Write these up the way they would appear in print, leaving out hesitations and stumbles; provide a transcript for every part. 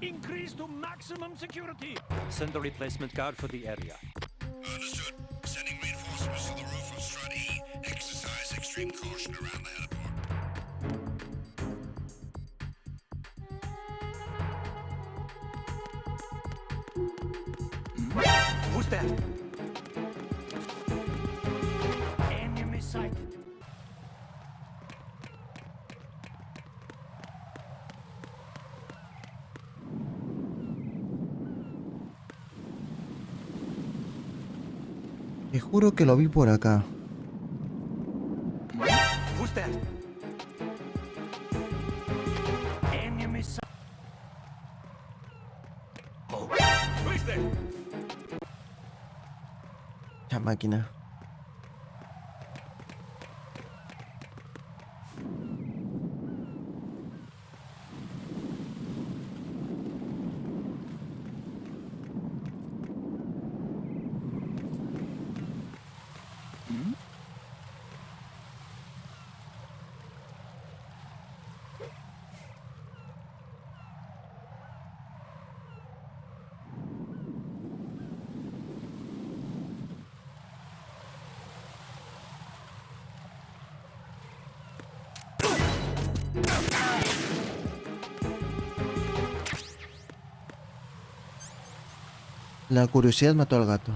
Increase to maximum security. Send a replacement guard for the area. Understood. Sending reinforcements to the roof of Strut E. Exercise extreme caution around the heliport. Who's that? Enemy sighted. Te juro que lo vi por acá. Who's that? Enemy sighted. Oh, who's there? La máquina. La curiosidad mató al gato.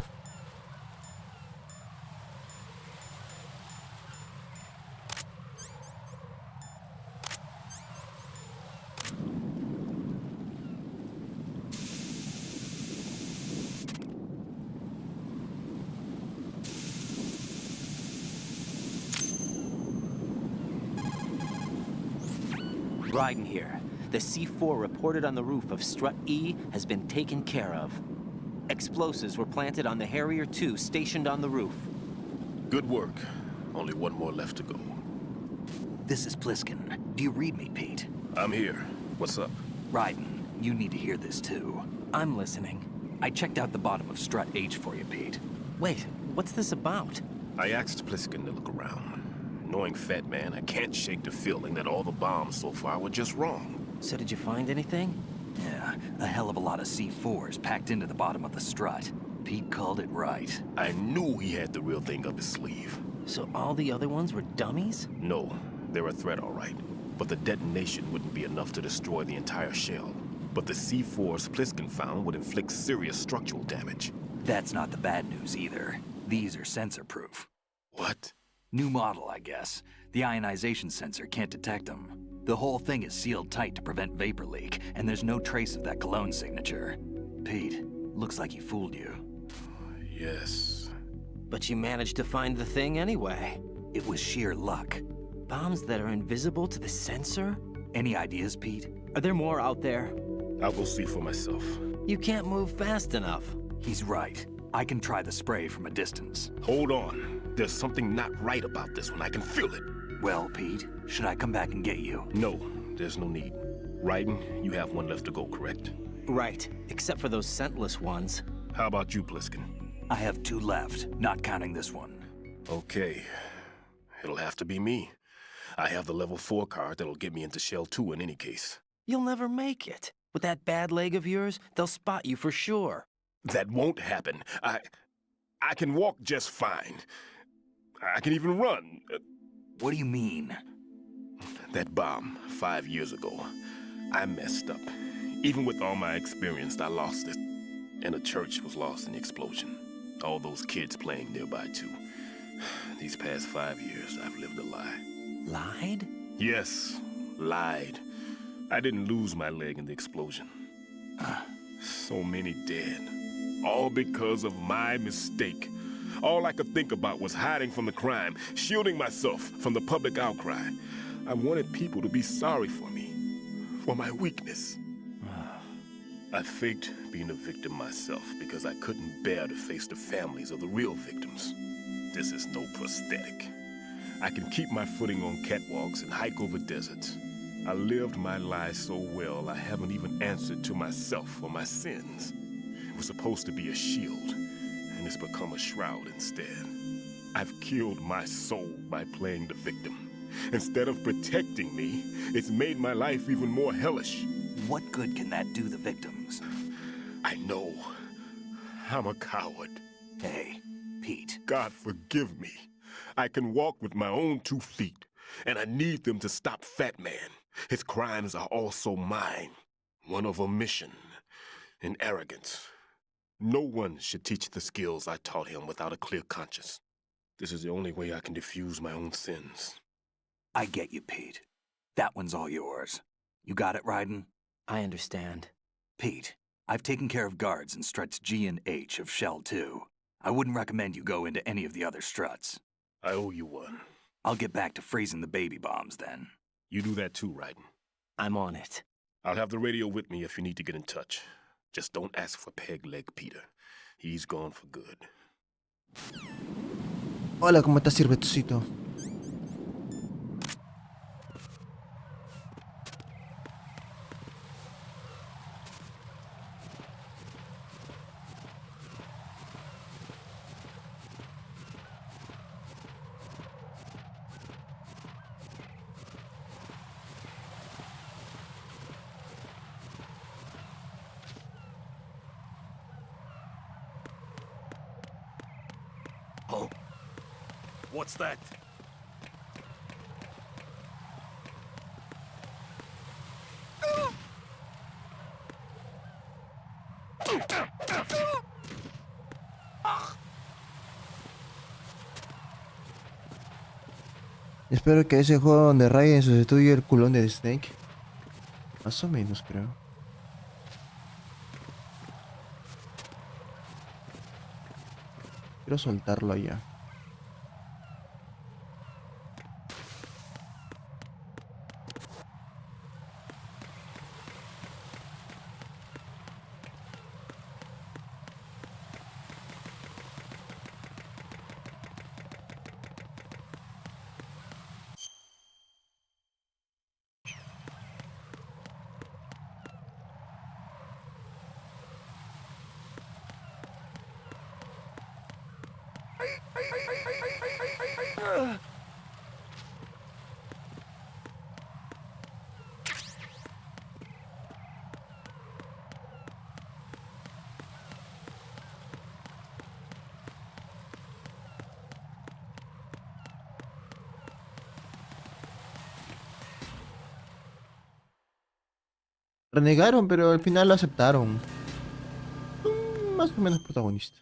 Riding here. The C4 reported on the roof of Strut E has been taken care of. Explosives were planted on the Harrier 2 stationed on the roof. Good work. Only one more left to go. This is Pliskin. Do you read me, Pete? I'm here. What's up? Riding. You need to hear this too. I'm listening. I checked out the bottom of strut H for you, Pete. Wait, what's this about? I asked Pliskin to look around. Knowing Fat Man, I can't shake the feeling that all the bombs so far were just wrong. So did you find anything? Yeah, a hell of a lot of C4s packed into the bottom of the strut. Pete called it right. I knew he had the real thing up his sleeve. So all the other ones were dummies? No, they're a threat, all right. But the detonation wouldn't be enough to destroy the entire shell. But the C4s Pliskin found would inflict serious structural damage. That's not the bad news either. These are sensor-proof. What? New model, I guess. The ionization sensor can't detect them. The whole thing is sealed tight to prevent vapor leak, and there's no trace of that cologne signature. Pete, looks like he fooled you. Yes. But you managed to find the thing anyway. It was sheer luck. Bombs that are invisible to the sensor? Any ideas, Pete? Are there more out there? I'll go see for myself. You can't move fast enough. He's right. I can try the spray from a distance. Hold on. There's something not right about this one. I can feel it. Well, Pete, should I come back and get you? No, there's no need. Raiden, you have one left to go, correct? Right, except for those scentless ones. How about you, Pliskin? I have 2 left, not counting this one. Okay. It'll have to be me. I have the level 4 card that'll get me into Shell 2 in any case. You'll never make it. With that bad leg of yours, they'll spot you for sure. That won't happen. I can walk just fine. I can even run. What do you mean? That bomb 5 years ago, I messed up. Even with all my experience, I lost it. And the church was lost in the explosion. All those kids playing nearby, too. These past 5 years, I've lived a lie. Lied? Yes, lied. I didn't lose my leg in the explosion. So many dead. All because of my mistake. All I could think about was hiding from the crime, shielding myself from the public outcry. I wanted people to be sorry for me, for my weakness. I faked being a victim myself because I couldn't bear to face the families of the real victims. This is no prosthetic. I can keep my footing on catwalks and hike over deserts. I lived my lie so well I haven't even answered to myself for my sins. It was supposed to be a shield, and it's become a shroud instead. I've killed my soul by playing the victim. Instead of protecting me, it's made my life even more hellish. What good can that do the victims? I know. I'm a coward. Hey, Pete. God forgive me. I can walk with my own 2 feet, and I need them to stop Fat Man. His crimes are also mine. One of omission and arrogance. No one should teach the skills I taught him without a clear conscience. This is the only way I can diffuse my own sins. I get you, Pete. That one's all yours. You got it, Raiden? I understand. Pete, I've taken care of guards in struts G and H of Shell 2. I wouldn't recommend you go into any of the other struts. I owe you one. I'll get back to freezing the baby bombs then. You do that too, Raiden. I'm on it. I'll have the radio with me if you need to get in touch. Just don't ask for Peg Leg Peter. He's gone for good. Hola, ¿cómo estás, sirvetocito? Oh. What's that? Espero que ese juego donde Raiden sustituye el culón de Snake. Más o menos, creo. Quiero soltarlo allá. Renegaron, pero al final lo aceptaron. Más o menos protagonista.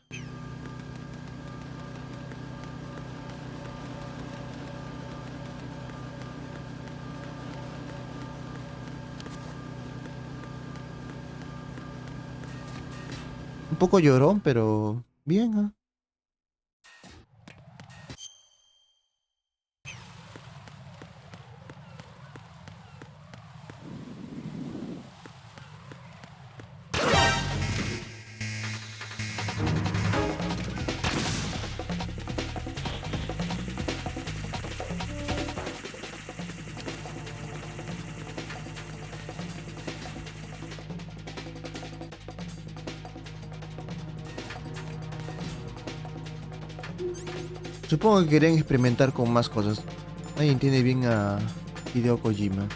Un poco llorón, pero bien, ¿ah? Supongo que querían experimentar con más cosas. Nadie entiende bien a Hideo Kojima.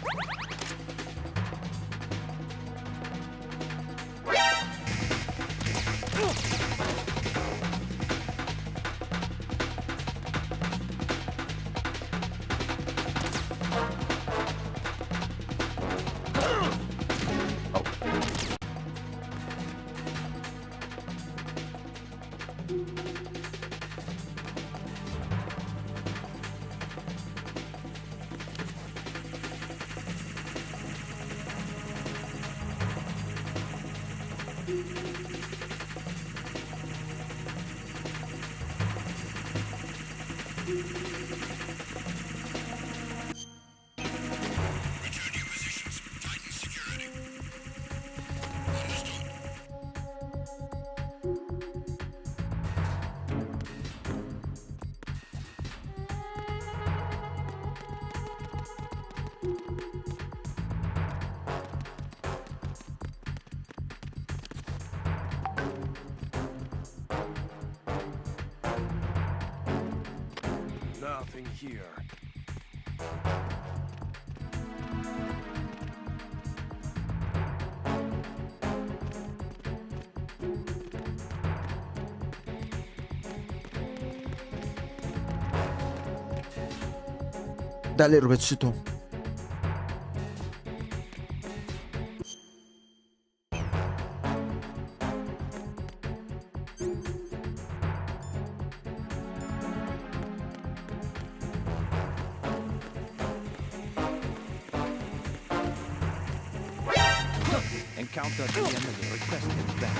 Return your positions. Tighten security. Understood. Nothing here. Dale, Robertcito. Encounter the enemy requested back.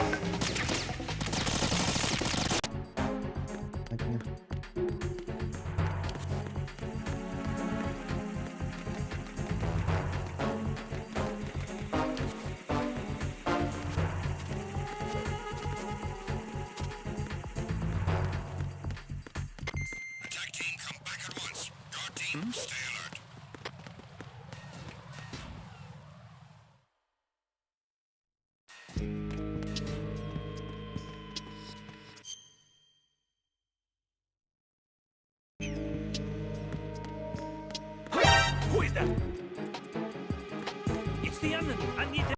Attack team, come back at once. Guard team, stay alert. Who is that? It's the enemy. I need them.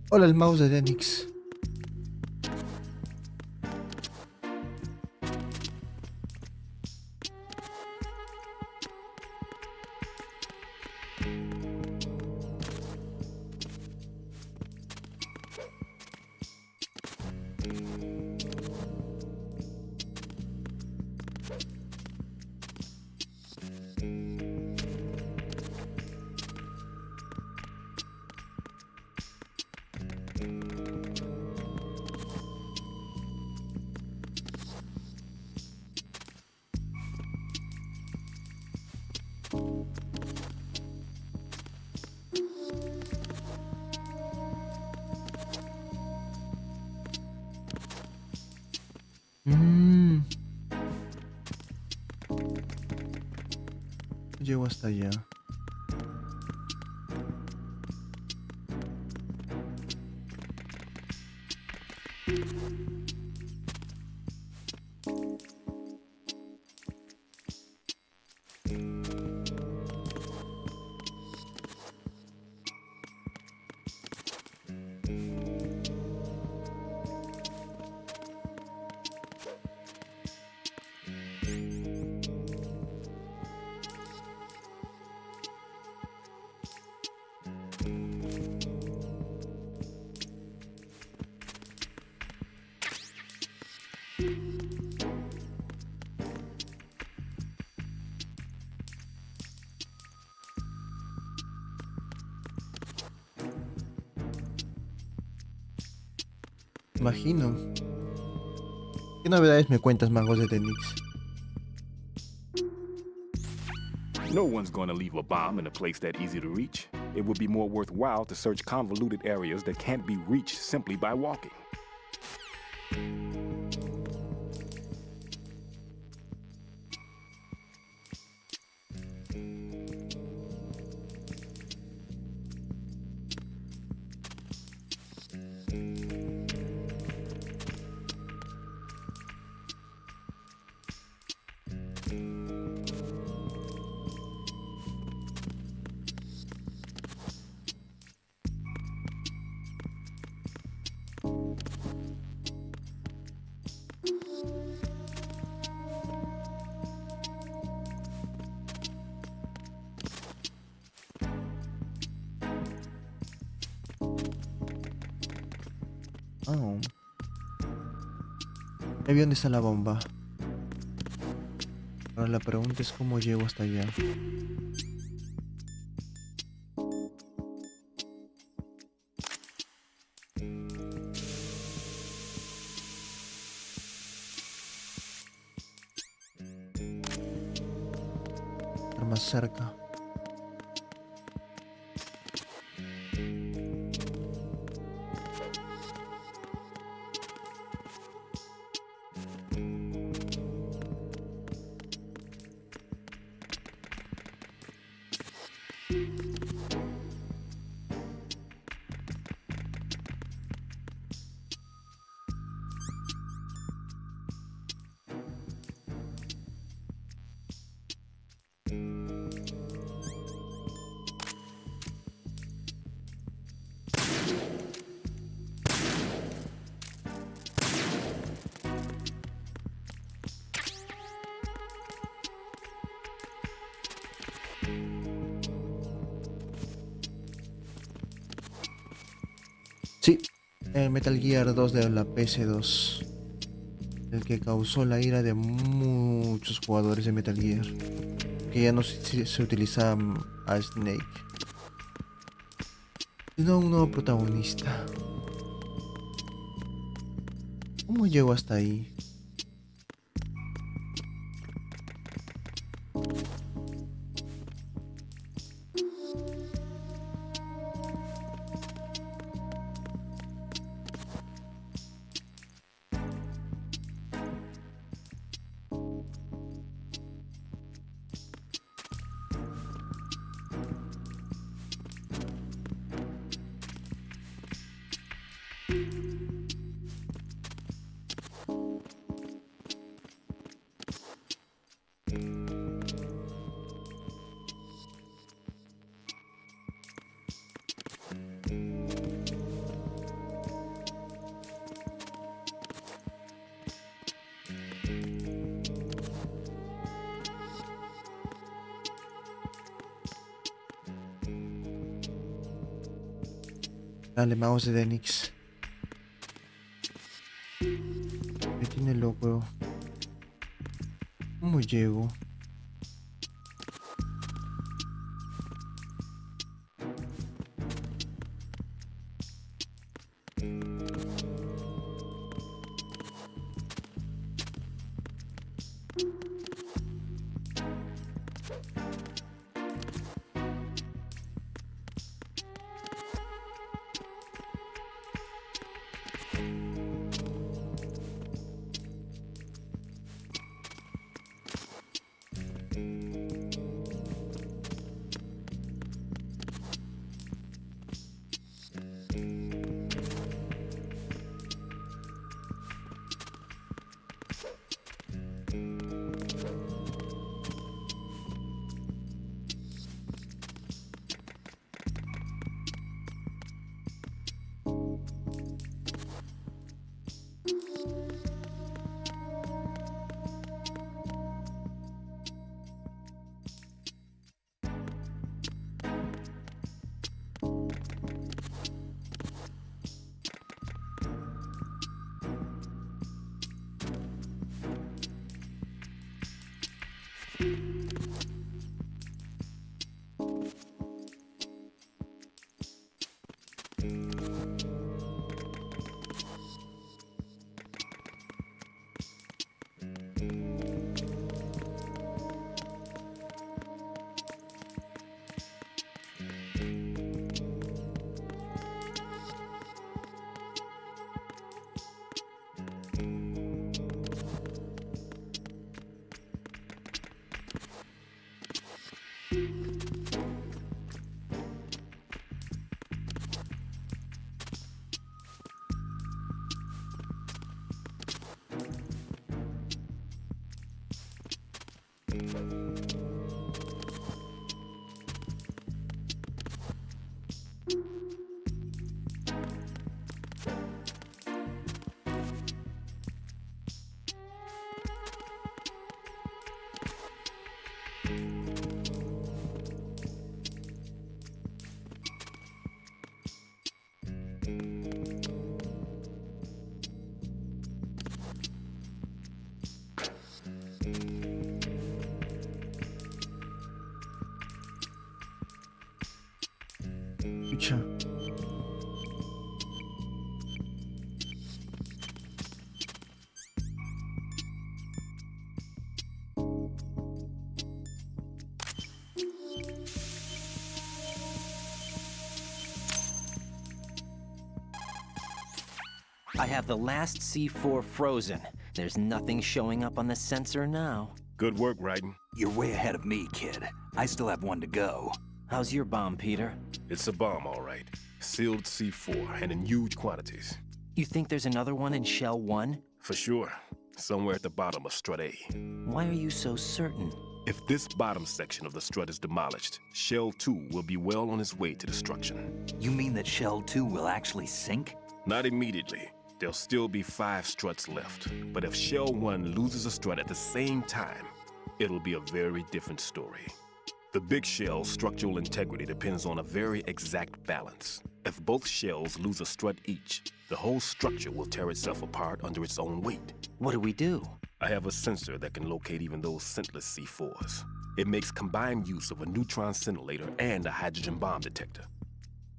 Hola, el mouse de Denix. Llego hasta allá. Imagino. ¿Qué novedades me cuentas, magos de Denix? No one's going to leave a bomb in a place that easy to reach. It would be more worthwhile to search convoluted areas that can't be reached simply by walking. Oh. Ahí vi dónde está la bomba. Ahora la pregunta es cómo llego hasta allá. Estar más cerca. Sí, el Metal Gear 2 de la PS2. El que causó la ira de muchos jugadores de Metal Gear. Que ya no se utiliza a Snake, sino un nuevo protagonista. ¿Cómo llego hasta ahí? Dale, mouse de Denix. Me tiene loco. ¿Cómo llego? Pucha. I have the last C4 frozen. There's nothing showing up on the sensor now. Good work, Raiden. You're way ahead of me, kid. I still have one to go. How's your bomb, Peter? It's a bomb, all right. Sealed C4 and in huge quantities. You think there's another one in Shell 1? For sure. Somewhere at the bottom of Strut A. Why are you so certain? If this bottom section of the strut is demolished, Shell 2 will be well on its way to destruction. You mean that Shell 2 will actually sink? Not immediately. There'll still be 5 struts left. But if Shell 1 loses a strut at the same time, it'll be a very different story. The big shell's structural integrity depends on a very exact balance. If both shells lose a strut each, the whole structure will tear itself apart under its own weight. What do we do? I have a sensor that can locate even those scentless C4s. It makes combined use of a neutron scintillator and a hydrogen bomb detector.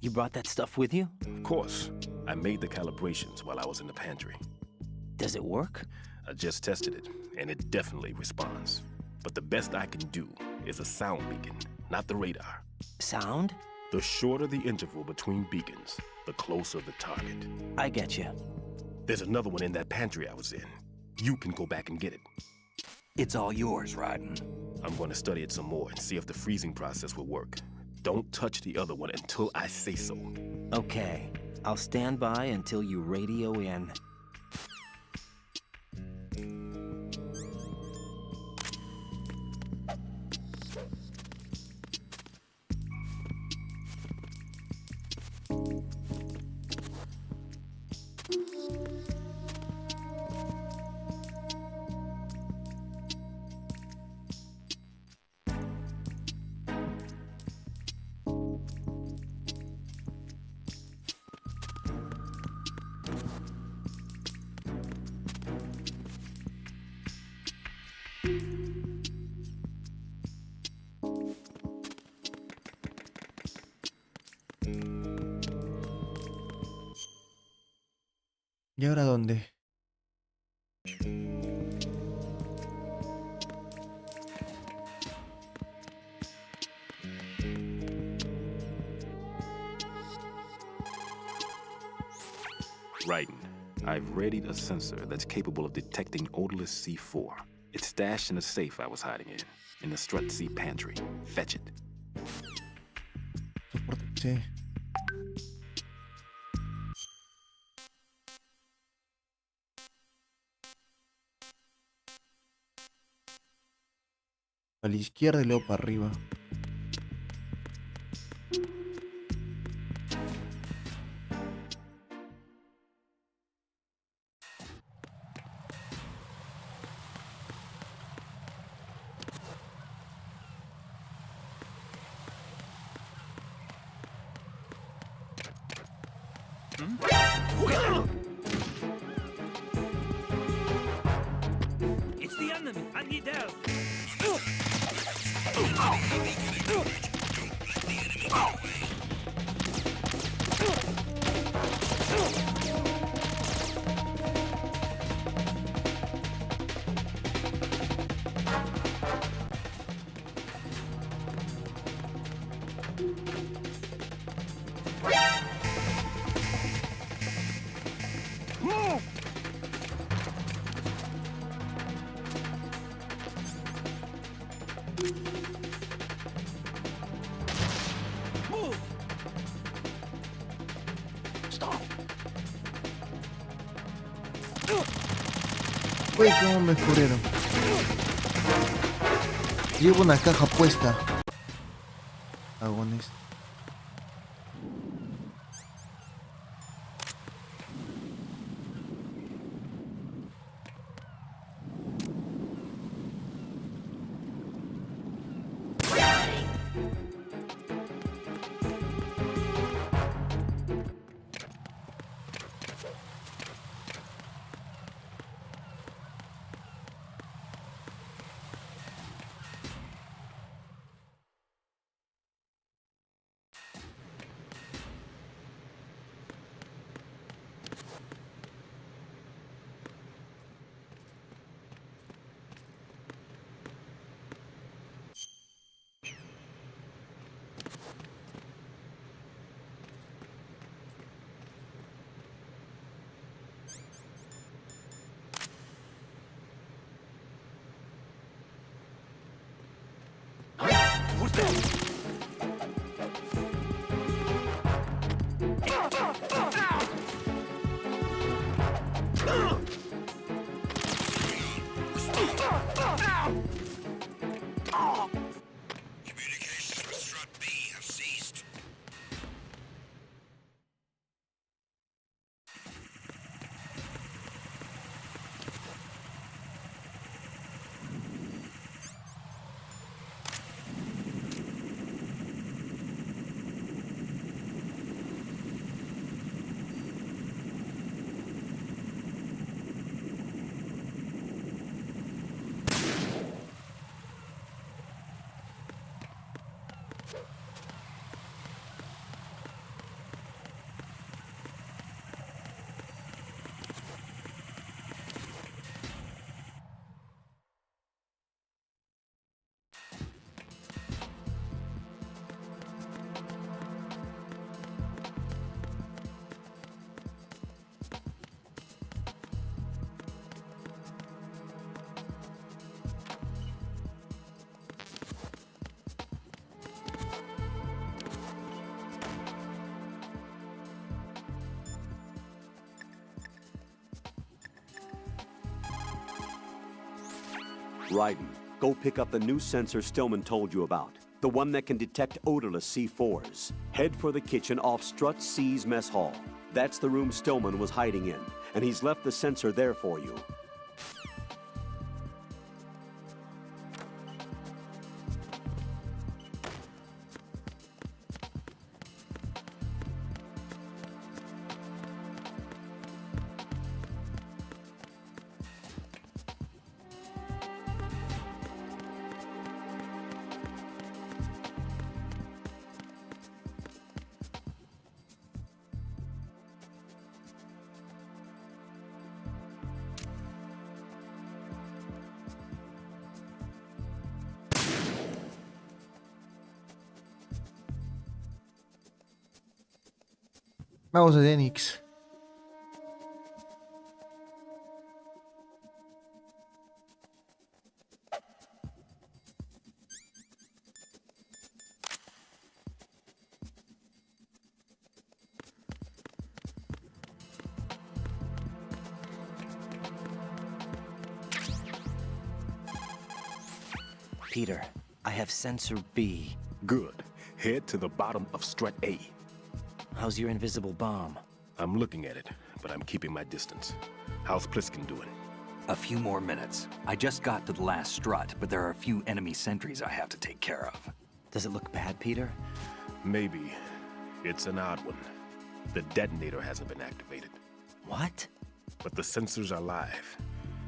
You brought that stuff with you? Of course. I made the calibrations while I was in the pantry. Does it work? I just tested it, and it definitely responds. But the best I can do is a sound beacon, not the radar. Sound? The shorter the interval between beacons, the closer the target. I get you. There's another one in that pantry I was in. You can go back and get it. It's all yours, Raiden. I'm going to study it some more and see if the freezing process will work. Don't touch the other one until I say so. Okay. I'll stand by until you radio in. ¿Y ahora dónde? Writing. I've readied a sensor that's capable of detecting odorless C4. It's stashed in a safe I was hiding in the Strut C pantry. Fetch it. Soporte C. A la izquierda y luego para arriba. It's the enemy, and you down. Uy, cómo me descubrieron. Llevo una caja puesta. Agones. Communications with Strut B have ceased. Ryden, go pick up the new sensor Stillman told you about. The one that can detect odorless C4s. Head for the kitchen off Strut C's mess hall. That's the room Stillman was hiding in, and he's left the sensor there for you. Vamos a Enix. Peter, I have sensor B. Good. Head to the bottom of strut A. How's your invisible bomb? I'm looking at it, but I'm keeping my distance. How's Pliskin doing? A few more minutes. I just got to the last strut, but there are a few enemy sentries I have to take care of. Does it look bad, Peter? Maybe. It's an odd one. The detonator hasn't been activated. What? But the sensors are live,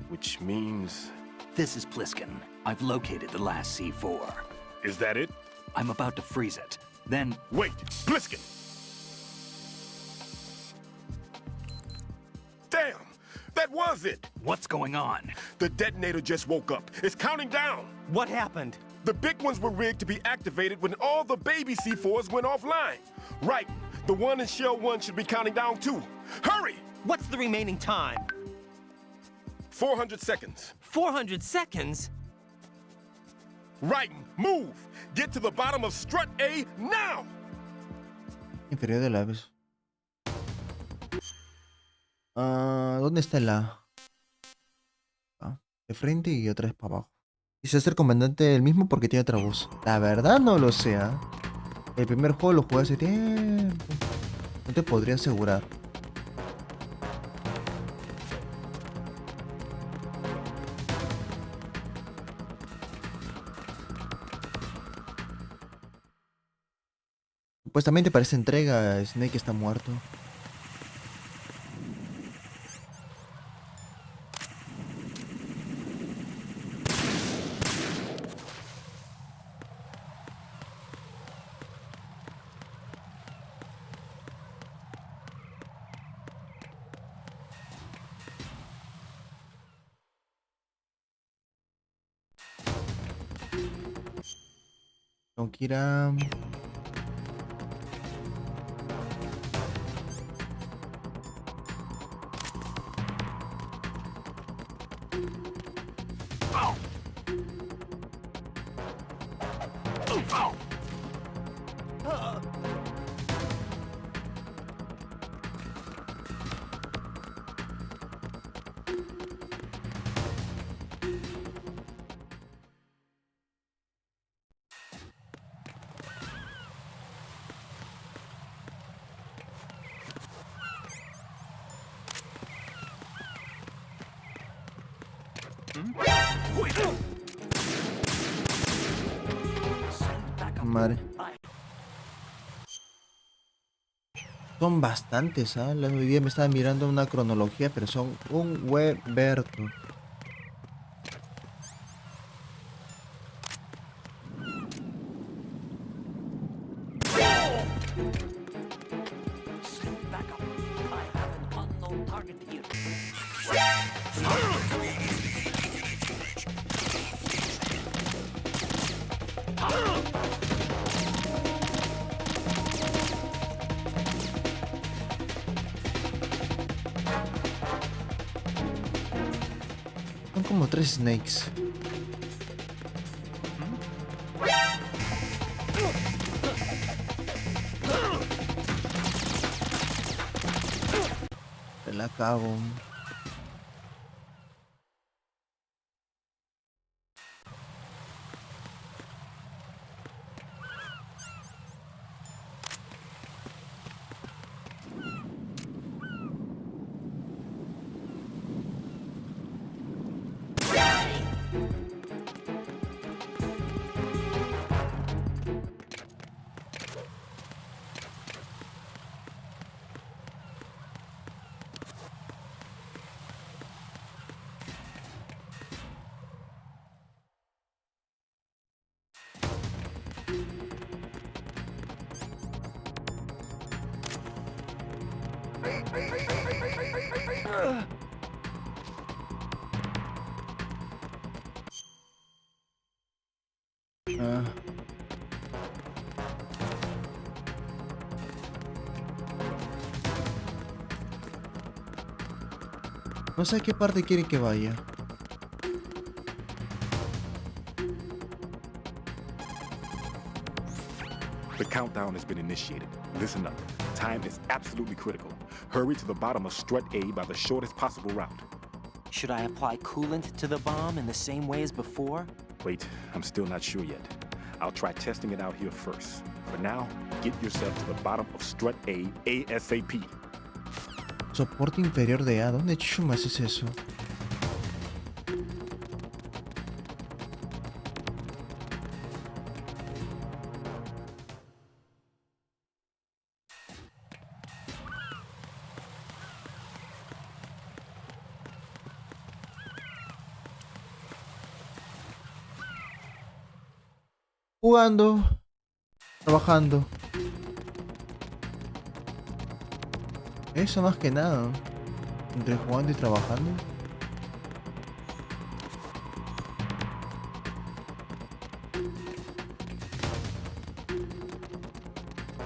which means... This is Pliskin. I've located the last C4. Is that it? I'm about to freeze it. Then... Wait! Pliskin! Damn! That was it! What's going on? The detonator just woke up. It's counting down! What happened? The big ones were rigged to be activated when all the baby C4s went offline. Right. The one in Shell 1 should be counting down too. Hurry! What's the remaining time? 400 seconds. 400 seconds? Right. Move! Get to the bottom of strut A now! Inferior de la vez. ¿Dónde está la? De frente y otra vez para abajo. Quise ser comandante el mismo porque tiene otra voz. La verdad no lo sé. El primer juego lo jugué hace tiempo. No te podría asegurar. Supuestamente para esta entrega Snake está muerto. Tengo que ir a... Madre. Son bastantes, ¿ah? La hoy día me estaba mirando una cronología, pero son un hueverto. Son como 3 snakes. Se la cago. No sé a qué parte quiere que vaya. The countdown has been initiated. Listen up. Time is absolutely critical. Hurry to the bottom of strut A by the shortest possible route. Should I apply coolant to the bomb in the same way as before? Wait, I'm still not sure yet. I'll try testing it out here first. For now, get yourself to the bottom of strut A ASAP. Soporte inferior de A. ¿Dónde chumas es eso? Jugando, trabajando. Eso más que nada. Entre jugando y trabajando.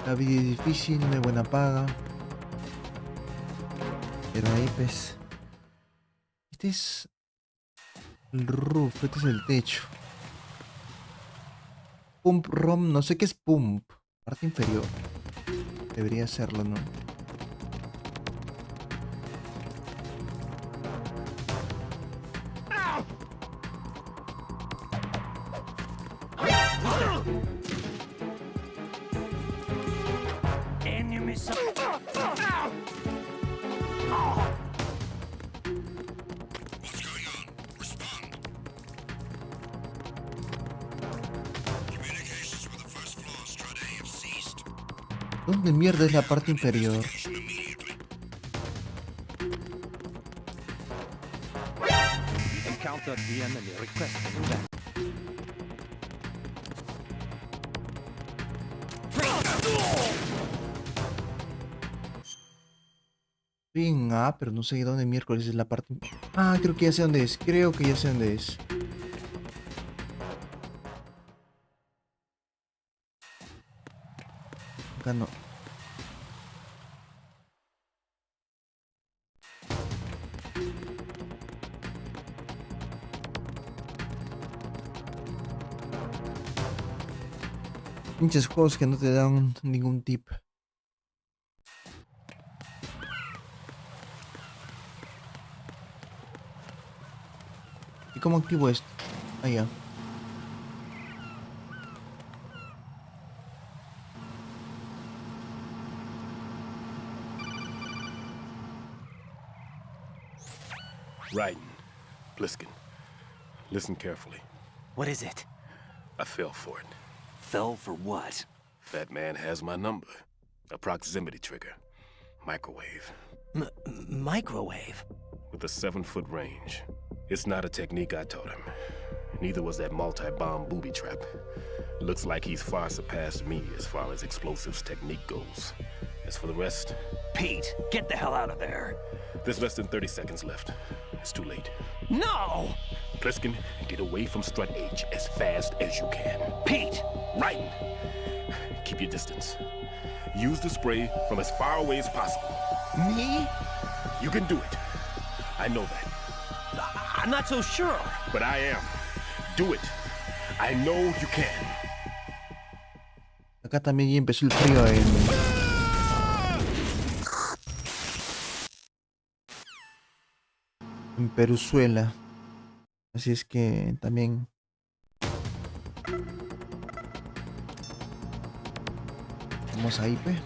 La vida es difícil, no hay buena paga. Pero ahí pues. Este es el roof, este es el techo. Pump ROM, no sé qué es pump. Parte inferior. Debería serlo, ¿no? What's going on? Respond. Communications with the first floor, strut A, have ceased. ¿Dónde mierda es la parte inferior? Communication immediately. Encounter the enemy requesting back. Estoy en A, pero no sé dónde miércoles es la parte. Ah, creo que ya sé dónde es. Creo que ya sé dónde es. Acá no. Pinches juegos que no te dan ningún tip. ¿Y cómo activo esto? Ah, ya. Raiden, Bliskin, listen carefully. What is it? I fell for it. Fell for what? Fat man has my number. A proximity trigger. Microwave. Microwave? With a 7-foot range. It's not a technique I taught him. Neither was that multi-bomb booby trap. Looks like he's far surpassed me as far as explosives technique goes. As for the rest, Pete, get the hell out of there. there's less than 30 seconds left. It's too late. No! Pliskin, get away from strut H as fast as you can. Pete! Raiden, keep your distance. Use the spray from as far away as possible. Me? You can do it. I know that. I'm not so sure. But I am. Do it. I know you can. Acá también ya empezó el frío en Peruzuela. Así es que también vamos ahí, pues.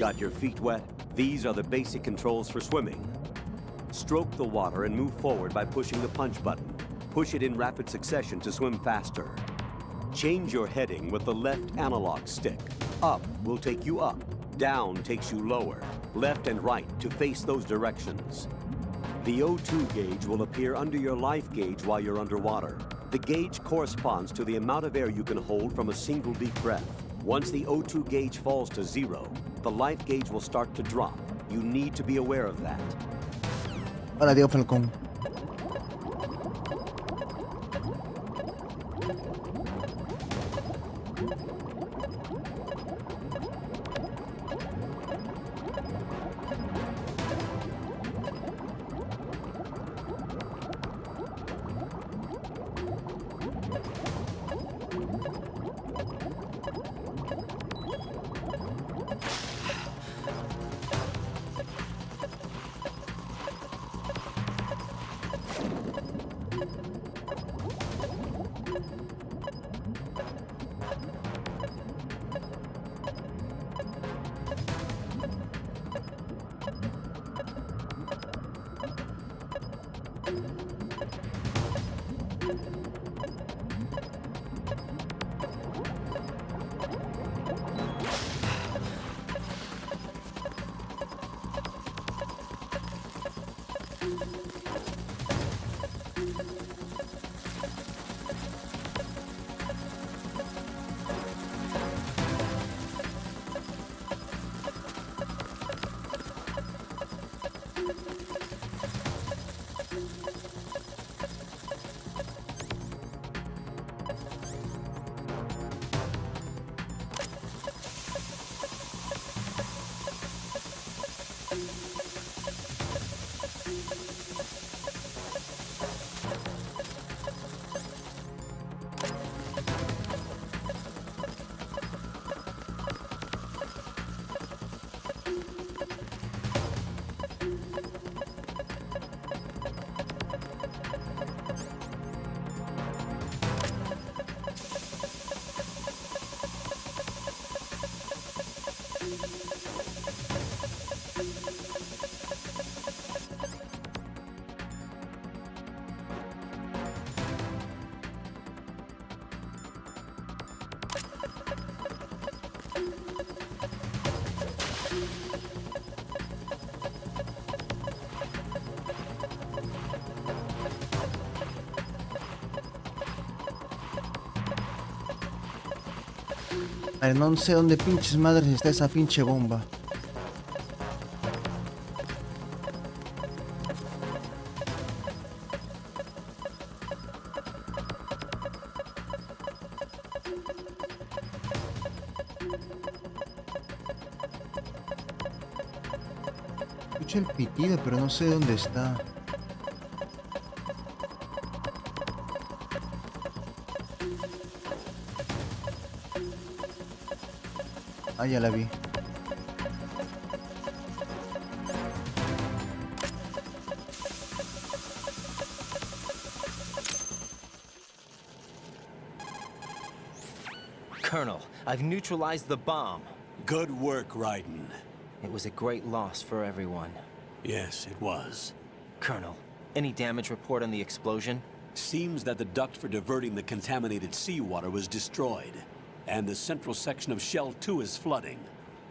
Got your feet wet? These are the basic controls for swimming. Stroke the water and move forward by pushing the punch button. Push it in rapid succession to swim faster. Change your heading with the left analog stick. Up will take you up. Down takes you lower. Left and right to face those directions. The O2 gauge will appear under your life gauge while you're underwater. The gauge corresponds to the amount of air you can hold from a single deep breath. Once the O2 gauge falls to 0, the life gauge will start to drop. You need to be aware of that. Hola, Diego Falcón. A ver, no sé dónde pinches madres está esa pinche bomba. Escucho el pitido, pero no sé dónde está. Ah, ya la vi. Colonel, I've neutralized the bomb. Good work, Raiden. It was a great loss for everyone. Yes, it was. Colonel, any damage report on the explosion? Seems that the duct for diverting the contaminated seawater was destroyed, and the central section of Shell 2 is flooding.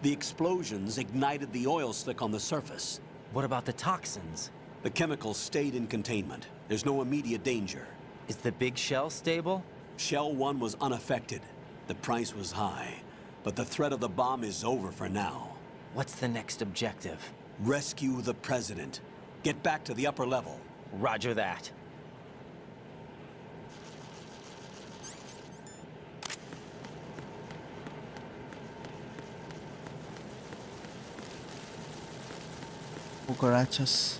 The explosions ignited the oil slick on the surface. What about the toxins? The chemicals stayed in containment. There's no immediate danger. Is the big shell stable? Shell 1 was unaffected. The price was high, but the threat of the bomb is over for now. What's the next objective? Rescue the President. Get back to the upper level. Roger that. Cucarachas.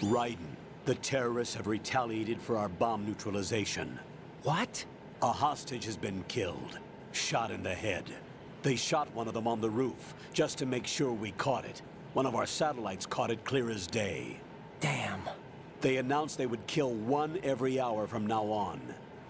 Raiden, The terrorists have retaliated for our bomb neutralization. What? A hostage has been killed, shot in the head. They shot one of them on the roof, just to make sure we caught it. One of our satellites caught it clear as day. Damn. They announced they would kill one every hour from now on.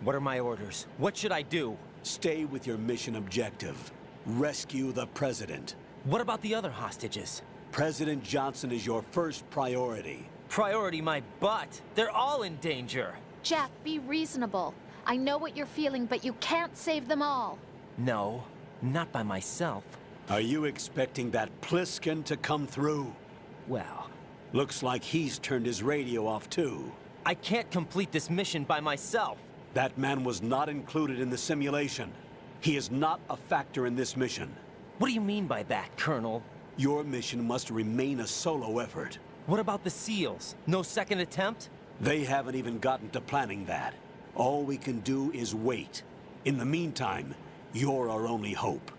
What are my orders? What should I do? Stay with your mission objective. Rescue the president. What about the other hostages? President Johnson is your first priority. Priority my butt. They're all in danger. Jeff, be reasonable. I know what you're feeling, but you can't save them all. No, not by myself. Are you expecting that Pliskin to come through? Well, Looks like he's turned his radio off too. I can't complete this mission by myself. That man was not included in the simulation. He is not a factor in this mission. What do you mean by that, Colonel? Your mission must remain a solo effort. What about the SEALs? No second attempt? They haven't even gotten to planning that. All we can do is wait. In the meantime, you're our only hope.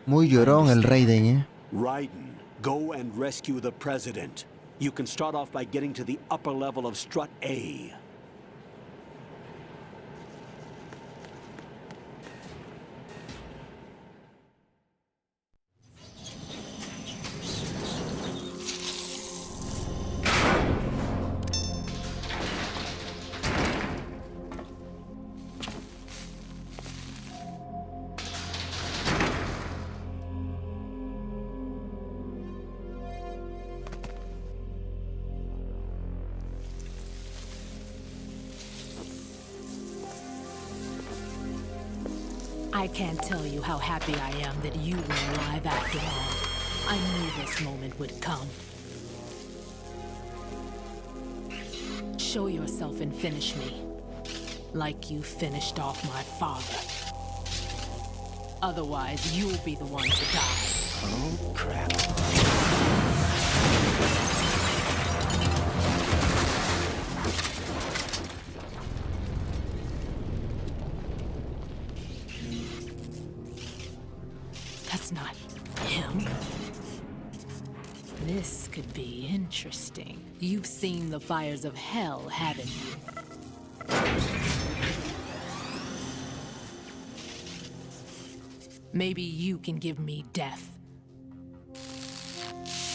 Muy llorón el Raiden, eh. Raiden, go and rescue the president. You can start off by getting to the upper level of Strut A. I can't tell you how happy I am that you were alive after all. I knew this moment would come. Show yourself and finish me, like you finished off my father. Otherwise, you'll be the one to die. Oh, crap. That's not him. This could be interesting. You've seen the fires of hell, haven't you? Maybe you can give me death.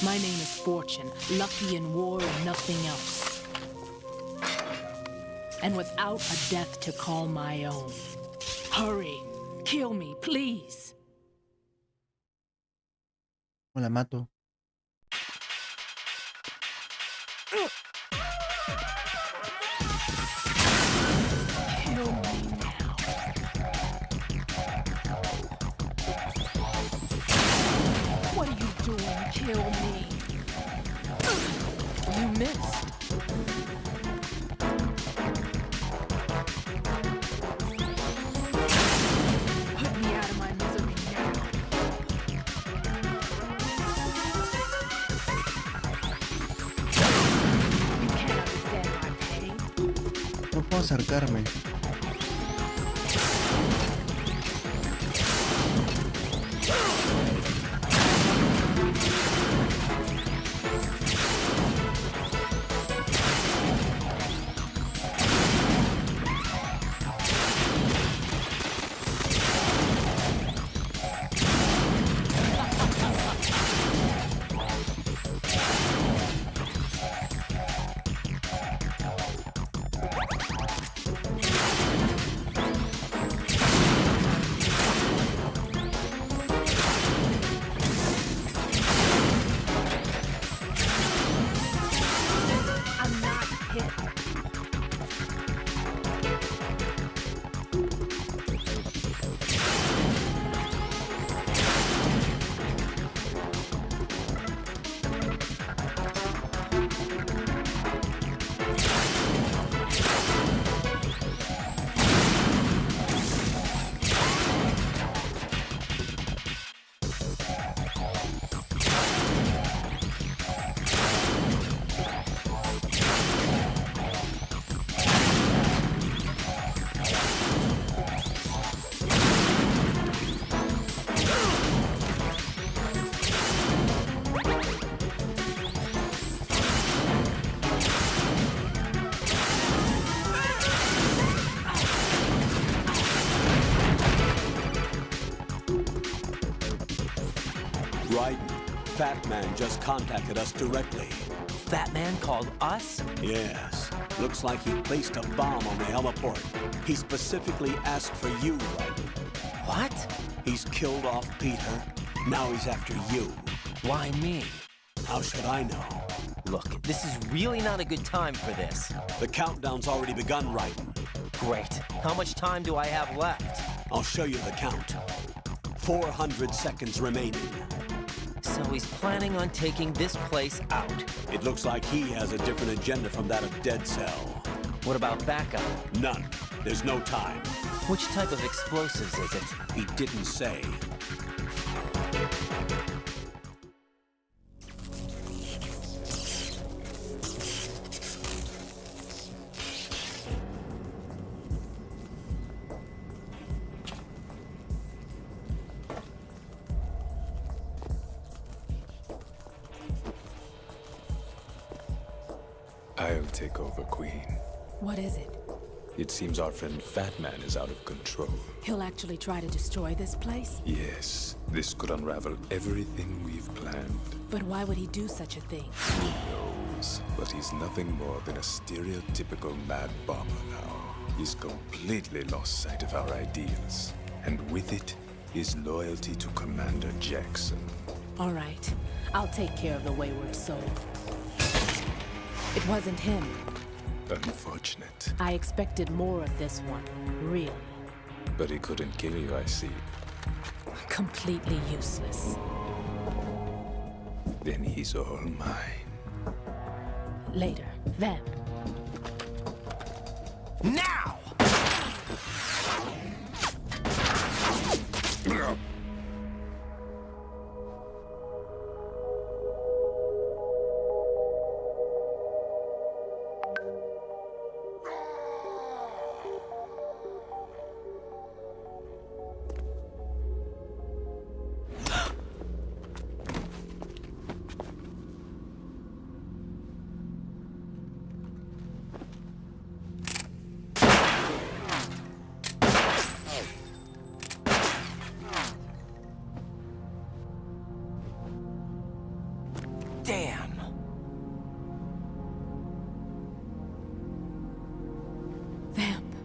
My name is Fortune, lucky in war and nothing else. And without a death to call my own. Hurry, kill me, please. O la mato. Kill me now. What are you doing? Kill me. You missed. Put me out of my misery now. You can't understand my pain. No puedo acercarme. Right. Fat Man just contacted us directly. Fat Man called us? Yes. Looks like he placed a bomb on the heliport. He specifically asked for you, Right. What? He's killed off Peter. Now he's after you. Why me? How should I know? Look, this is really not a good time for this. The countdown's already begun, Right. Great. How much time do I have left? I'll show you the count. 400 seconds remaining. So he's planning on taking this place out. It looks like he has a different agenda from that of Dead Cell. What about backup? None. There's no time. Which type of explosives is it? He didn't say. I'll take over, Queen. What is it? It seems our friend Fat Man is out of control. He'll actually try to destroy this place? Yes, this could unravel everything we've planned. But why would he do such a thing? Who knows? But he's nothing more than a stereotypical mad bomber now. He's completely lost sight of our ideals. And with it, his loyalty to Commander Jackson. All right. I'll take care of the wayward soul. It wasn't him. Unfortunate. I expected more of this one, really. But he couldn't kill you, I see. Completely useless. Then he's all mine. Later, then. Now! Damn! Vamp.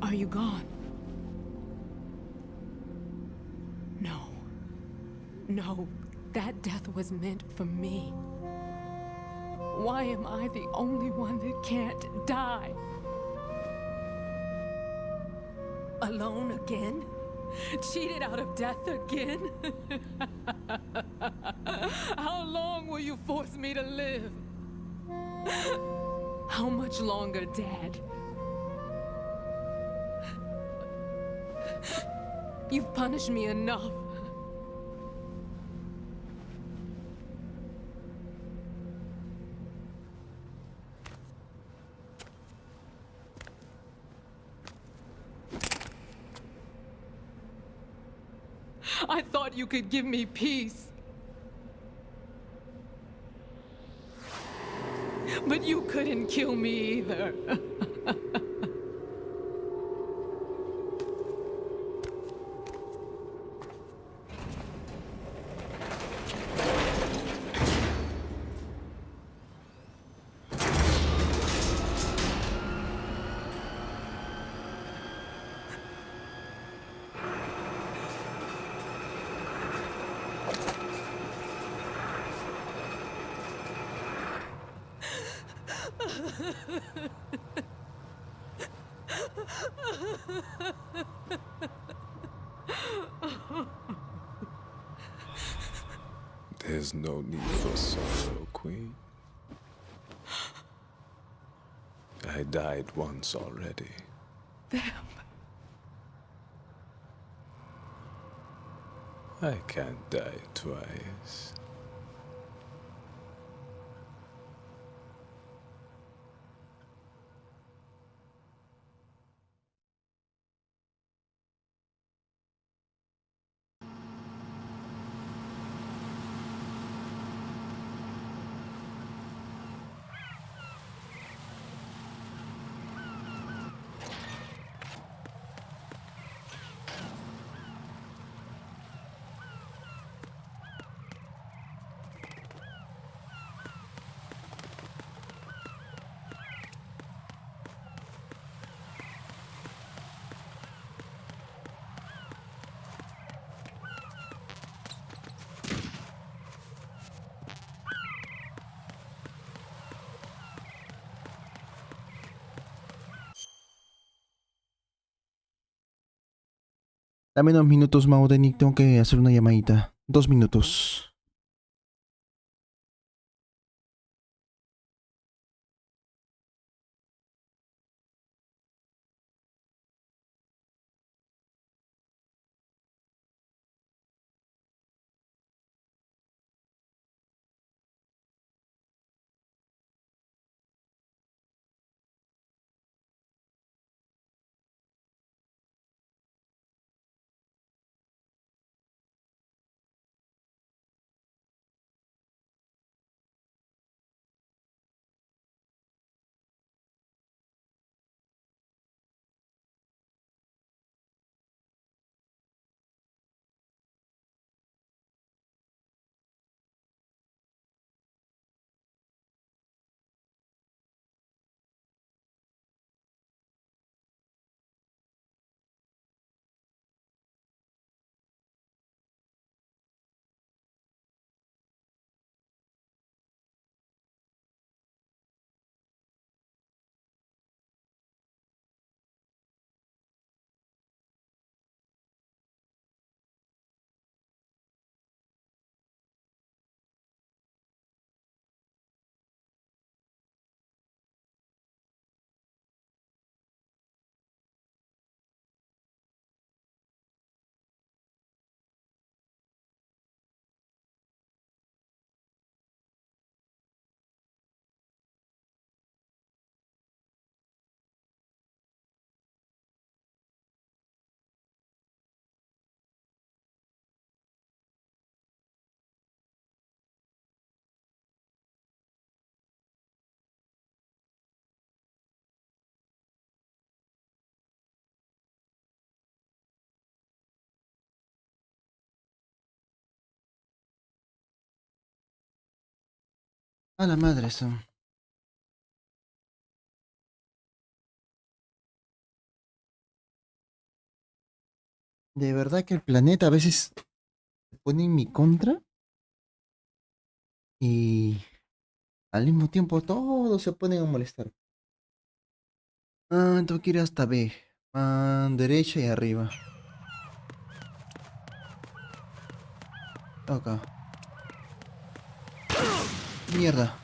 Are you gone? No. No, that death was meant for me. Why am I the only one that can't die? Alone again? Cheated out of death again? How long will you force me to live? How much longer, Dad? You've punished me enough. I thought you could give me peace. But you couldn't kill me either. There's no need for sorrow, Queen. I died once already. Vamp. I can't die twice. Dame unos minutos, Maudenic. Tengo que hacer una llamadita. 2 minutos. A la madre eso. De verdad que el planeta a veces se pone en mi contra y al mismo tiempo todos se ponen a molestar. Ah, tengo que ir hasta B. Ah, derecha y arriba. Acá. Mierda.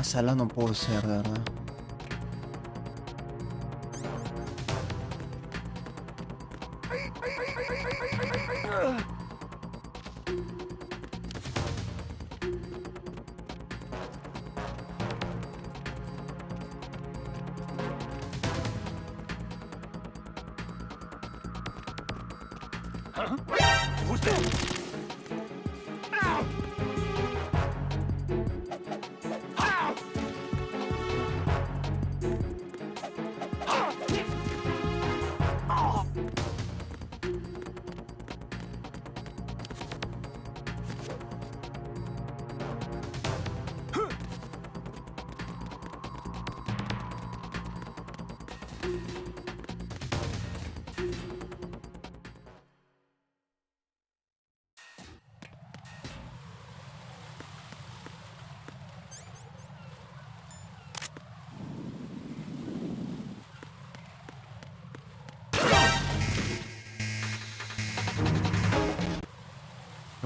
Más salado no puedo ser, de verdad. Who's there? Ow! Ow! Oh!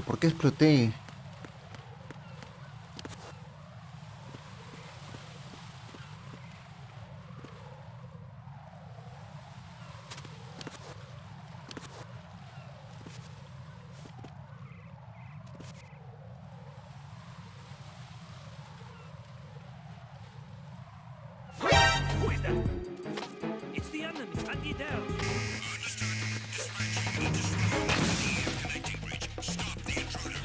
¿Por qué exploté? Who is that? It's the enemy. Andy down. Connecting bridge. Stop the intruder.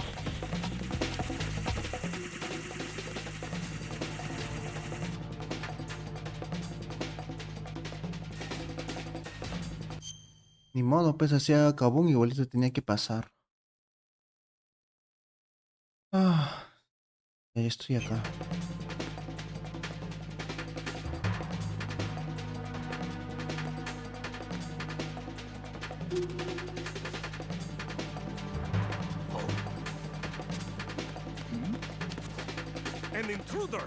Ni modo, pues hacía Kabum, igualito tenía que pasar. Ah, ya estoy acá. An intruder.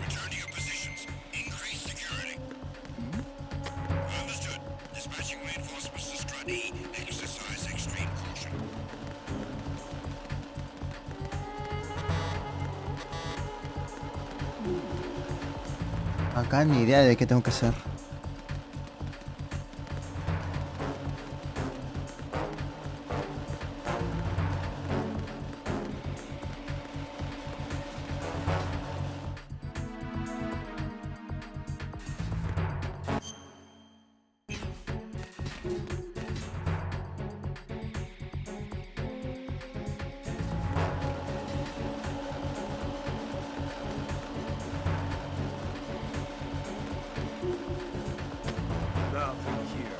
Return to your positions. Increase security. Understood. Dispatching reinforcements to Strut E. Exercise extreme caution. Acá ni idea de qué tengo que hacer. Nothing here.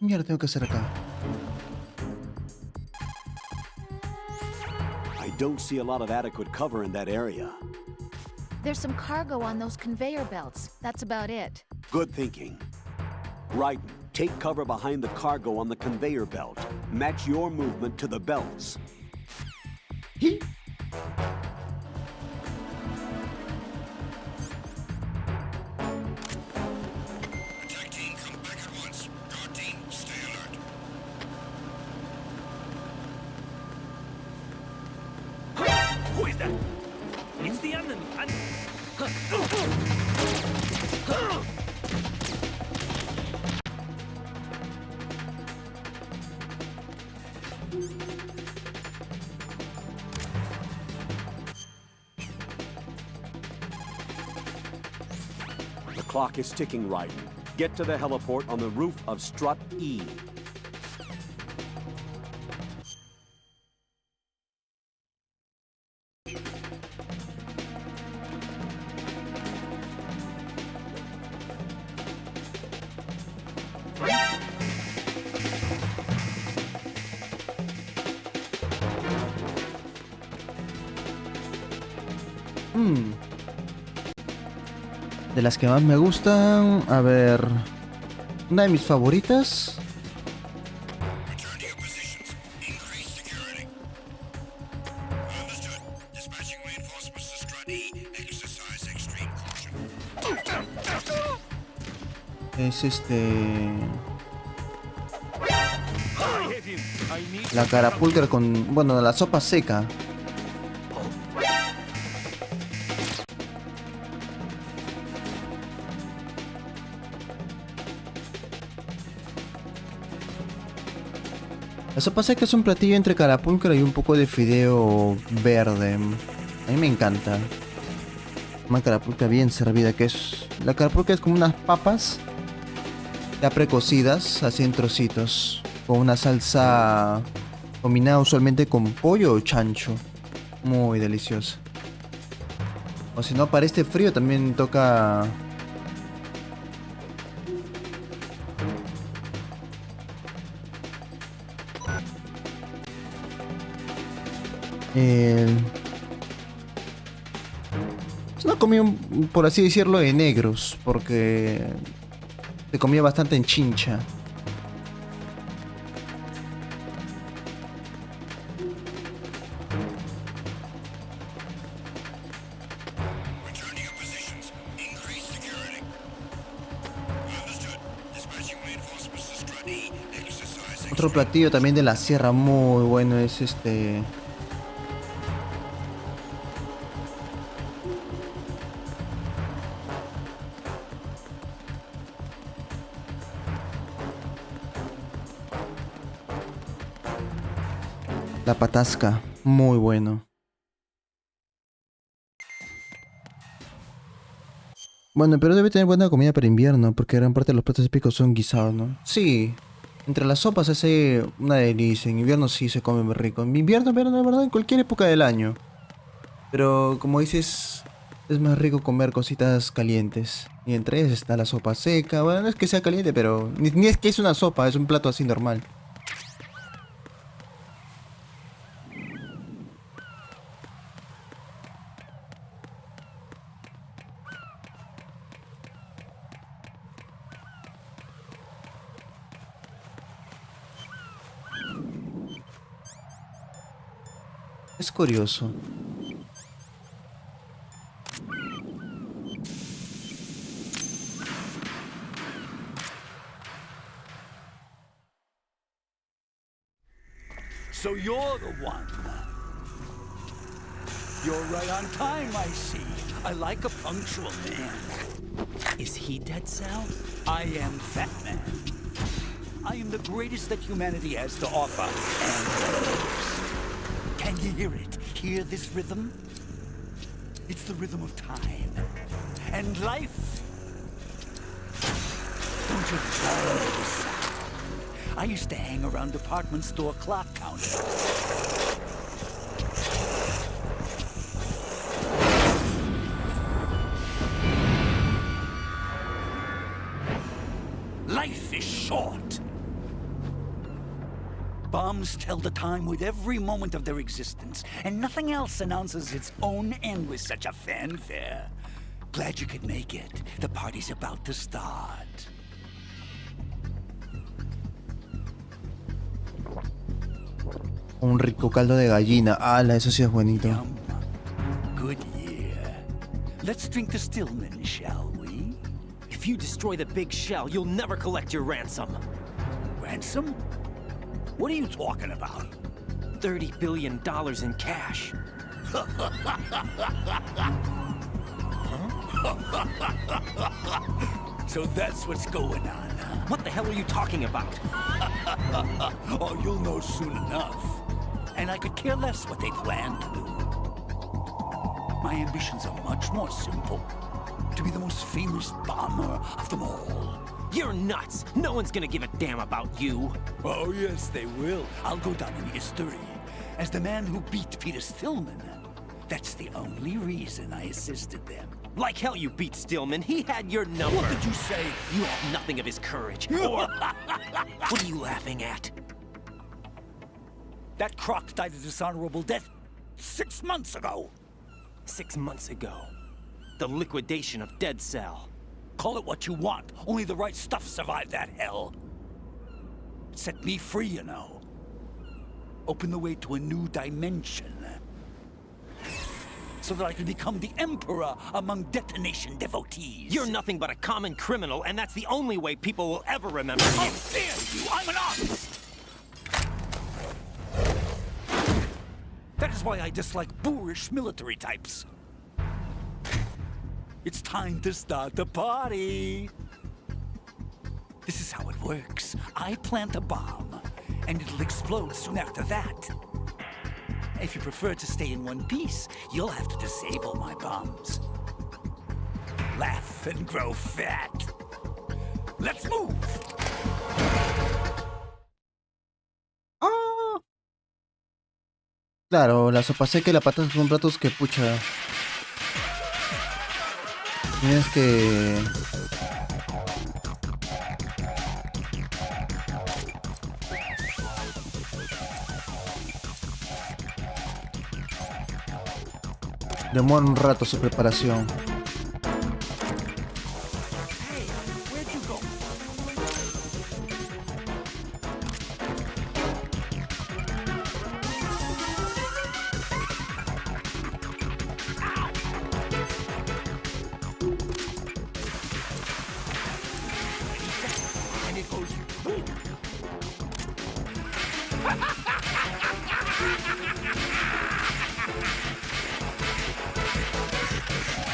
Mierda, tengo que hacer acá. I don't see a lot of adequate cover in that area. There's some cargo on those conveyor belts. That's about it. Good thinking. Raiden, take cover behind the cargo on the conveyor belt. Match your movement to the belts. Attack team, come back at once. Guard team, stay alert. Who is that? It's the enemy. The clock is ticking, Raiden. Get to the heliport on the roof of Strut E. De las que más me gustan, a ver, una de mis favoritas. Return to your positions. Increase security. Understood. Dispatching reinforcements to Strut E. Exercise extreme caution. Es I hit him. I need la carapulcra con, bueno, la sopa seca. La sopa seca es un platillo entre carapulcra y un poco de fideo verde. A mí me encanta. Una carapulcra bien servida, que es... La carapulcra es como unas papas ya precocidas, así en trocitos, con una salsa combinada usualmente con pollo o chancho. Muy deliciosa. O si no, para este frío también toca... Es una comida, por así decirlo, de negros, porque se comía bastante en Chincha. Return to your positions. Increase security. Understood. Dispatching reinforcements to Strut E. Exercise Otro platillo también de la sierra muy bueno es la patasca, muy bueno. Bueno, pero debe tener buena comida para invierno, porque gran parte de los platos típicos son guisados, ¿no? Sí, entre las sopas hace una delicia. En invierno sí se come muy rico. En invierno, pero la verdad, en cualquier época del año. Pero como dices, es más rico comer cositas calientes. Y entre ellas está la sopa seca. Bueno, no es que sea caliente, pero ni es que es una sopa, es un plato así normal. Es curioso. So you're the one. You're right on time, I see. I like a punctual man. Is he Dead Cell? I am Fat Man. I am the greatest that humanity has to offer, and the worst. Can you hear it? Hear this rhythm? It's the rhythm of time. And life. Don't you love this sound? I used to hang around department store clock counters. Life is short. Bombs tell the time with every moment of their existence, and nothing else announces its own end with such a fanfare. Glad you could make it. The party's about to start. Un rico caldo de gallina. ¡Hala! Eso sí es buenito. Yum. Good year. Let's drink the Stillman, shall we? If you destroy the big shell, you'll never collect your ransom. Ransom? What are you talking about? $30 billion in cash. So that's what's going on, huh? What the hell are you talking about? Oh, you'll know soon enough. And I could care less what they plan to do. My ambitions are much more simple. To be the most famous bomber of them all. You're nuts! No one's gonna give a damn about you. Oh, yes, they will. I'll go down in history as the man who beat Peter Stillman. That's the only reason I assisted them. Like hell you beat Stillman. He had your number. What did you say? You have nothing of his courage. Or... What are you laughing at? That croc died a dishonorable death 6 months ago. 6 months ago. The liquidation of Dead Cell. Call it what you want. Only the right stuff survived that hell. It set me free, you know. Opened the way to a new dimension. So that I could become the emperor among detonation devotees. You're nothing but a common criminal, and that's the only way people will ever remember you. How dare you! I'm an artist! That is why I dislike boorish military types. It's time to start the party. This is how it works. I plant a bomb, and it'll explode soon after that. If you prefer to stay in one piece, you'll have to disable my bombs. Laugh and grow fat. Let's move! Claro, la sopa seca y la patata son platos que pucha. Tienes que... demora un rato su preparación.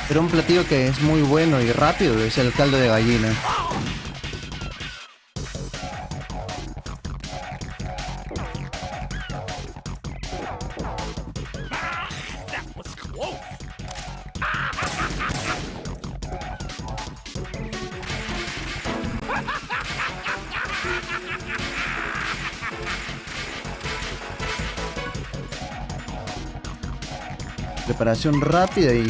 Pero un platillo que es muy bueno y rápido es el caldo de gallina. Preparación rápida y...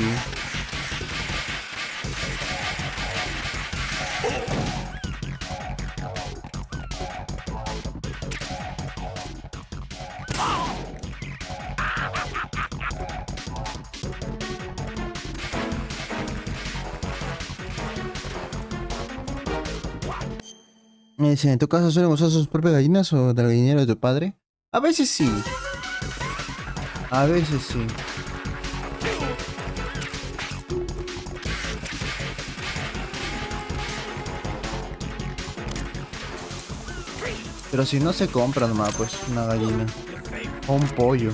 Me dicen, ¿en tu casa suelen usar sus propias gallinas o del gallinero de tu padre? A veces sí. A veces sí. Pero si no se compra nomás, pues, una gallina. O un pollo.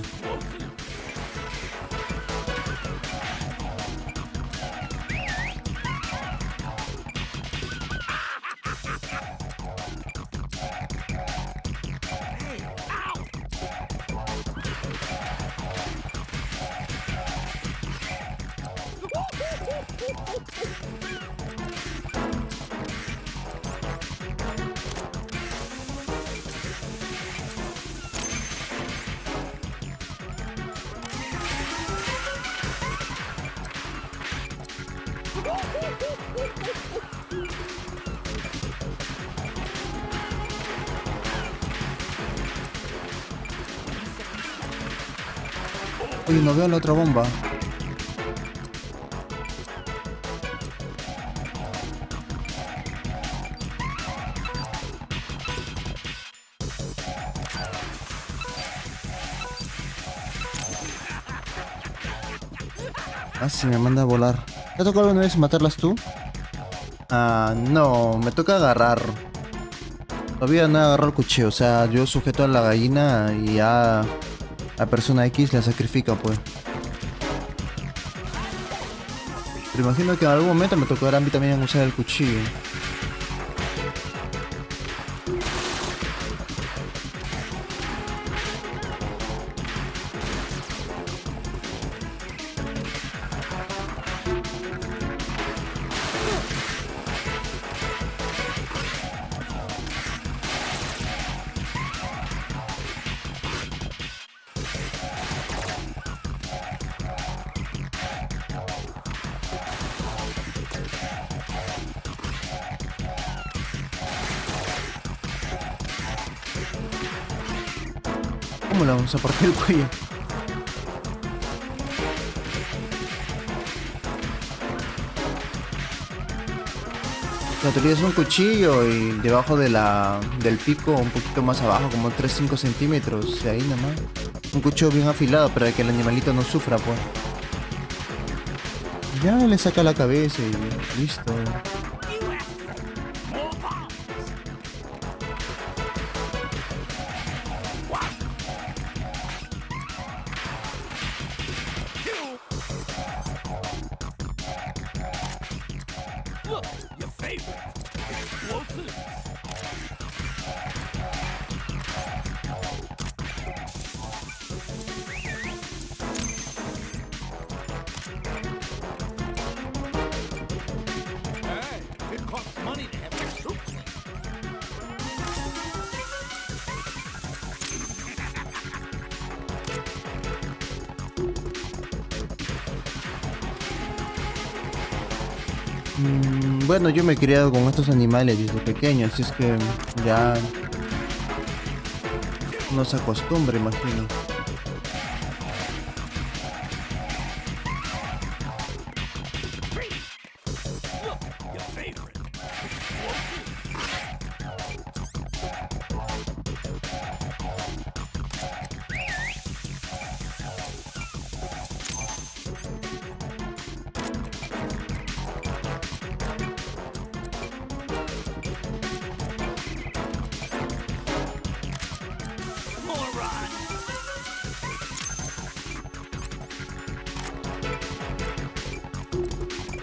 Uy, no veo la otra bomba. Ah, sí, me manda a volar. ¿Te ha tocado alguna vez matarlas tú? Ah, no, me toca agarrar. Todavía no he agarrado el cuchillo, o sea, yo sujeto a la gallina y ya la persona X la sacrifica, pues. Pero imagino que en algún momento me tocará a mí también usar el cuchillo. ¿Cómo le vamos a partir el cuello? La teoría es un cuchillo y debajo de del pico, un poquito más abajo, como 3-5 centímetros, y ahí nomás. Un cuchillo bien afilado para que el animalito no sufra, pues. Ya le saca la cabeza y listo. Bueno, yo me he criado con estos animales desde pequeño, así es que ya no se acostumbra, imagino.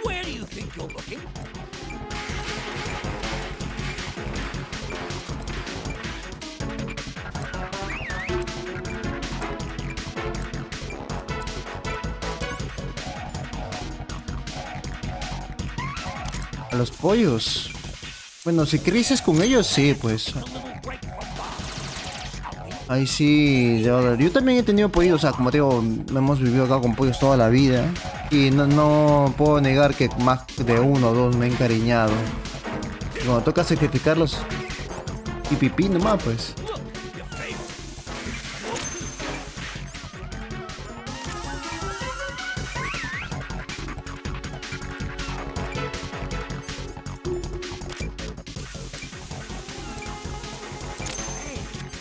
Where do you think you're looking? A los pollos. Bueno, si creces con ellos, sí, pues. Ahí sí, yo también he tenido pollos, o sea, como te digo, hemos vivido acá con pollos toda la vida. Y no puedo negar que más de uno o dos me he encariñado. Y cuando toca sacrificarlos, y pipí nomás, pues.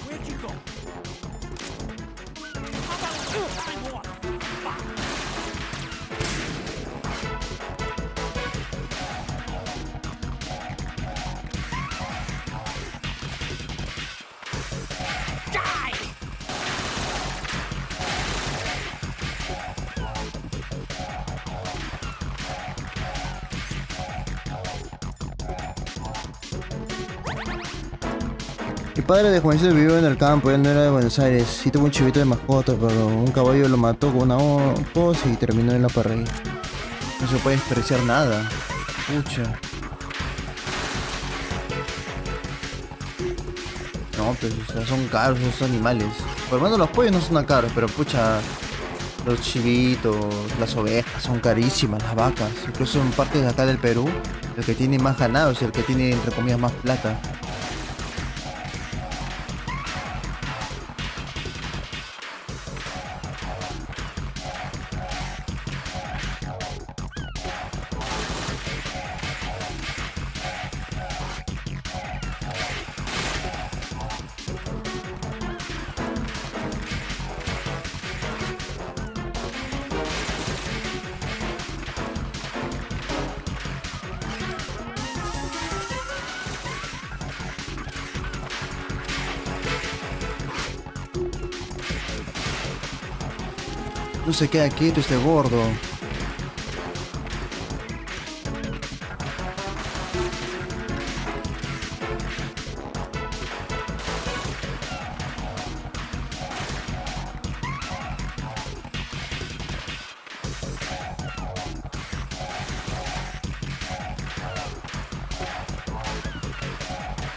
Where'd you go? Time off. Mi padre de jovencito vivió en el campo, él no era de Buenos Aires. Sí tuvo un chivito de mascota, pero un caballo lo mató con una hoz y terminó en la parrilla. No se puede despreciar nada. Pucha. No, pues o sea, son caros esos animales. Por lo menos los pollos no son tan caros, pero pucha, los chivitos, las ovejas son carísimas, las vacas. Incluso en partes de acá del Perú, el que tiene más ganado es el que tiene, entre comillas, más plata. No se queda quieto este gordo.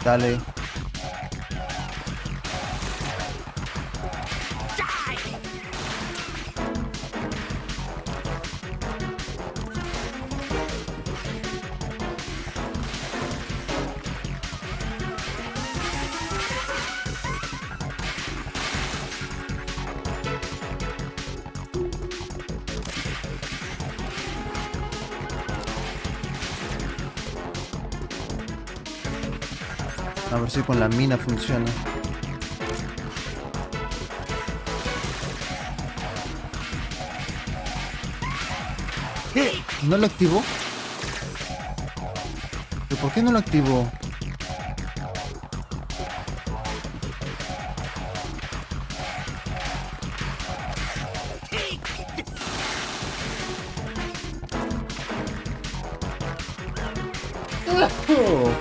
Dale. A ver si con la mina funciona. ¿Qué? ¿No lo activó? ¿Pero por qué no lo activó? ¡Oh!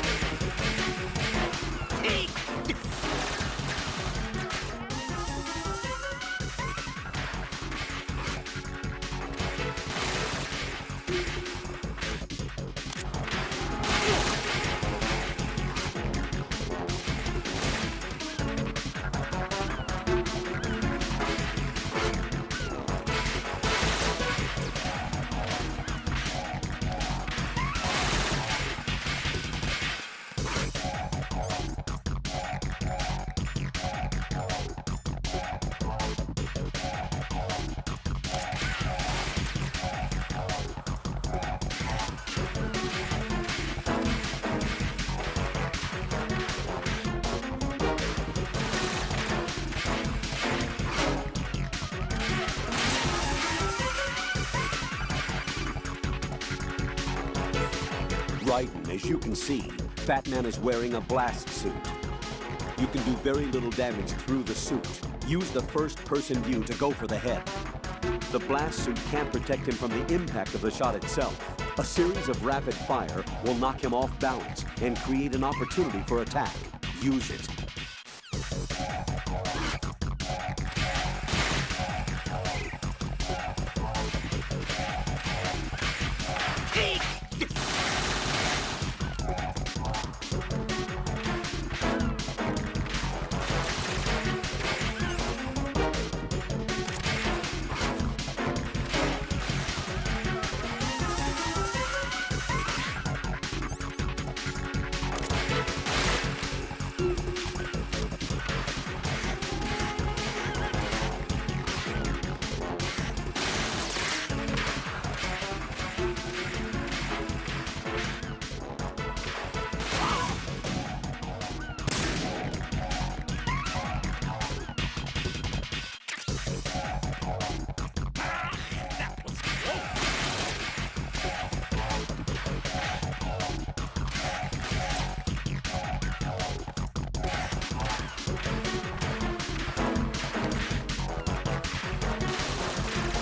as you can see, Fat Man is wearing a blast suit. You can do very little damage through the suit. Use the first-person view to go for the head. The blast suit can't protect him from the impact of the shot itself. A series of rapid fire will knock him off balance and create an opportunity for attack. Use it.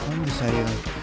¿Dónde se ha ido?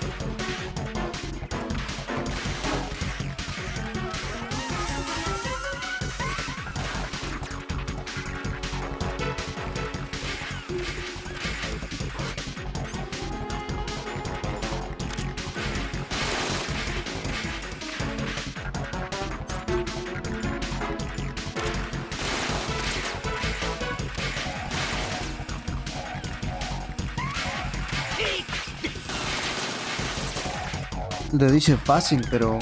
Le dice fácil, pero...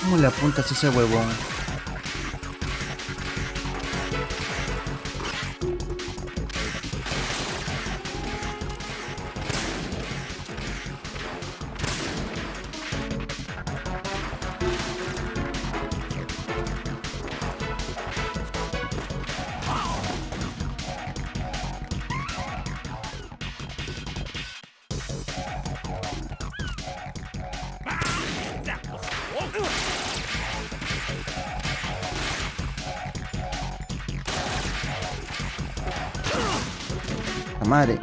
¿Cómo le apuntas a ese huevón? La madre.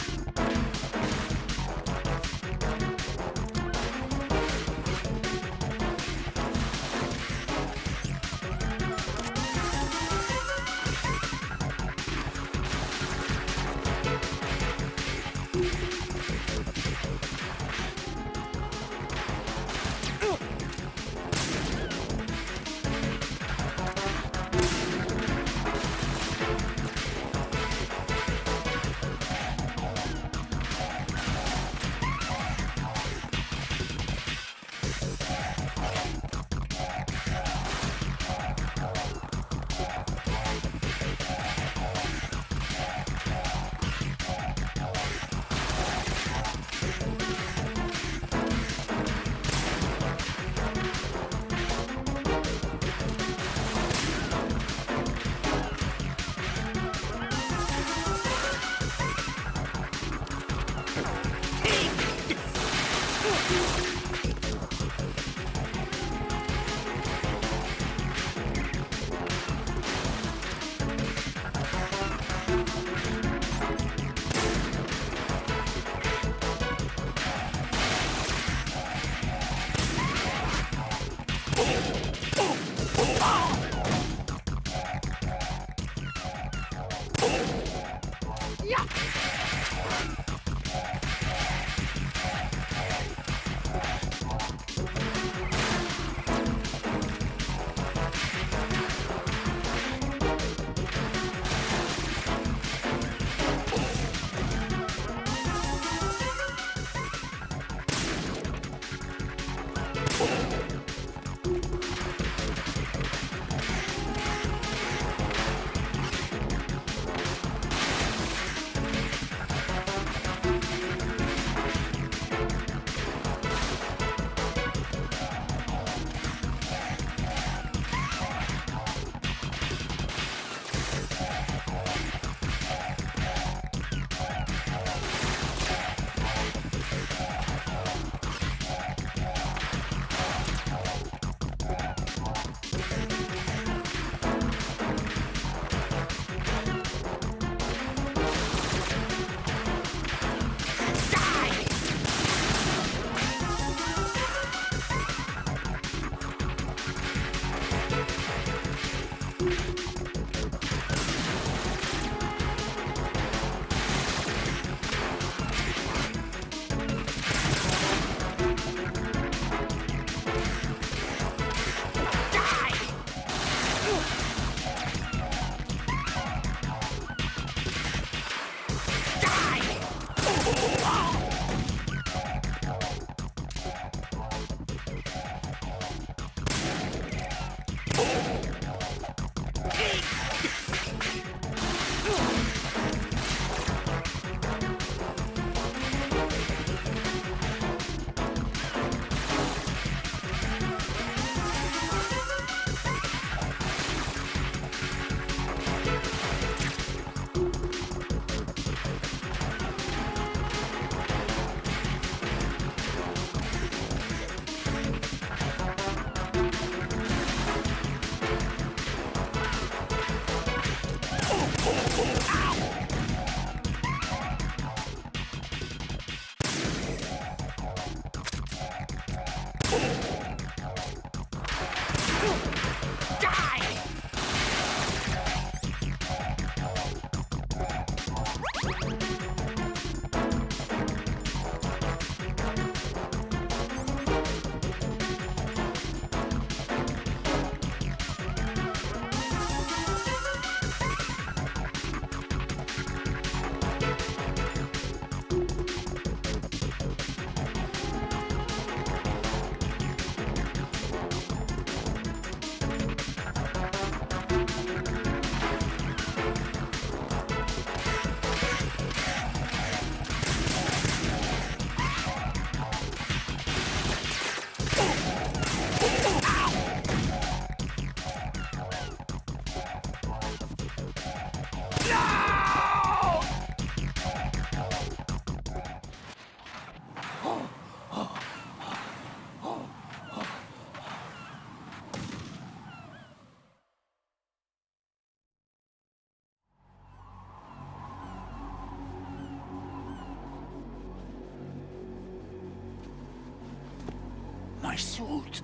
My suit.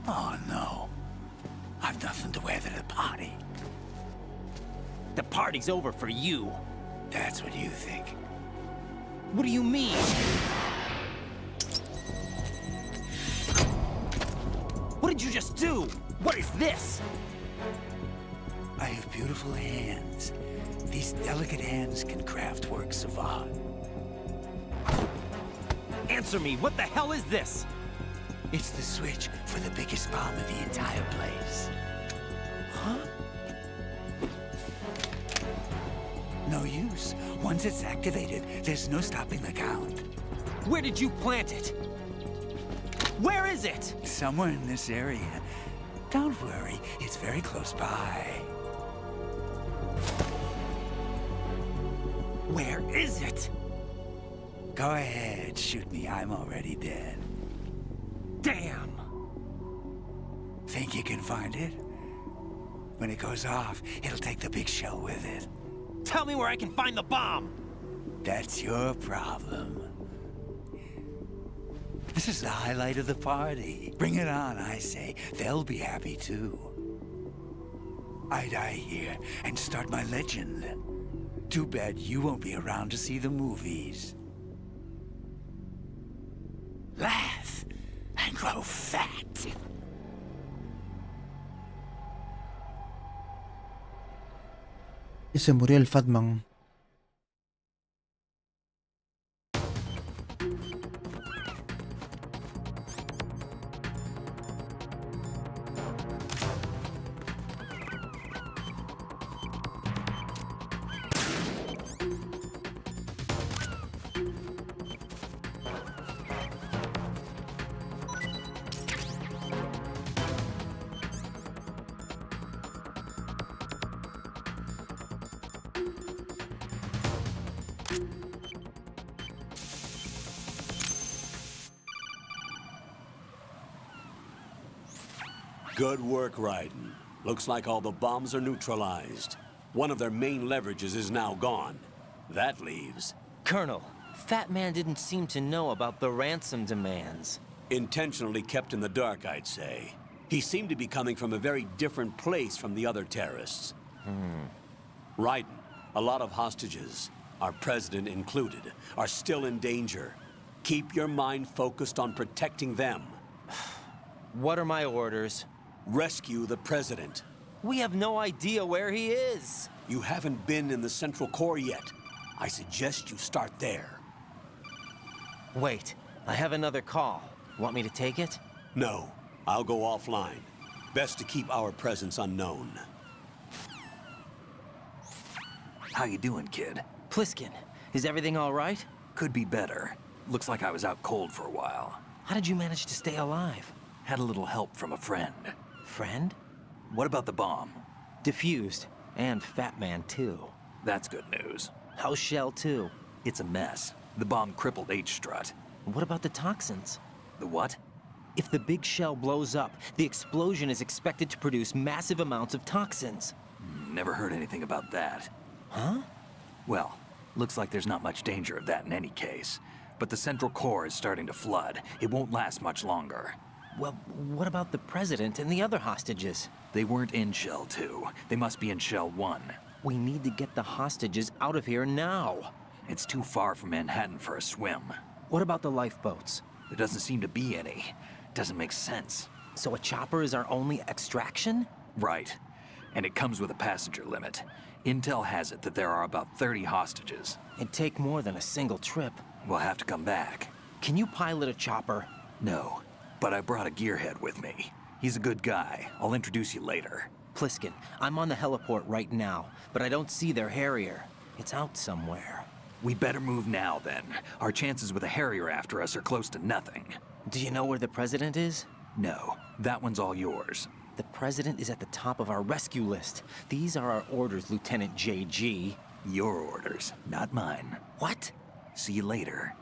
Oh, no. I've nothing to wear to the party. The party's over for you. That's what you think. What do you mean? What did you just do? What is this? I have beautiful hands. These delicate hands can craft works of art. Answer me, what the hell is this? It's the switch for the biggest bomb in the entire place. Huh? No use. Once it's activated, there's no stopping the count. Where did you plant it? Where is it? Somewhere in this area. Don't worry, it's very close by. Where is it? Go ahead, shoot me. I'm already dead. Damn! Think you can find it? When it goes off, it'll take the big shell with it. Tell me where I can find the bomb! That's your problem. This is the highlight of the party. Bring it on, I say. They'll be happy too. I die here and start my legend. Too bad you won't be around to see the movies. Laugh and grow fat. Y se murió el Fatman. Good work, Raiden. Looks like all the bombs are neutralized. One of their main leverages is now gone. That leaves... Colonel, Fat Man didn't seem to know about the ransom demands. Intentionally kept in the dark, I'd say. He seemed to be coming from a very different place from the other terrorists. Raiden, a lot of hostages, our president included, are still in danger. Keep your mind focused on protecting them. What are my orders? Rescue the president. We have no idea where he is. You haven't been in the Central Core yet. I suggest you start there. Wait, I have another call. Want me to take it? No, I'll go offline. Best to keep our presence unknown. How you doing, kid? Pliskin, is everything all right? Could be better. Looks like I was out cold for a while. How did you manage to stay alive? Had a little help from a friend. Friend? What about the bomb? Diffused. And Fat Man, too. That's good news. How's Shell 2? It's a mess. The bomb crippled H-Strut. What about the toxins? The what? If the big shell blows up, the explosion is expected to produce massive amounts of toxins. Never heard anything about that. Huh? Well, looks like there's not much danger of that in any case. But the Central Core is starting to flood. It won't last much longer. Well, what about the president and the other hostages? They weren't in Shell 2. They must be in Shell 1. We need to get the hostages out of here now. It's too far from Manhattan for a swim. What about the lifeboats? There doesn't seem to be any. Doesn't make sense. So a chopper is our only extraction? Right. And it comes with a passenger limit. Intel has it that there are about 30 hostages. It'd take more than a single trip. We'll have to come back. Can you pilot a chopper? No, but I brought a gearhead with me. He's a good guy. I'll introduce you later. Pliskin, I'm on the heliport right now, but I don't see their Harrier. It's out somewhere. We better move now, then. Our chances with a Harrier after us are close to nothing. Do you know where the president is? No, that one's all yours. The president is at the top of our rescue list. These are our orders, Lieutenant JG. Your orders, not mine. What? See you later.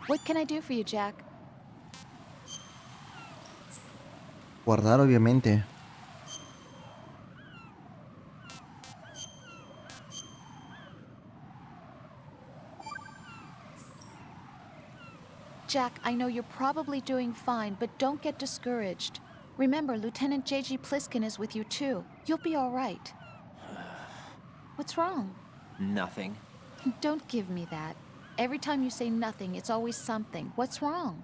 What can I do for you, Jack? Guardar, obviamente. Jack, I know you're probably doing fine, but don't get discouraged. Remember, Lieutenant J.G. Pliskin is with you too. You'll be all right. What's wrong? Nothing. Don't give me that. Every time you say nothing, it's always something. What's wrong?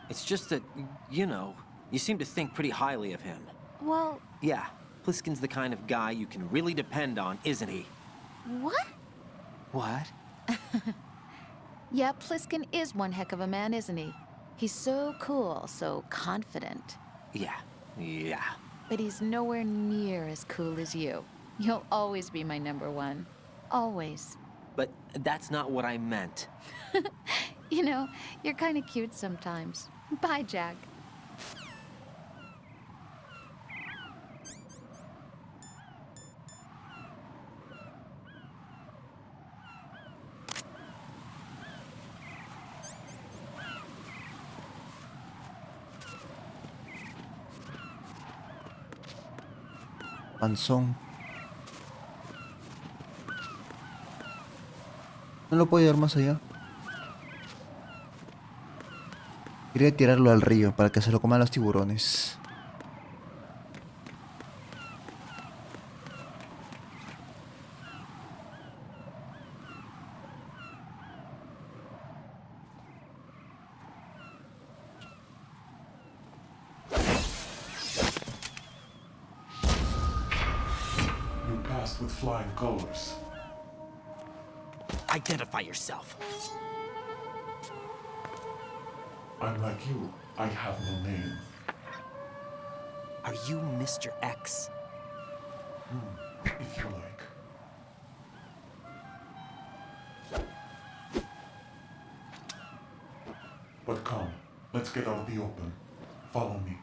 It's just that, you know, you seem to think pretty highly of him. Well... Yeah, Pliskin's the kind of guy you can really depend on, isn't he? What? What? Yeah, Pliskin is one heck of a man, isn't he? He's so cool, so confident. Yeah. But he's nowhere near as cool as you. You'll always be my number one. Always. But that's not what I meant. You know, you're kind of cute sometimes. Bye, Jack. Panzón. No lo puedo llevar más allá. Quería tirarlo al río para que se lo coman los tiburones. You passed with flying colors. Identify yourself. I'm like you. I have no name. Are you Mr. X? If you like. But come, let's get out of the open. Follow me.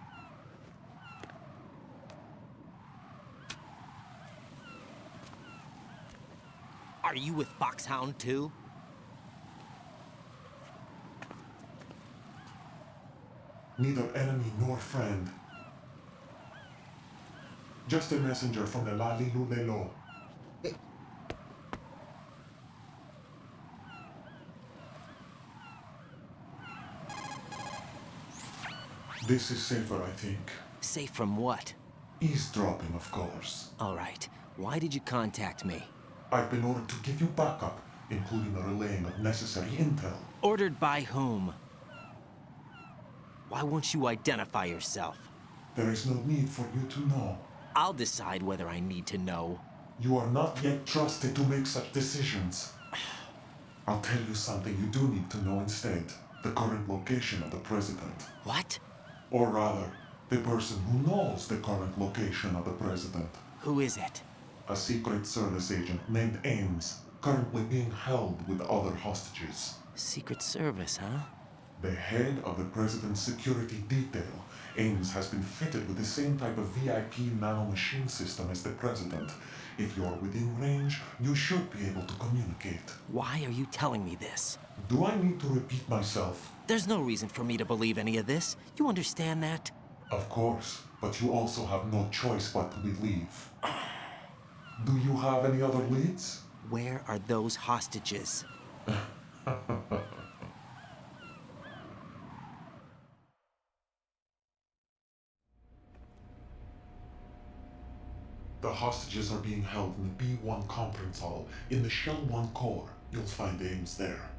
Are you with Foxhound too? Neither enemy nor friend. Just a messenger from the Lali Lulelo. This is safer, I think. Safe from what? Eavesdropping, of course. All right. Why did you contact me? I've been ordered to give you backup, including the relaying of necessary intel. Ordered by whom? Why won't you identify yourself? There is no need for you to know. I'll decide whether I need to know. You are not yet trusted to make such decisions. I'll tell you something you do need to know instead. The current location of the president. What? Or rather, the person who knows the current location of the president. Who is it? A Secret Service agent named Ames. currently being held with other hostages. Secret Service, huh? The head of the President's security detail, Ames, has been fitted with the same type of VIP nanomachine system as the President. If you're within range, you should be able to communicate. Why are you telling me this? Do I need to repeat myself? There's no reason for me to believe any of this. You understand that? Of course, but you also have no choice but to believe. Do you have any other leads? Where are those hostages? The hostages are being held in the B1 conference hall in the Shell 1 core. You'll find Ames there.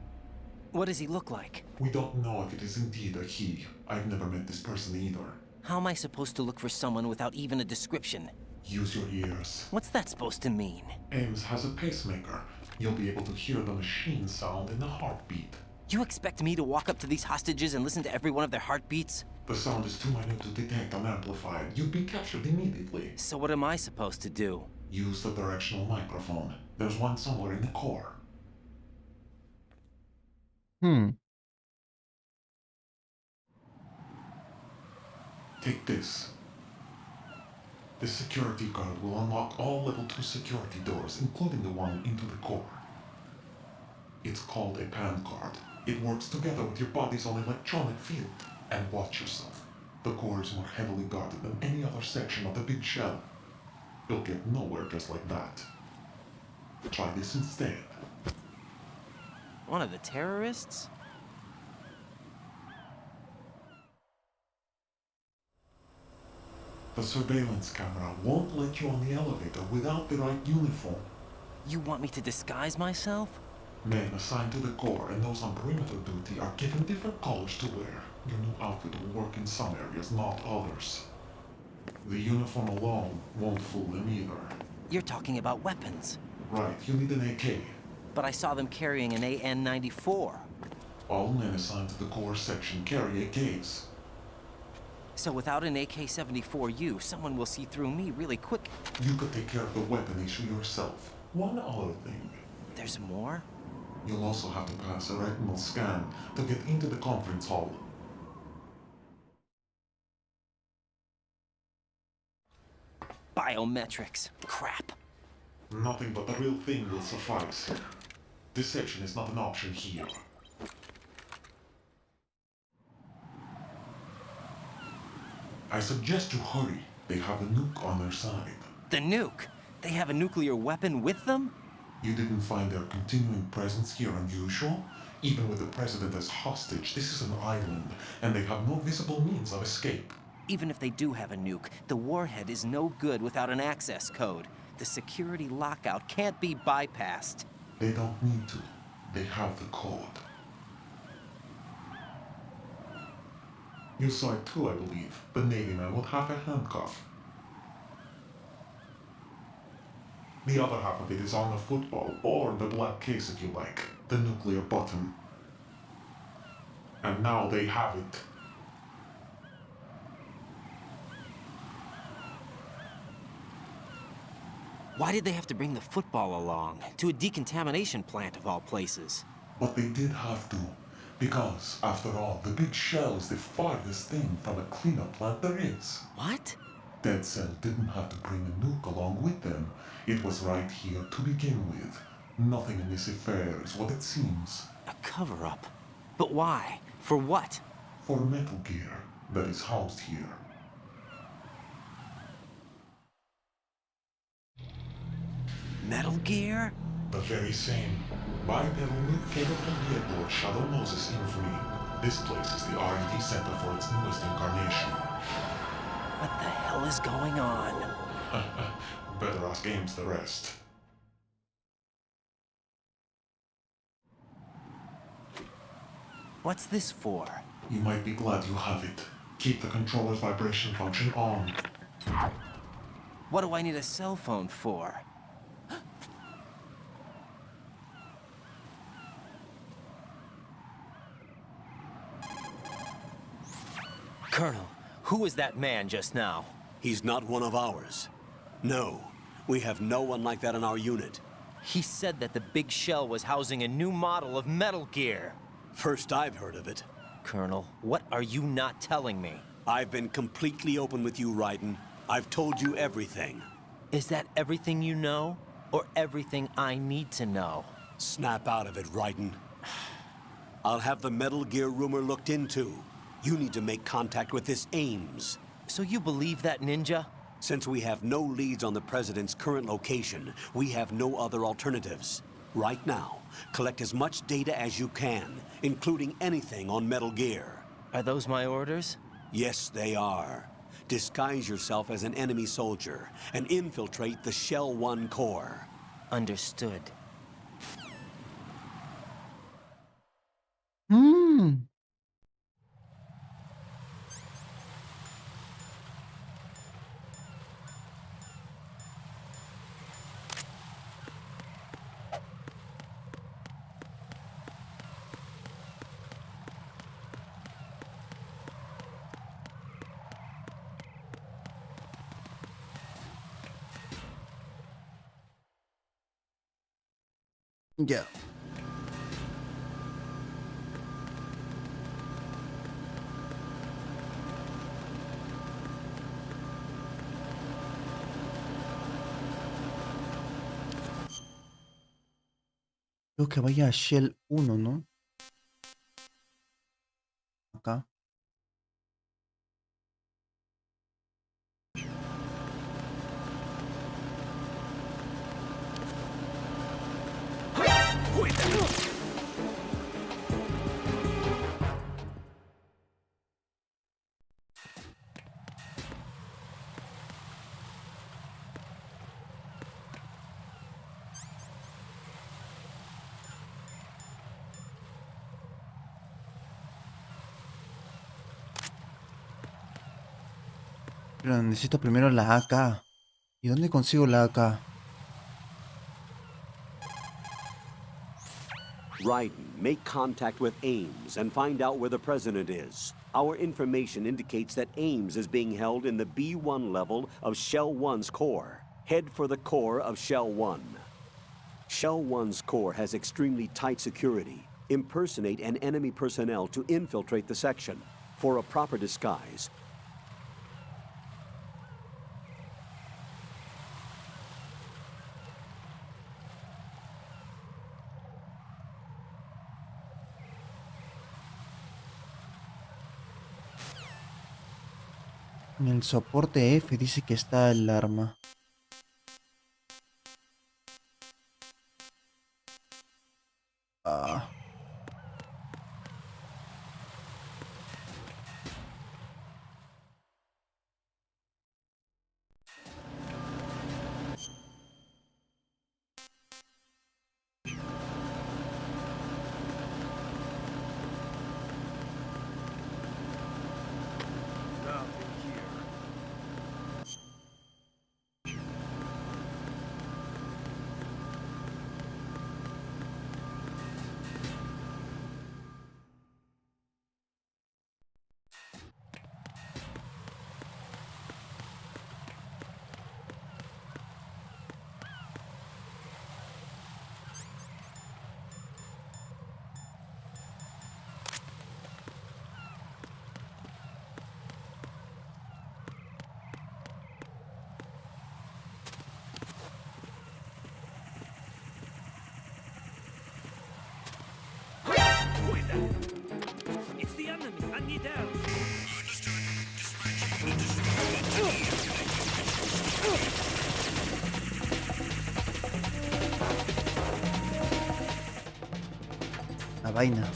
What does he look like? We don't know if it is indeed a he. I've never met this person either. How am I supposed to look for someone without even a description? Use your ears. What's that supposed to mean? Ames has a pacemaker. You'll be able to hear the machine sound in the heartbeat. You expect me to walk up to these hostages and listen to every one of their heartbeats? The sound is too minute to detect and amplify. You'd be captured immediately. So what am I supposed to do? Use the directional microphone. There's one somewhere in the core. Take this. The security guard will unlock all level 2 security doors, including the one into the core. It's called a PAN card. It works together with your body's own electronic field. And watch yourself. The core is more heavily guarded than any other section of the big shell. You'll get nowhere just like that. Try this instead. One of the terrorists? The surveillance camera won't let you on the elevator without the right uniform. You want me to disguise myself? Men assigned to the core and those on perimeter duty are given different colors to wear. Your new outfit will work in some areas, not others. The uniform alone won't fool them either. You're talking about weapons. Right, you need an AK. But I saw them carrying an AN-94. All men assigned to the core section carry AKs. So without an AK-74U, someone will see through me really quick. You could take care of the weapon issue yourself. One other thing. There's more? You'll also have to pass a retinal scan to get into the conference hall. Biometrics. Crap. Nothing but the real thing will suffice. Deception is not an option here. I suggest you hurry. They have a nuke on their side. The nuke? They have a nuclear weapon with them? You didn't find their continuing presence here unusual? Even with the president as hostage, this is an island, and they have no visible means of escape. Even if they do have a nuke, the warhead is no good without an access code. The security lockout can't be bypassed. They don't need to. They have the code. You saw it too, I believe. The Navy man with half a handcuff. The other half of it is on the football, or the black case if you like. The nuclear button. And now they have it. Why did they have to bring the football along? To a decontamination plant of all places. But they did have to. Because, after all, the big shell is the farthest thing from a cleanup plant there is. What? Dead Cell didn't have to bring a nuke along with them. It was right here to begin with. Nothing in this affair is what it seems. A cover-up? But why? For what? For Metal Gear that is housed here. Metal Gear? The very same. Bipedal nuke came from the Edward Shadow Moses infamy. This place is the R&D center for its newest incarnation. What the hell is going on? Better ask Ames the rest. What's this for? You might be glad you have it. Keep the controller's vibration function on. What do I need a cell phone for? Colonel, who was that man just now? He's not one of ours. No, we have no one like that in our unit. He said that the big shell was housing a new model of Metal Gear. First I've heard of it. Colonel, what are you not telling me? I've been completely open with you, Raiden. I've told you everything. Is that everything you know? Or everything I need to know? Snap out of it, Raiden. I'll have the Metal Gear rumor looked into. You need to make contact with this Ames. So you believe that ninja? Since we have no leads on the President's current location, we have no other alternatives. Right now, collect as much data as you can, including anything on Metal Gear. Are those my orders? Yes, they are. Disguise yourself as an enemy soldier and infiltrate the Shell 1 core. Understood. Ya. Creo que vaya a Shell 1, ¿no? Acá. Pero necesito primero la AK. ¿Y dónde consigo la AK? Raiden, make contact with Ames and find out where the President is. Our information indicates that Ames is being held in the B1 level of Shell 1's core. Head for the core of Shell 1. Shell 1's core has extremely tight security. Impersonate an enemy personnel to infiltrate the section. For a proper disguise, En el soporte F dice que está el arma. Ah. It's the enemy. I need help. La vaina.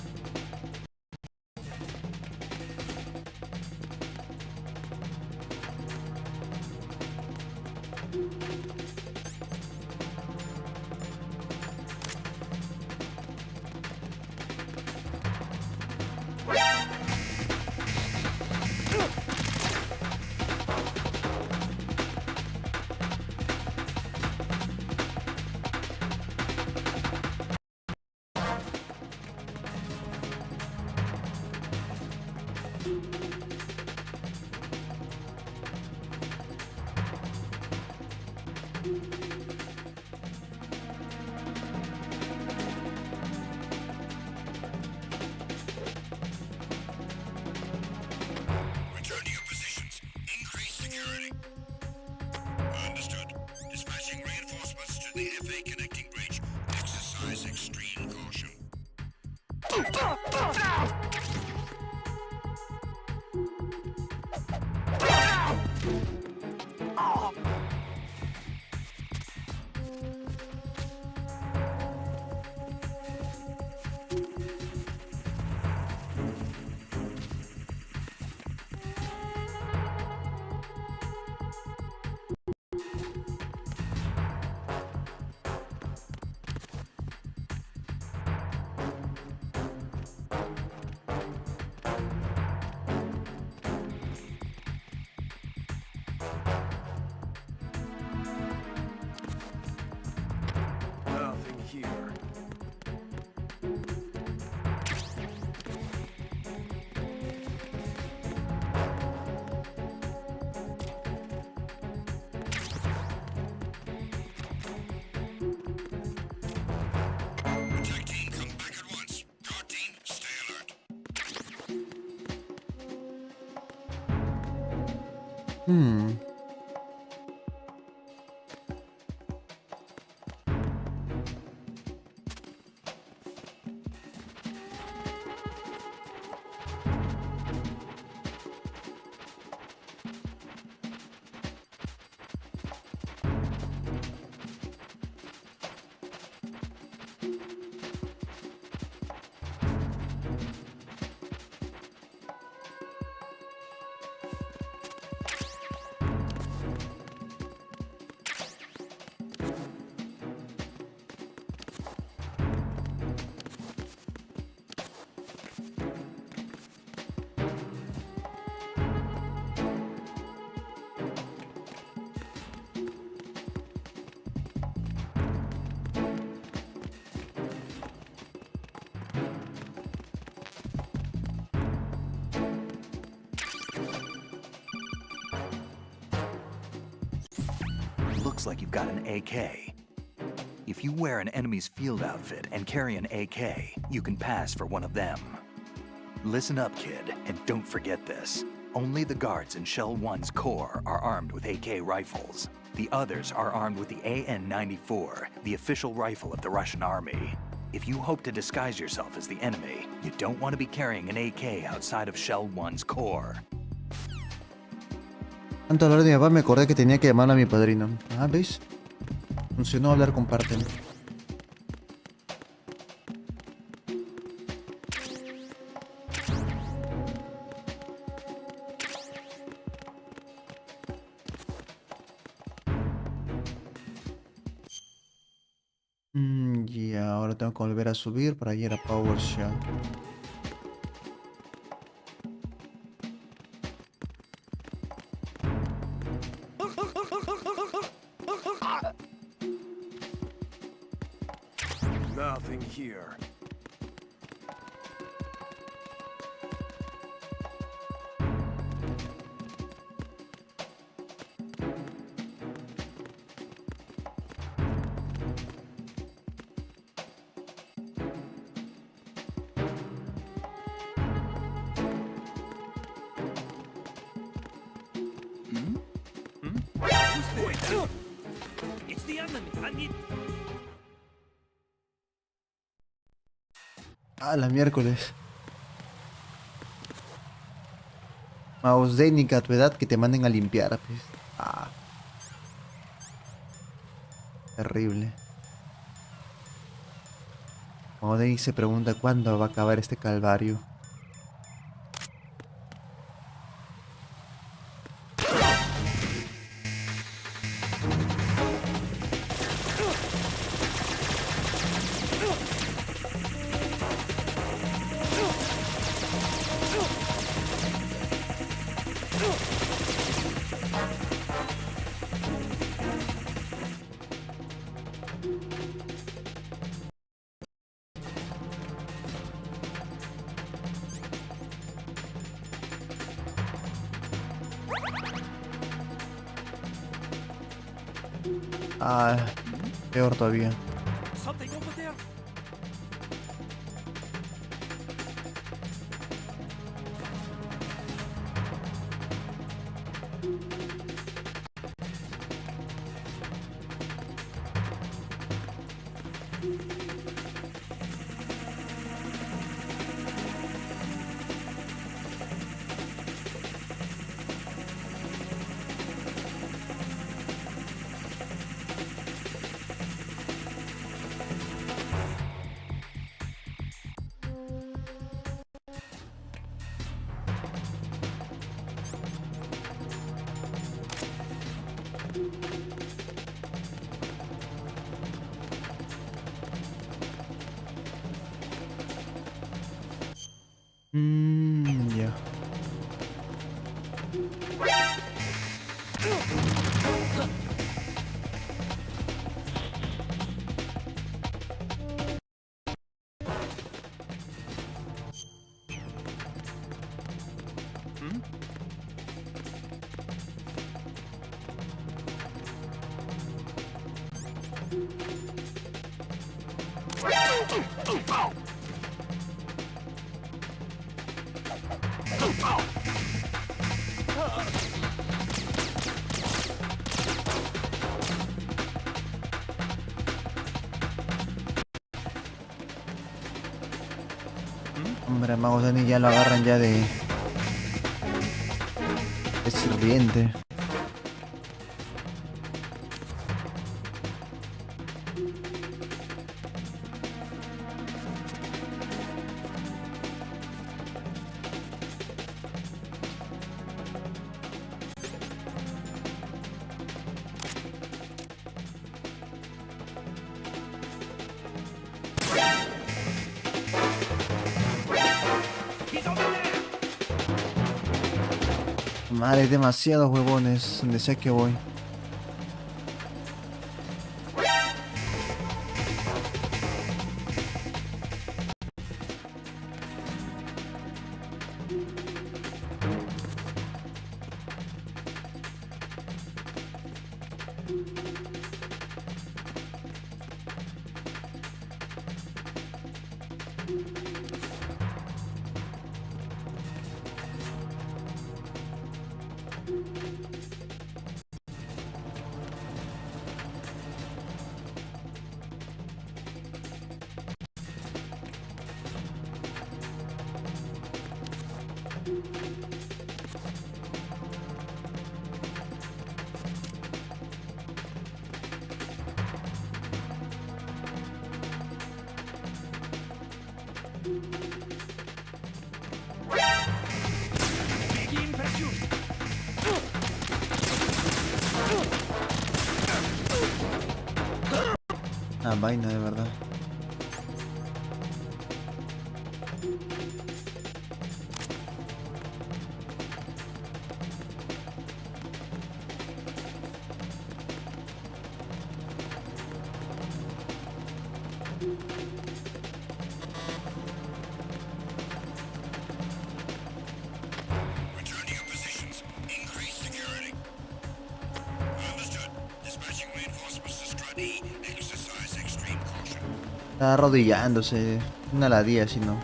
Nothing here. Attack team, come back at once. Guard team, stay alert. Looks like you've got an AK. If you wear an enemy's field outfit and carry an AK, you can pass for one of them. Listen up, kid, and don't forget this. Only the guards in Shell 1's core are armed with AK rifles. The others are armed with the AN-94, the official rifle of the Russian army. If you hope to disguise yourself as the enemy, you don't want to be carrying an AK outside of Shell 1's core. Tanto hablar de mi papá me acordé que tenía que llamar a mi padrino. Ah, ¿ves? Funcionó hablar con Parte. Y ahora tengo que volver a subir para ir a Power Shell. Nothing here. It's the enemy. I need. Ah, la miércoles. Mouse Dénica, a tu edad que te manden a limpiar, pues. Ah. Terrible. Odey se pregunta cuándo va a acabar este calvario. Ah, peor todavía. Something over there. Ya. Hombre, magos Dani ya lo agarran ya de sirviente. Madre, hay demasiados huevones donde sea que voy. Ah, vaina de verdad. Return to your positions. Increase security. Understood. Dispatching reinforcements to Strut E. Exercise extreme caution. Está arrodillándose. Una ladilla, si no.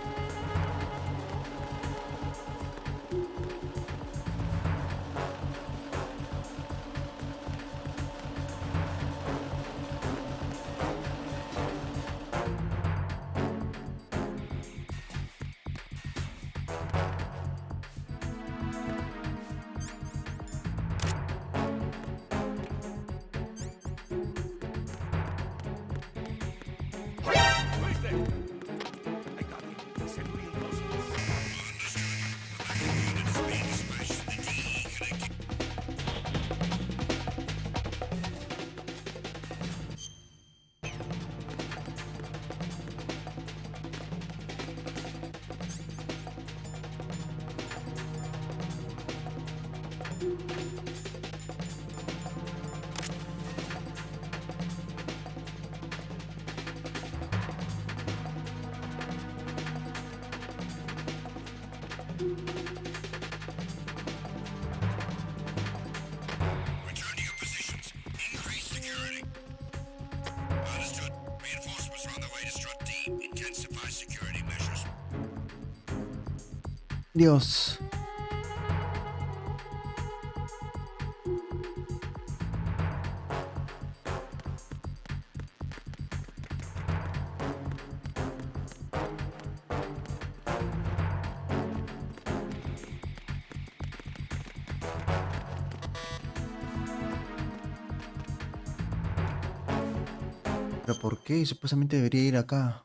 Return to your positions. Increase security. Understood. Reinforcements are on the way to Strut D. Intensify security measures. Dios. ¿Pero por qué? Supuestamente debería ir acá.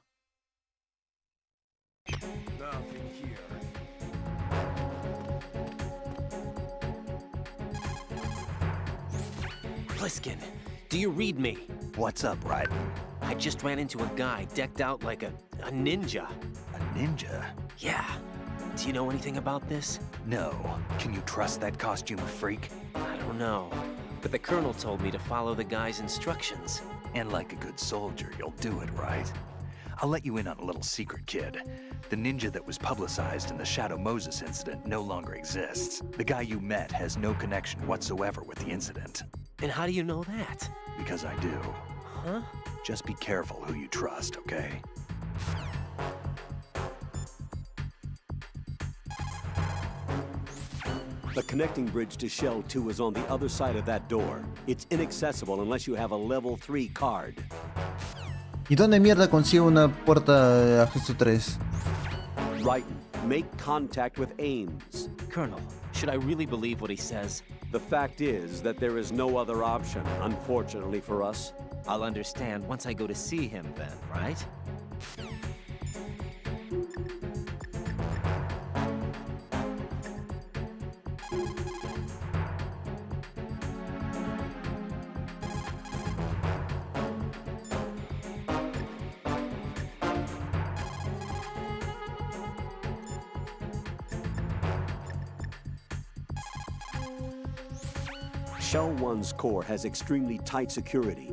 Pliskin, do you read me? What's up, Raiden? I just ran into a guy decked out like a ninja. A ninja? Yeah. Do you know anything about this? No. Can you trust that costume freak? I don't know. But the colonel told me to follow the guy's instructions. And like a good soldier, you'll do it, right? I'll let you in on a little secret, kid. The ninja that was publicized in the Shadow Moses incident no longer exists. The guy you met has no connection whatsoever with the incident. And how do you know that? Because I do. Huh? Just be careful who you trust, okay? The connecting bridge to Shell 2 is on the other side of that door. It's inaccessible unless you have a level 3 card. ¿Y dónde mierda consigo una puerta de acceso 3? Right. Make contact with Ames. Colonel, should I really believe what he says? The fact is that there is no other option, unfortunately for us. I'll understand once I go to see him then, right? Shell 1's core has extremely tight security.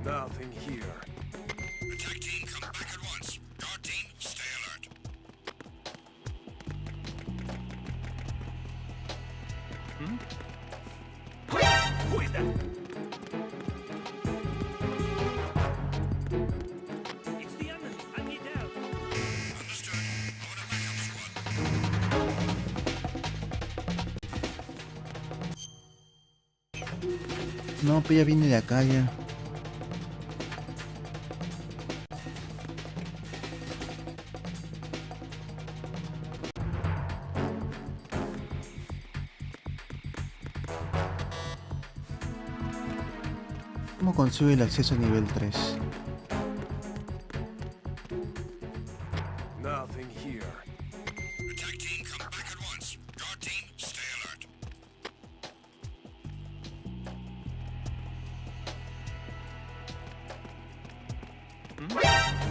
Nothing here. Attack team, come back at once. Guard team, stay alert. Who is that? It's the enemy. I need help. Understood. Order backup squad. No, pues ya viene de acá ya. ¿Cómo consigo el acceso a nivel 3? Nothing here. Attack team, come back at once. Guard team, stay alert.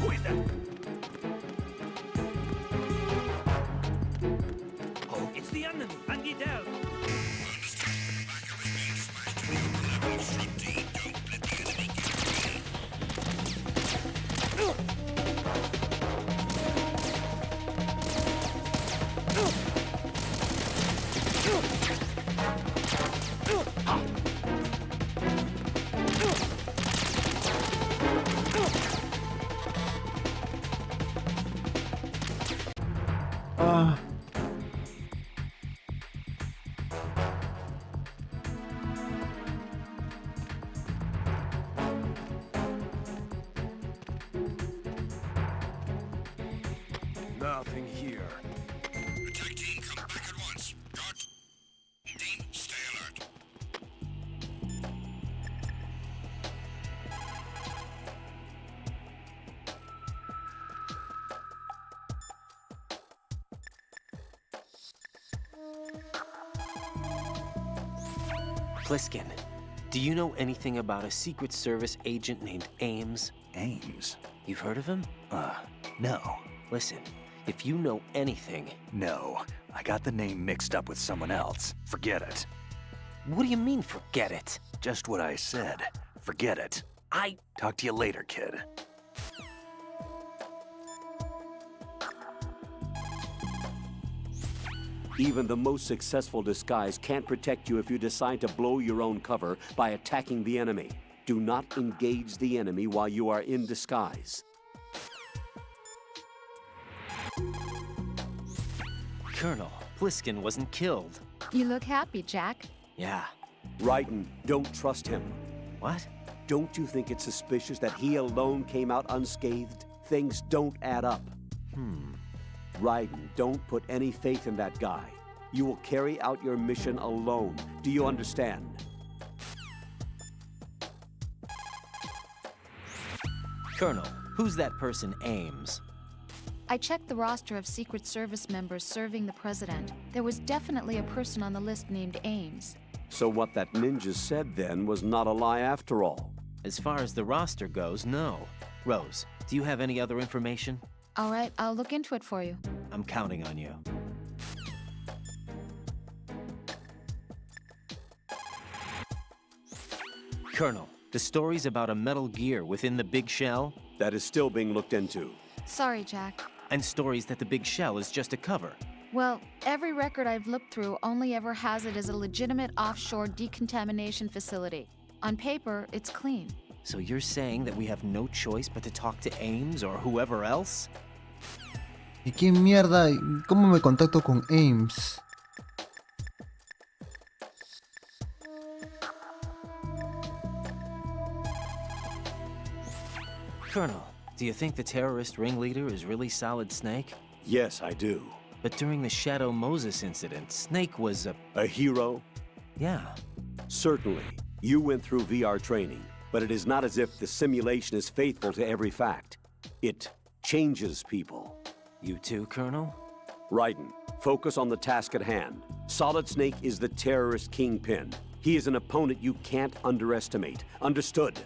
Who is that? Oh, it's the enemy. I need help. Understood. Backup is being dispatched to the upper level of Strut D. Don't let the enemy get away. Ah. Nothing here. Attack team, come back at once. Guard team, stay alert. Pliskin, do you know anything about a Secret Service agent named Ames? Ames? You've heard of him? No. Listen, if you know anything... No. I got the name mixed up with someone else. Forget it. What do you mean, forget it? Just what I said. Forget it. Talk to you later, kid. Even the most successful disguise can't protect you if you decide to blow your own cover by attacking the enemy. Do not engage the enemy while you are in disguise. Colonel, Pliskin wasn't killed. You look happy, Jack. Yeah. Raiden, don't trust him. What? Don't you think it's suspicious that he alone came out unscathed? Things don't add up. Raiden, don't put any faith in that guy. You will carry out your mission alone. Do you understand? Colonel, who's that person Ames? I checked the roster of Secret Service members serving the president. There was definitely a person on the list named Ames. So what that ninja said then was not a lie after all. As far as the roster goes, no. Rose, do you have any other information? All right, I'll look into it for you. I'm counting on you. Colonel, the stories about a Metal Gear within the Big Shell? That is still being looked into. Sorry, Jack. And stories that the Big Shell is just a cover. Well, every record I've looked through only ever has it as a legitimate offshore decontamination facility. On paper, it's clean. So you're saying that we have no choice but to talk to Ames or whoever else? ¿Y qué mierda? ¿Cómo me contacto con Ames? Colonel, do you think the terrorist ringleader is really Solid Snake? Yes, I do. But during the Shadow Moses incident, Snake was a hero? Yeah. Certainly. You went through VR training, but it is not as if the simulation is faithful to every fact. It changes people. You too, Colonel? Raiden, focus on the task at hand. Solid Snake is the terrorist kingpin. He is an opponent you can't underestimate. Understood?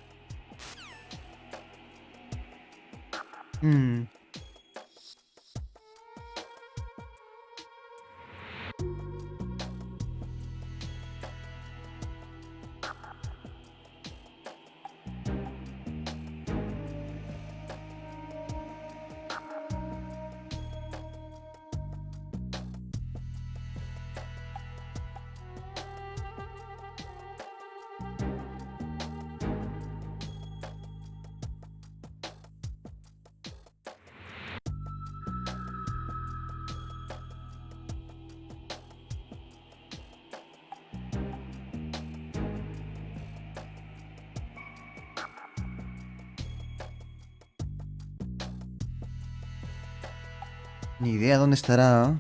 Ni idea dónde estará.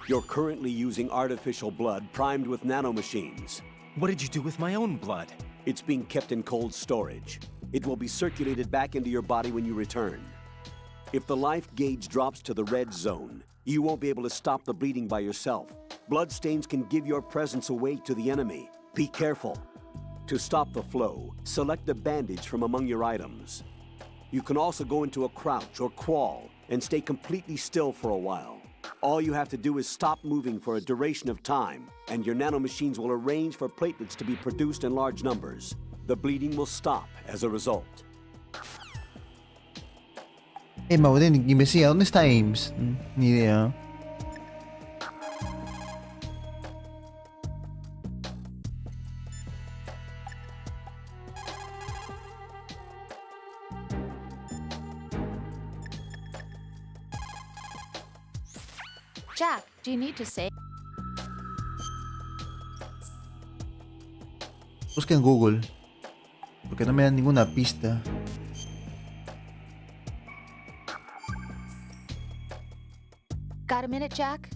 You're currently using artificial blood primed with nanomachines. What did you do with my own blood? It's being kept in cold storage. It will be circulated back into your body when you return. If the life gauge drops to the red zone, you won't be able to stop the bleeding by yourself. Bloodstains can give your presence away to the enemy. Be careful. To stop the flow, select a bandage from among your items. You can also go into a crouch or crawl and stay completely still for a while. All you have to do is stop moving for a duration of time, and your nanomachines will arrange for platelets to be produced in large numbers. The bleeding will stop as a result. Mauden, investiga, ¿dónde está Ames? Ni idea. Jack, do you need to say? Busca en Google, porque no me dan ninguna pista. Got a minute, Jack?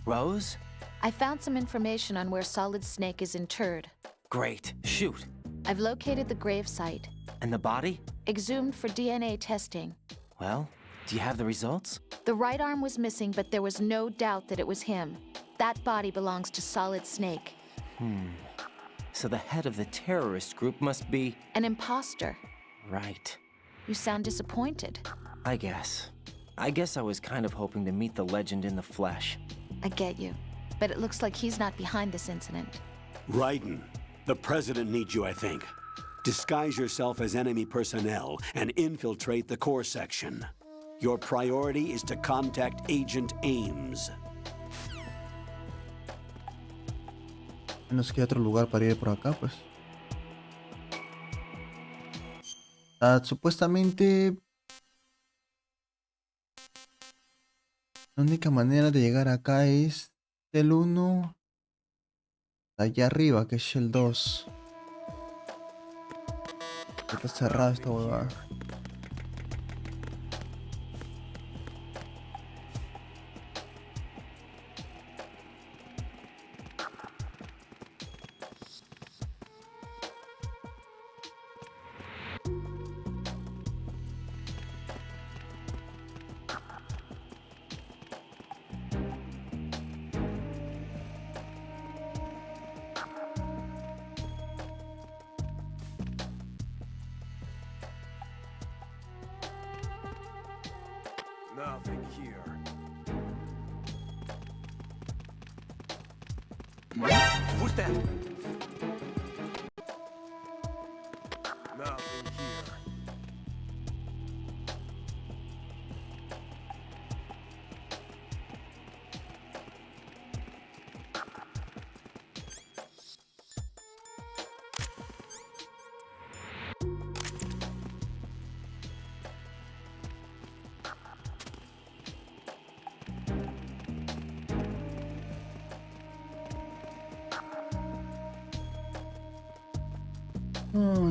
Rose? I found some information on where Solid Snake is interred. Great. Shoot. I've located the grave site. And the body? Exhumed for DNA testing. Well, do you have the results? The right arm was missing, but there was no doubt that it was him. That body belongs to Solid Snake. So the head of the terrorist group must be... An imposter. Right. You sound disappointed. I guess. I guess I was kind of hoping to meet the legend in the flesh. I get you. But it looks like he's not behind this incident. Raiden, the president needs you, I think. Disguise yourself as enemy personnel and infiltrate the core section. Your priority is to contact Agent Ames. Menos que hay otro lugar para ir por acá, pues. Supuestamente la única manera de llegar acá es el 1 allá arriba, que es el 2. Está cerrado esta huevada. Nothing here. Who's that? Nothing here.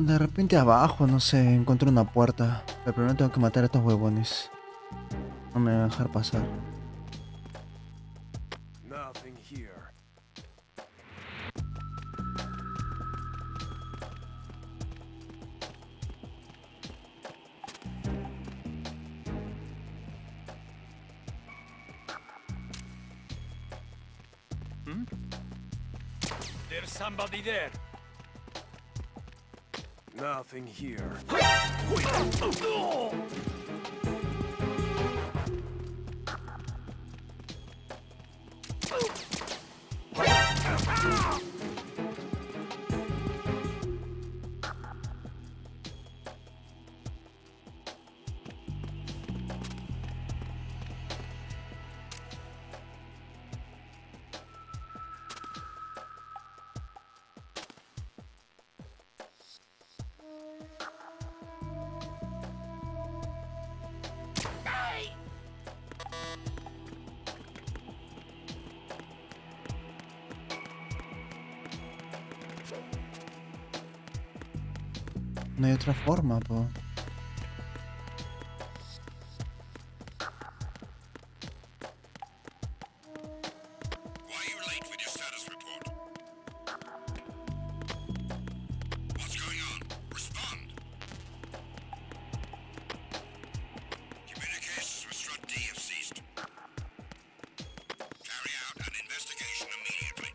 De repente abajo, no sé, encuentro una puerta. Pero primero tengo que matar a estos huevones. No me van a dejar pasar. Nothing here. There's somebody there. Nothing here. No hay otra forma, po. Why are you late with your status report? What's going on? Respond. Communications with Strut D have ceased. Carry out an investigation immediately.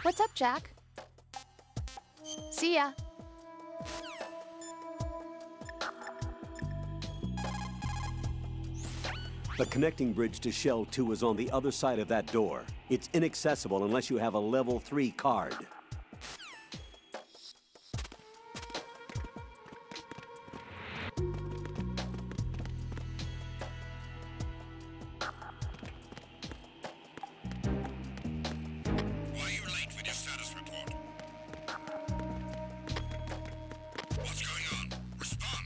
What's up, Jack? See ya. The connecting bridge to Shell 2 is on the other side of that door. It's inaccessible unless you have a level 3 card. Why are you late with your status report? What's going on? Respond.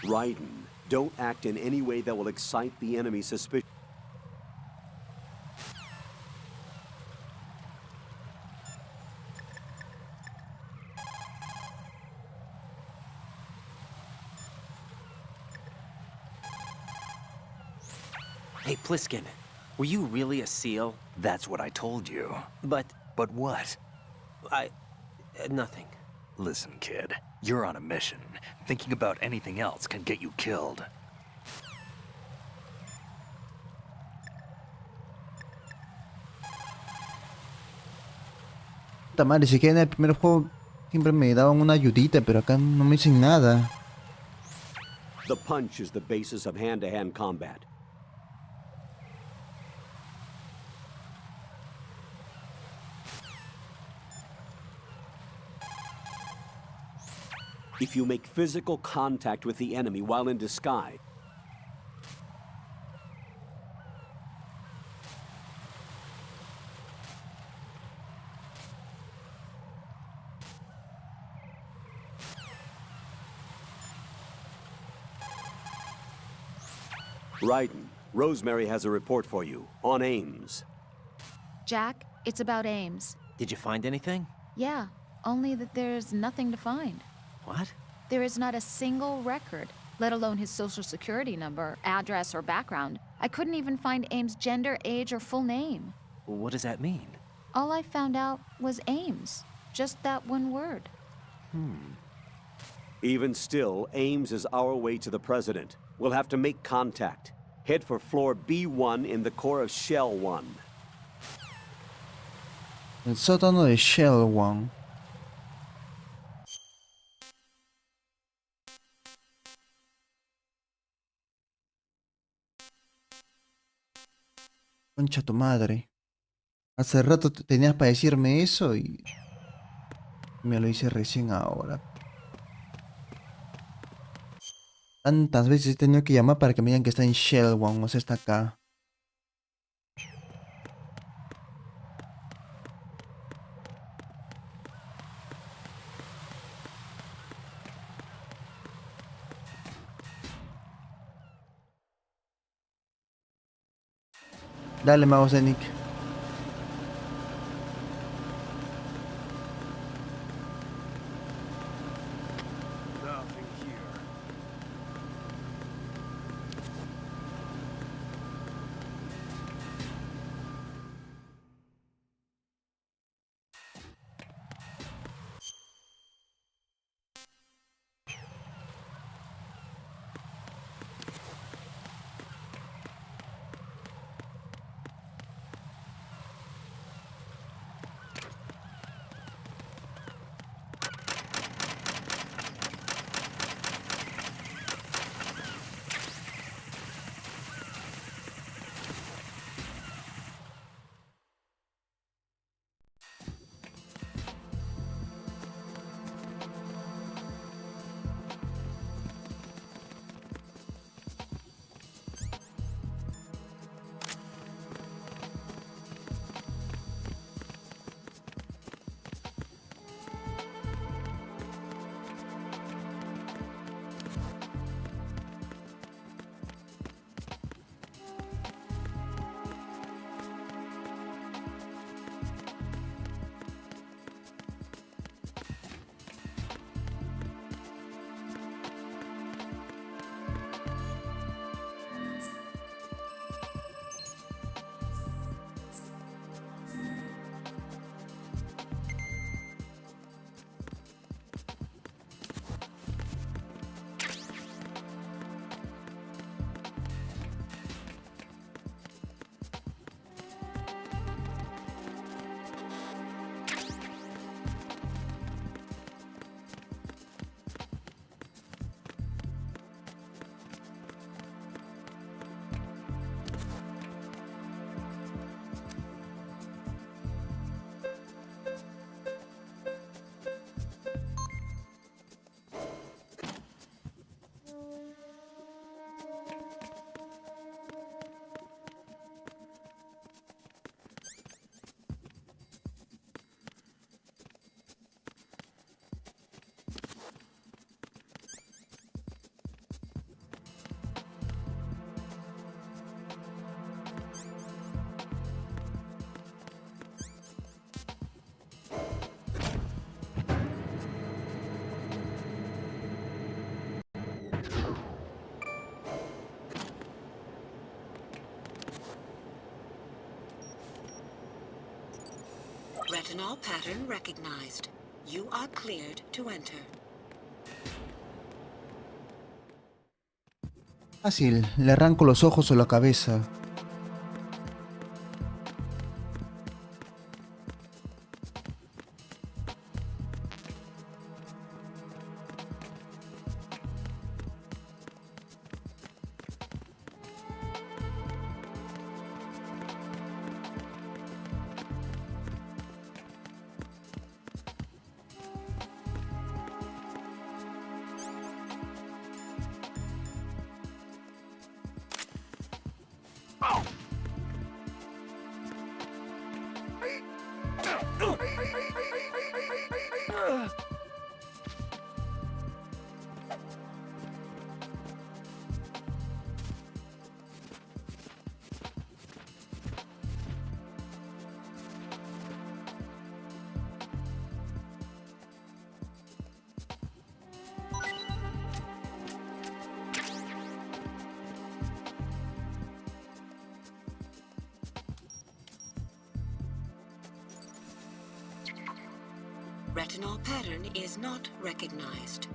Raiden, don't act in any way that will excite the enemy's suspicion. Hey, Pliskin, were you really a SEAL? That's what I told you. But But what? nothing. Listen, kid. You're on a mission. Thinking about anything else can get you killed. Puta madre, si que en el primer juego siempre me daban una ayudita, pero acá no me dicen nada. The punch is the basis of hand-to-hand combat. If you make physical contact with the enemy while in disguise, Raiden, Rosemary has a report for you on Ames. Jack, it's about Ames. Did you find anything? Yeah, only that there's nothing to find. What? There is not a single record, let alone his social security number, address, or background. I couldn't even find Ames' gender, age, or full name. What does that mean? All I found out was Ames. Just that one word. Even still, Ames is our way to the president. We'll have to make contact. Head for floor B1 in the core of Shell 1. El sótano de Shell One. Concha tu madre. Hace rato tenías para decirme eso y me lo hice recién ahora. Tantas veces he tenido que llamar para que me digan que está en Shell One, o sea, está acá. Dale, mago Zenic. Nothing here. Retinol pattern recognized. You are cleared to enter. Fácil, le arranco los ojos o la cabeza. Retinol pattern is not recognized.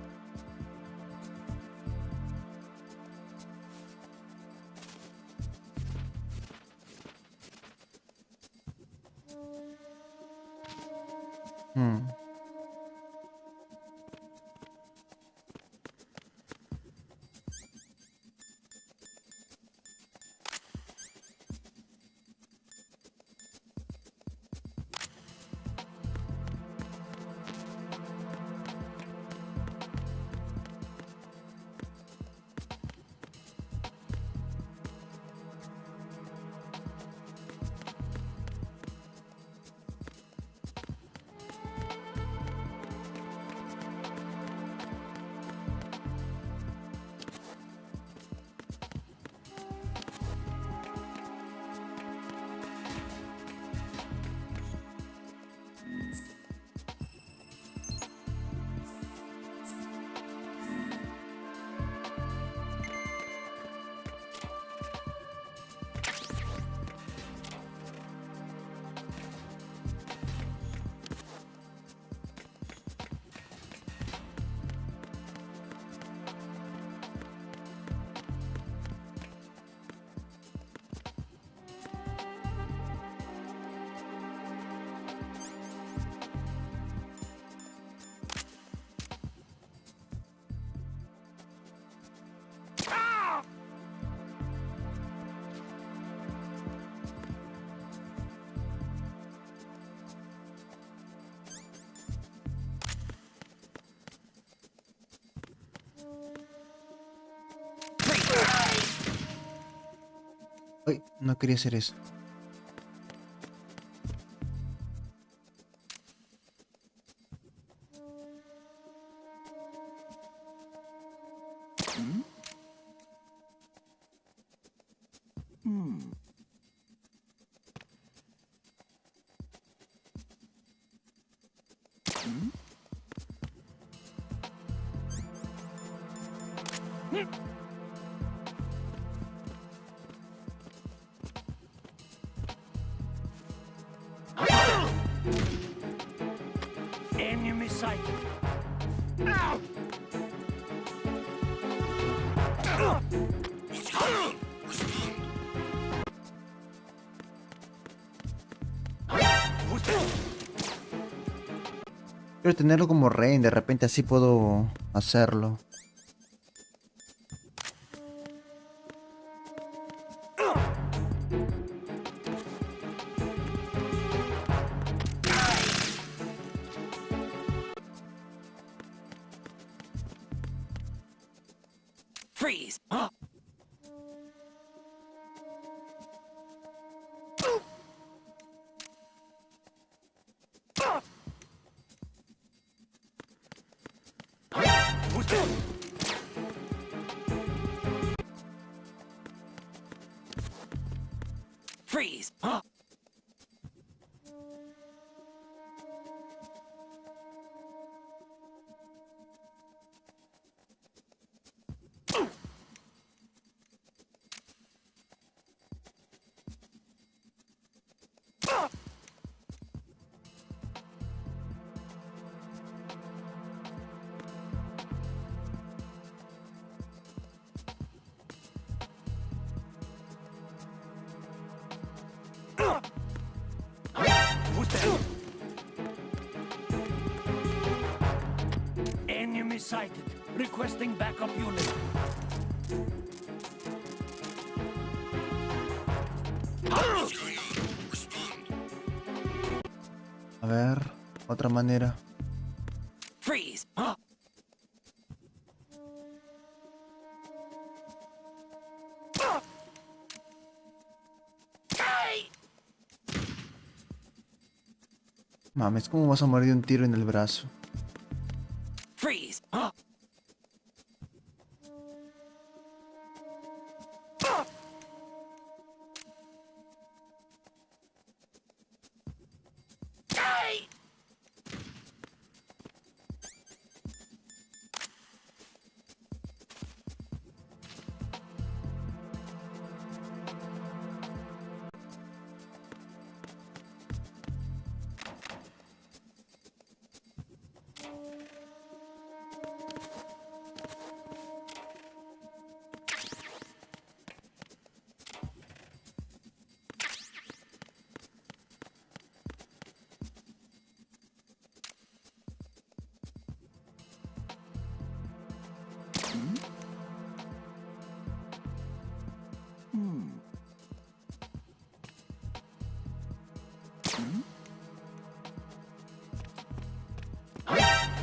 Ay, no quería hacer eso. Enemy sight. Quiero tenerlo como rehén, de repente así puedo hacerlo. Freeze! Freeze! Enemy sighted. Requesting backup unit. A ver, otra manera. Freeze. Mames, ¿cómo vas a morir de un tiro en el brazo? Freeze.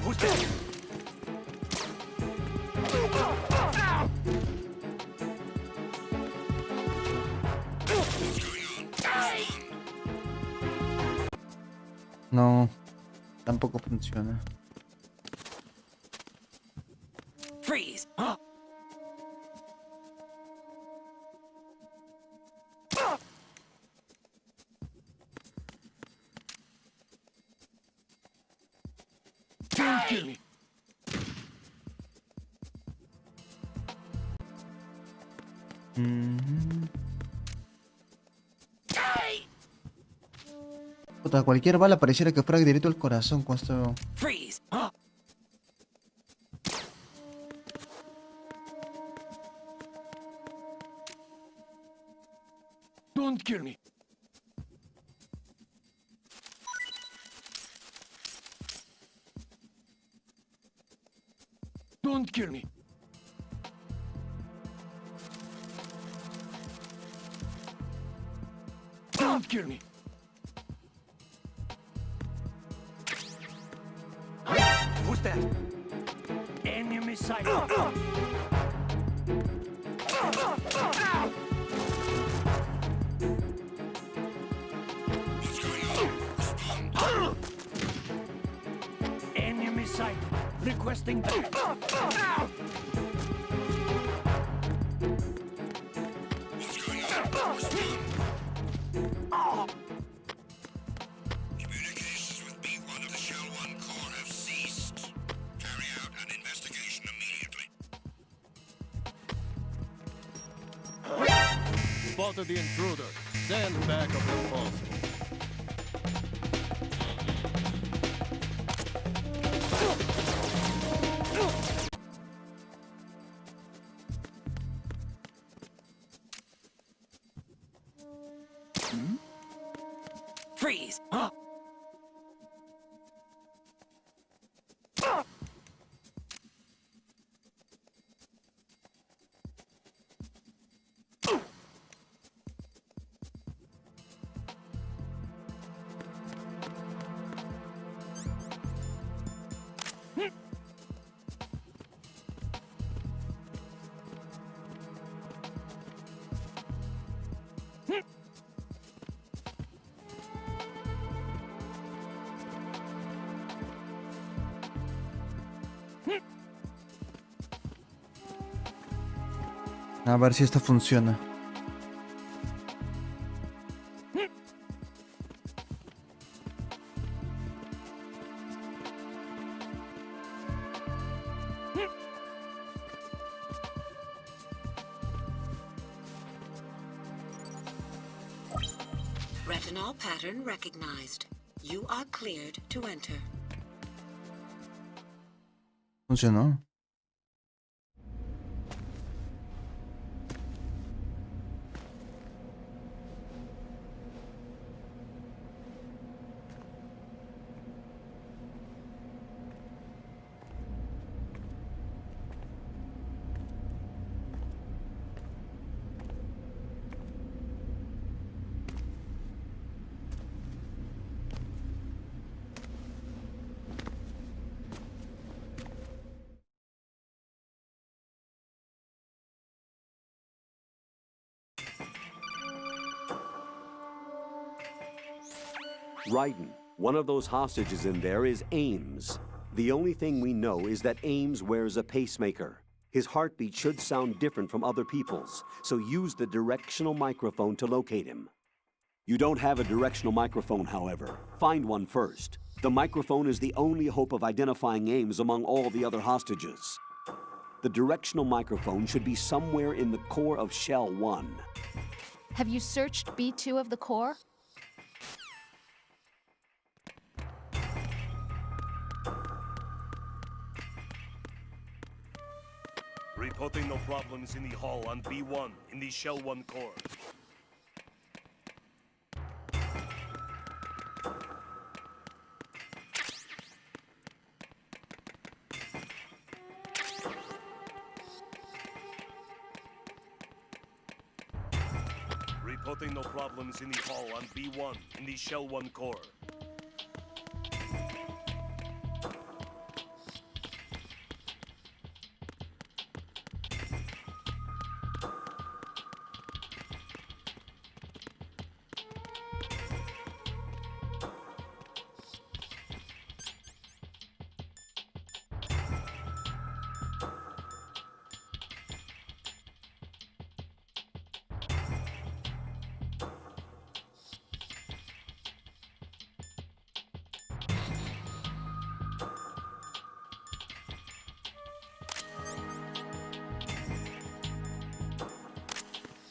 Who's there? No, tampoco funciona. Freeze. Don't kill me. Puta, cualquier bala pareciera que fuera directo al corazón con esto. Freeze. Don't kill me. Don't kill me. Don't kill me. Who's that? Enemy sighted. Enemy sighted. Requesting back. Communications with B1 of the Shell 1 Corps have ceased. Carry out an investigation immediately. Spotted the intruder. Send backup if possible. Freeze. A ver si esto funciona. Retinol pattern recognized. You are cleared to enter. Funcionó. Raiden, one of those hostages in there is Ames. The only thing we know is that Ames wears a pacemaker. His heartbeat should sound different from other people's, so use the directional microphone to locate him. You don't have a directional microphone, however. Find one first. The microphone is the only hope of identifying Ames among all the other hostages. The directional microphone should be somewhere in the core of Shell 1. Have you searched B2 of the core? Reporting no problems in the hall on B1 in the Shell 1 core. Reporting no problems in the hall on B1 in the Shell 1 core.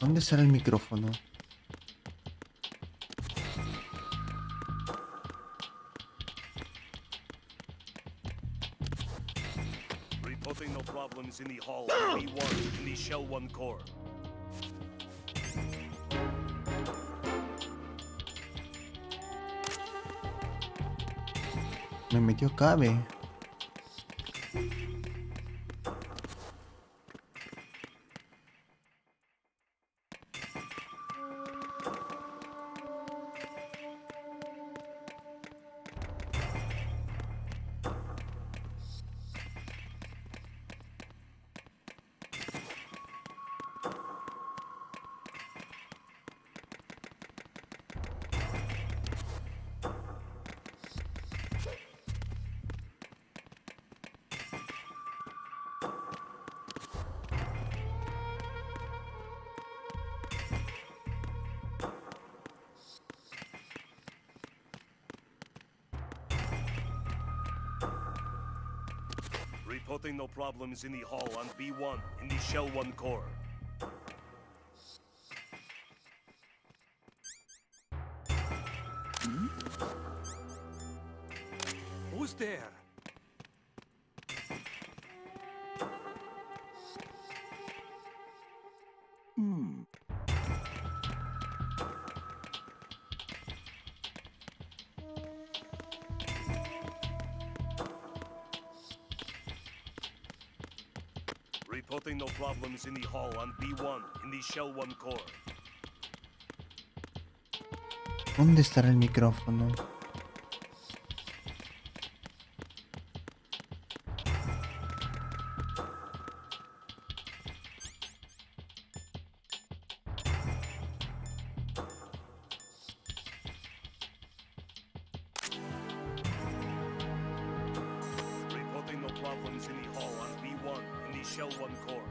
¿Dónde estará el micrófono? Reporting no problems in the hall on B1 in the Shell 1 core. Me metió cabe. Reporting no problems in the hall on B1 in the Shell 1 core. Who's there? Reporting no problems in the hall on B1 in the Shell 1 core. ¿Dónde estará el micrófono? Reporting no problems in the hall on B1 in the Shell 1 core.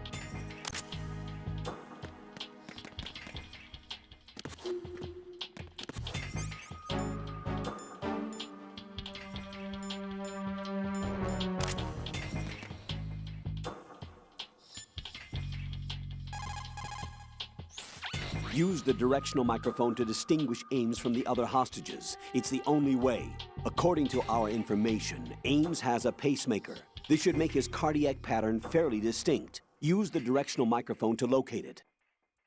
Use the directional microphone to distinguish Ames from the other hostages. It's the only way. According to our information, Ames has a pacemaker. This should make his cardiac pattern fairly distinct. Use the directional microphone to locate it.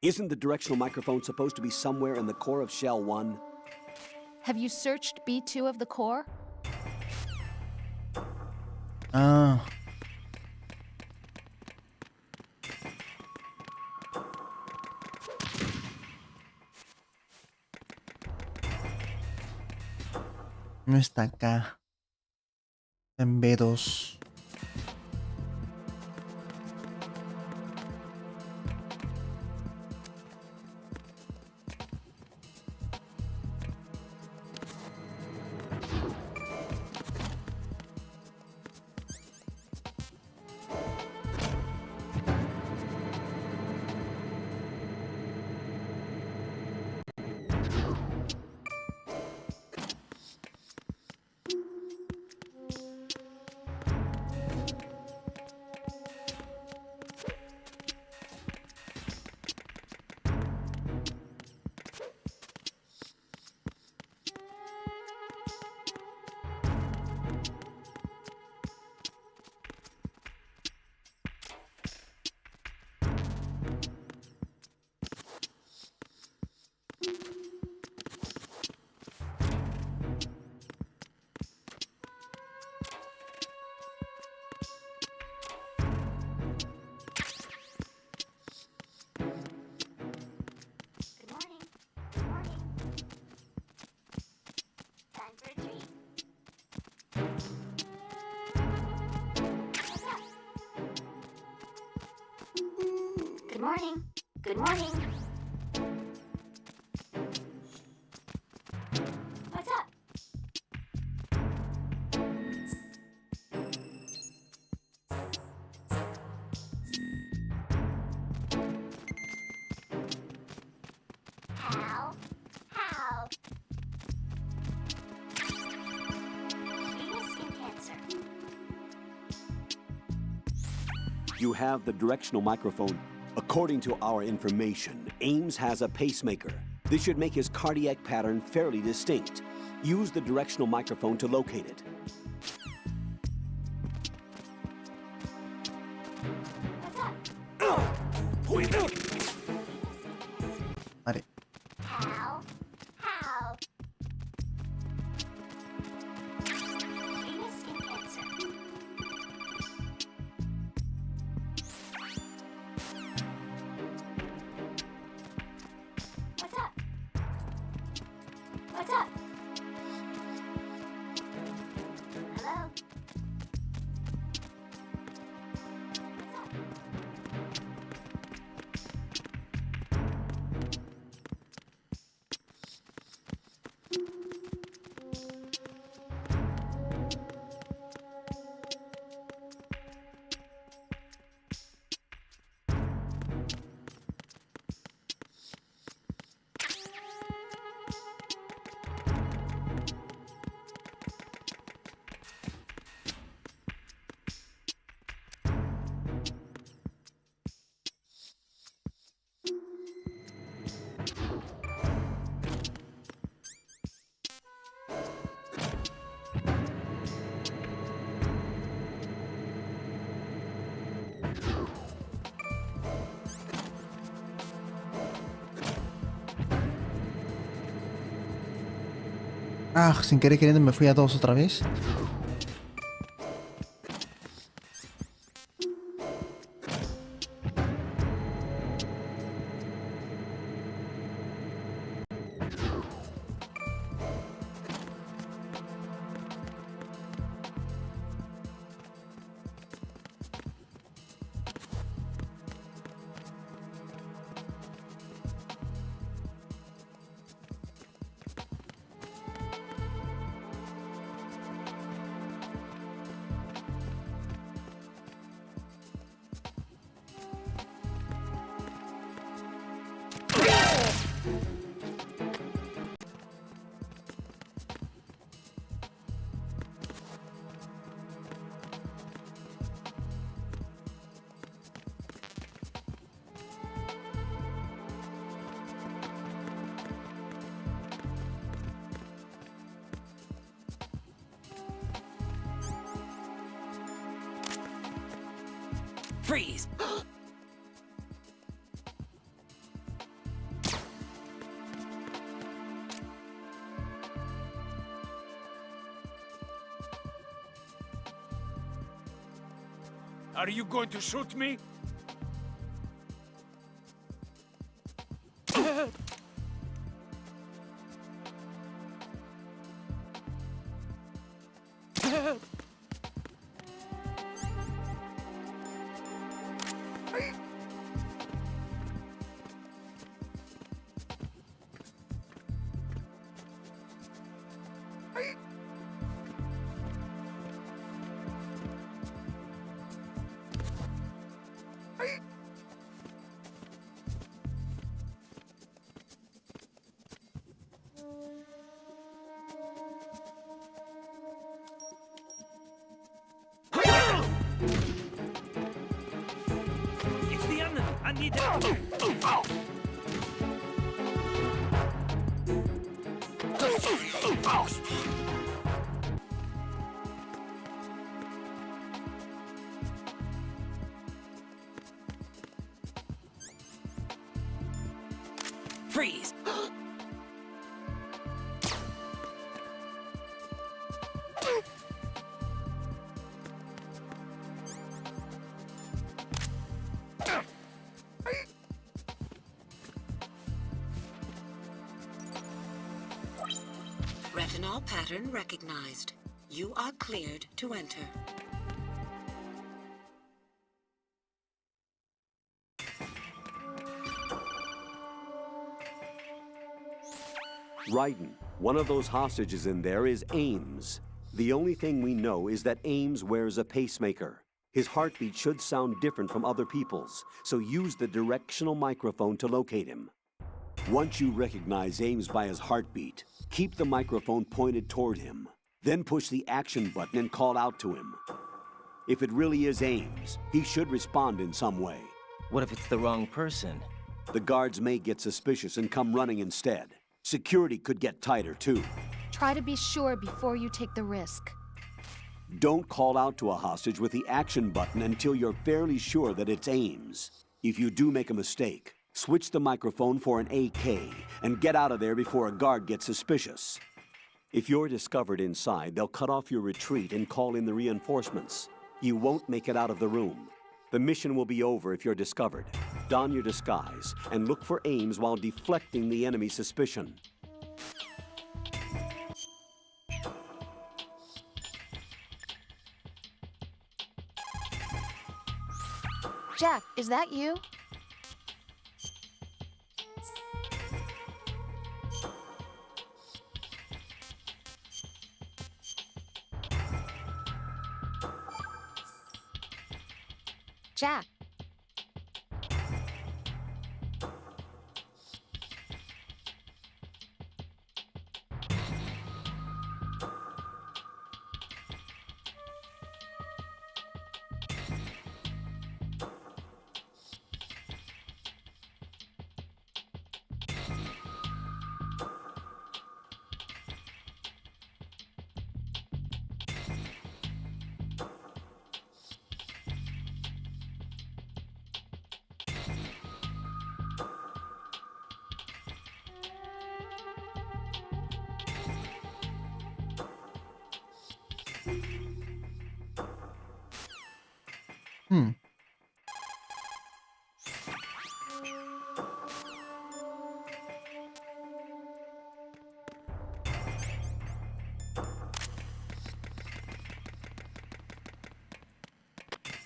Isn't the directional microphone supposed to be somewhere in the core of Shell 1? Have you searched B2 of the core? Ah. No está acá. Está en B2. morning. Good morning. What's up? How? Skin cancer. You have the directional microphone. According to our information, Ames has a pacemaker. This should make his cardiac pattern fairly distinct. Use the directional microphone to locate it. Vale. How? Skin cancer. What's up? What's up? Hello? Ah, sin querer queriendo me fui a 2 otra vez. Freeze! Are you going to shoot me? It's the enemy. I need help. Freeze! Retinol pattern recognized. You are cleared to enter. Raiden, one of those hostages in there is Ames. The only thing we know is that Ames wears a pacemaker. His heartbeat should sound different from other people's, so use the directional microphone to locate him. Once you recognize Ames by his heartbeat, keep the microphone pointed toward him. Then push the action button and call out to him. If it really is Ames, he should respond in some way. What if it's the wrong person? The guards may get suspicious and come running instead. Security could get tighter, too. Try to be sure before you take the risk. Don't call out to a hostage with the action button until you're fairly sure that it's Ames. If you do make a mistake, switch the microphone for an AK and get out of there before a guard gets suspicious. If you're discovered inside, they'll cut off your retreat and call in the reinforcements. You won't make it out of the room. The mission will be over if you're discovered. Don your disguise and look for Ames while deflecting the enemy's suspicion. Jack, is that you? Jack.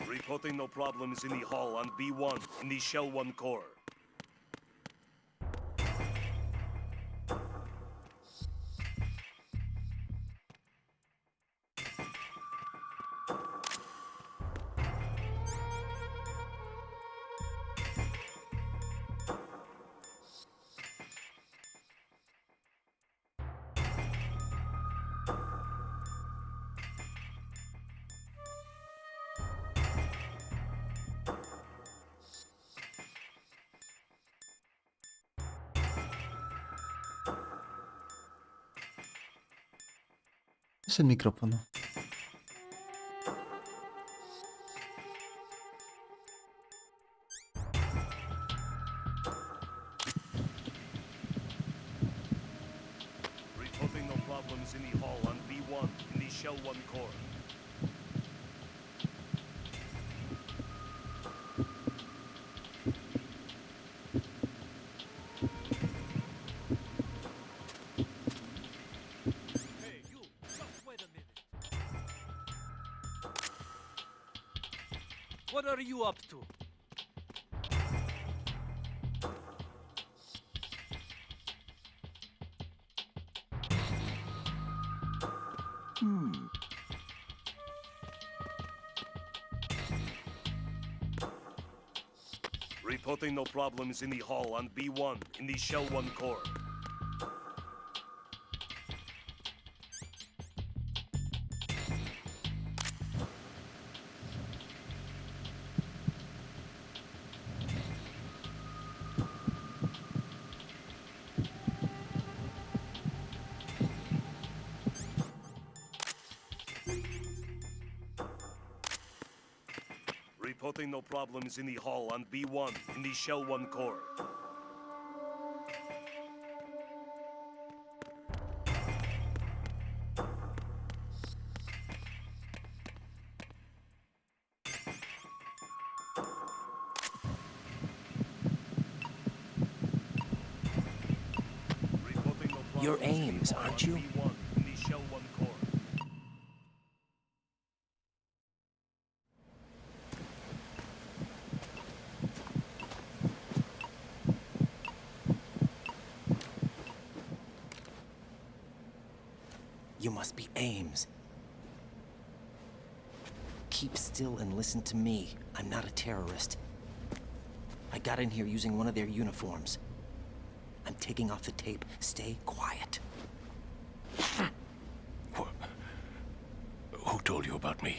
Reporting no problems in the hall on B1 in the Shell 1 core. Es el micrófono. Reporting no problems in the hall on B1 in the Shell 1 core. What are you up to? Reporting no problems in the hall on B1 in the Shell 1 core. Reporting no problems in the hall on B1 in the Shell 1 core. You're Ames, aren't you? B1 in the Shell 1 core. must be Ames. Keep still and listen to me. I'm not a terrorist. I got in here using one of their uniforms. I'm taking off the tape. Stay quiet. Who told you about me?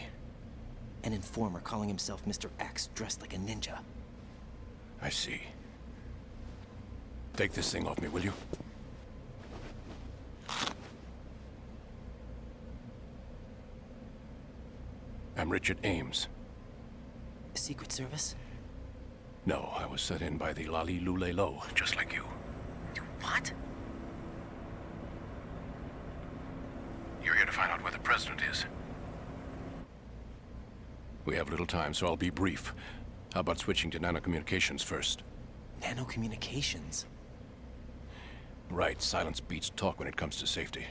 An informer calling himself Mr. X, dressed like a ninja. I see. Take this thing off me, will you? I'm Richard Ames. Secret Service? No, I was set in by the Lali Lule Lo, just like you. What? You're here to find out where the president is. We have little time, so I'll be brief. How about switching to nanocommunications first? Nanocommunications? Right, silence beats talk when it comes to safety.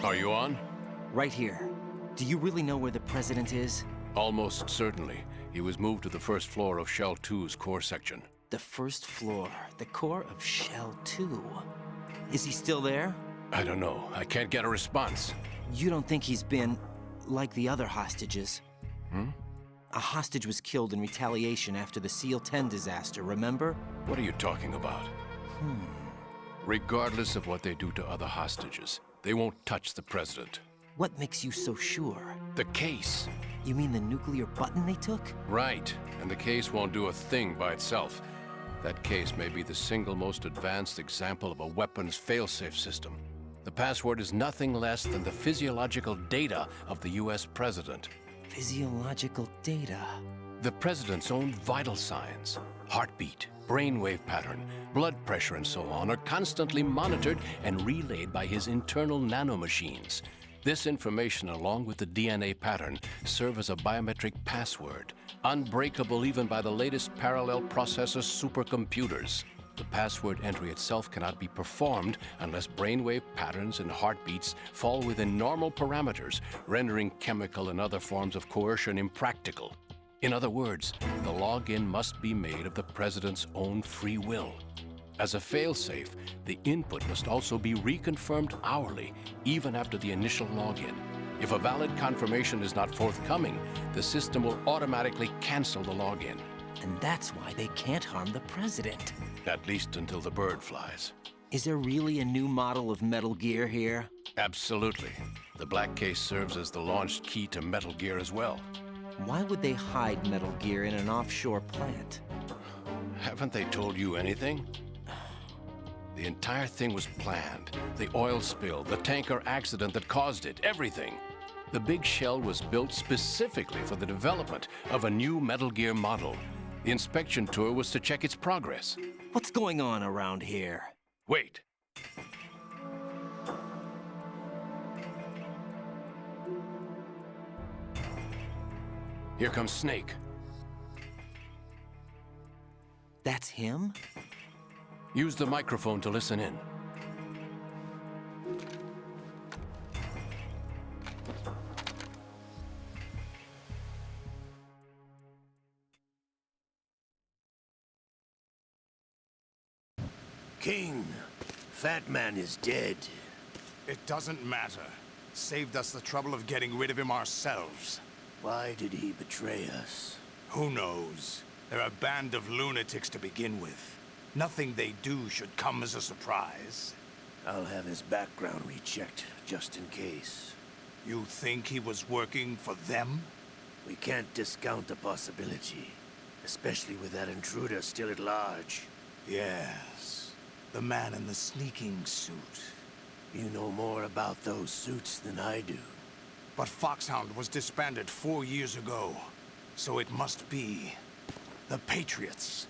Are you on? Right here. Do you really know where the president is? Almost certainly. He was moved to the first floor of Shell 2's core section. The first floor, the core of Shell 2. Is he still there? I don't know. I can't get a response. You don't think he's been like the other hostages? Hmm? A hostage was killed in retaliation after the SEAL 10 disaster, remember? What are you talking about? Regardless of what they do to other hostages, they won't touch the president. What makes you so sure? The case. You mean the nuclear button they took? Right, and the case won't do a thing by itself. That case may be the single most advanced example of a weapons failsafe system. The password is nothing less than the physiological data of the US president. Physiological data? The president's own vital signs, heartbeat, brainwave pattern, blood pressure, and so on are constantly monitored and relayed by his internal nanomachines. This information, along with the DNA pattern, serve as a biometric password, unbreakable even by the latest parallel processor supercomputers. The password entry itself cannot be performed unless brainwave patterns and heartbeats fall within normal parameters, rendering chemical and other forms of coercion impractical. In other words, the login must be made of the president's own free will. As a failsafe, the input must also be reconfirmed hourly, even after the initial login. If a valid confirmation is not forthcoming, the system will automatically cancel the login. And that's why they can't harm the president. At least until the bird flies. Is there really a new model of Metal Gear here? Absolutely. The black case serves as the launch key to Metal Gear as well. Why would they hide Metal Gear in an offshore plant? Haven't they told you anything? The entire thing was planned. The oil spill, the tanker accident that caused it, everything. The big shell was built specifically for the development of a new Metal Gear model. The inspection tour was to check its progress. What's going on around here? Wait. Here comes Snake. That's him? Use the microphone to listen in. King, Fat Man is dead. It doesn't matter. Saved us the trouble of getting rid of him ourselves. Why did he betray us? Who knows? They're a band of lunatics to begin with. Nothing they do should come as a surprise. I'll have his background rechecked, just in case. You think he was working for them? We can't discount the possibility, especially with that intruder still at large. Yes, the man in the sneaking suit. You know more about those suits than I do. But Foxhound was disbanded 4 years ago, so it must be the Patriots.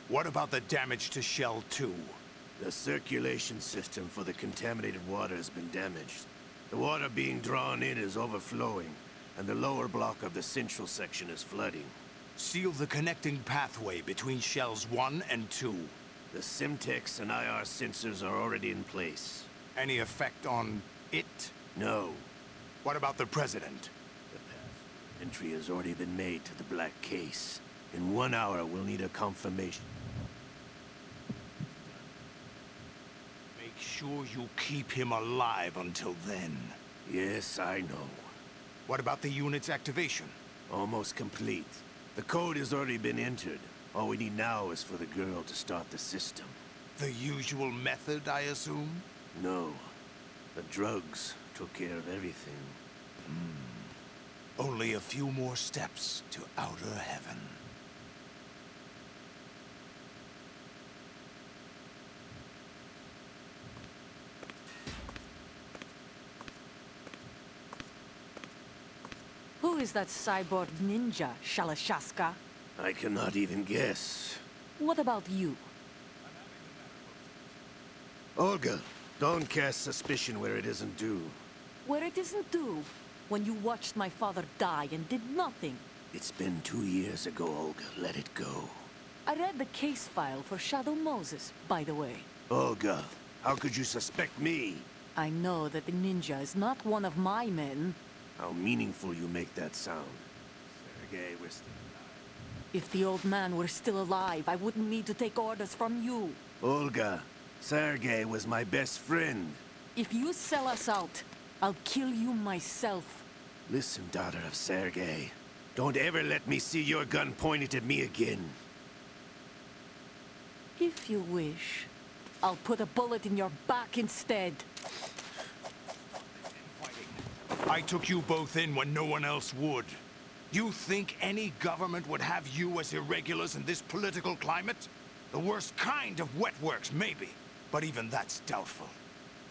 What about the damage to Shell 2? The circulation system for the contaminated water has been damaged. The water being drawn in is overflowing, and the lower block of the central section is flooding. Seal the connecting pathway between Shells 1 and 2. The Simtex and IR sensors are already in place. Any effect on it? No. What about the President? Entry has already been made to the black case. In 1 hour, we'll need a confirmation. Make sure you keep him alive until then. Yes, I know. What about the unit's activation? Almost complete. The code has already been entered. All we need now is for the girl to start the system. The usual method, I assume? No. The drugs took care of everything. Only a few more steps to outer heaven. Who is that cyborg ninja, Shalashaska? I cannot even guess. What about you? Olga, don't cast suspicion where it isn't due. Where it isn't due, when you watched my father die and did nothing. It's been 2 years ago, Olga. Let it go. I read the case file for Shadow Moses, by the way. Olga, how could you suspect me? I know that the ninja is not one of my men. How meaningful you make that sound. Sergei, we're still alive. If the old man were still alive, I wouldn't need to take orders from you. Olga, Sergei was my best friend. If you sell us out, I'll kill you myself. Listen, daughter of Sergei. Don't ever let me see your gun pointed at me again. If you wish, I'll put a bullet in your back instead. I took you both in when no one else would. You think any government would have you as irregulars in this political climate? The worst kind of wet works, maybe. But even that's doubtful.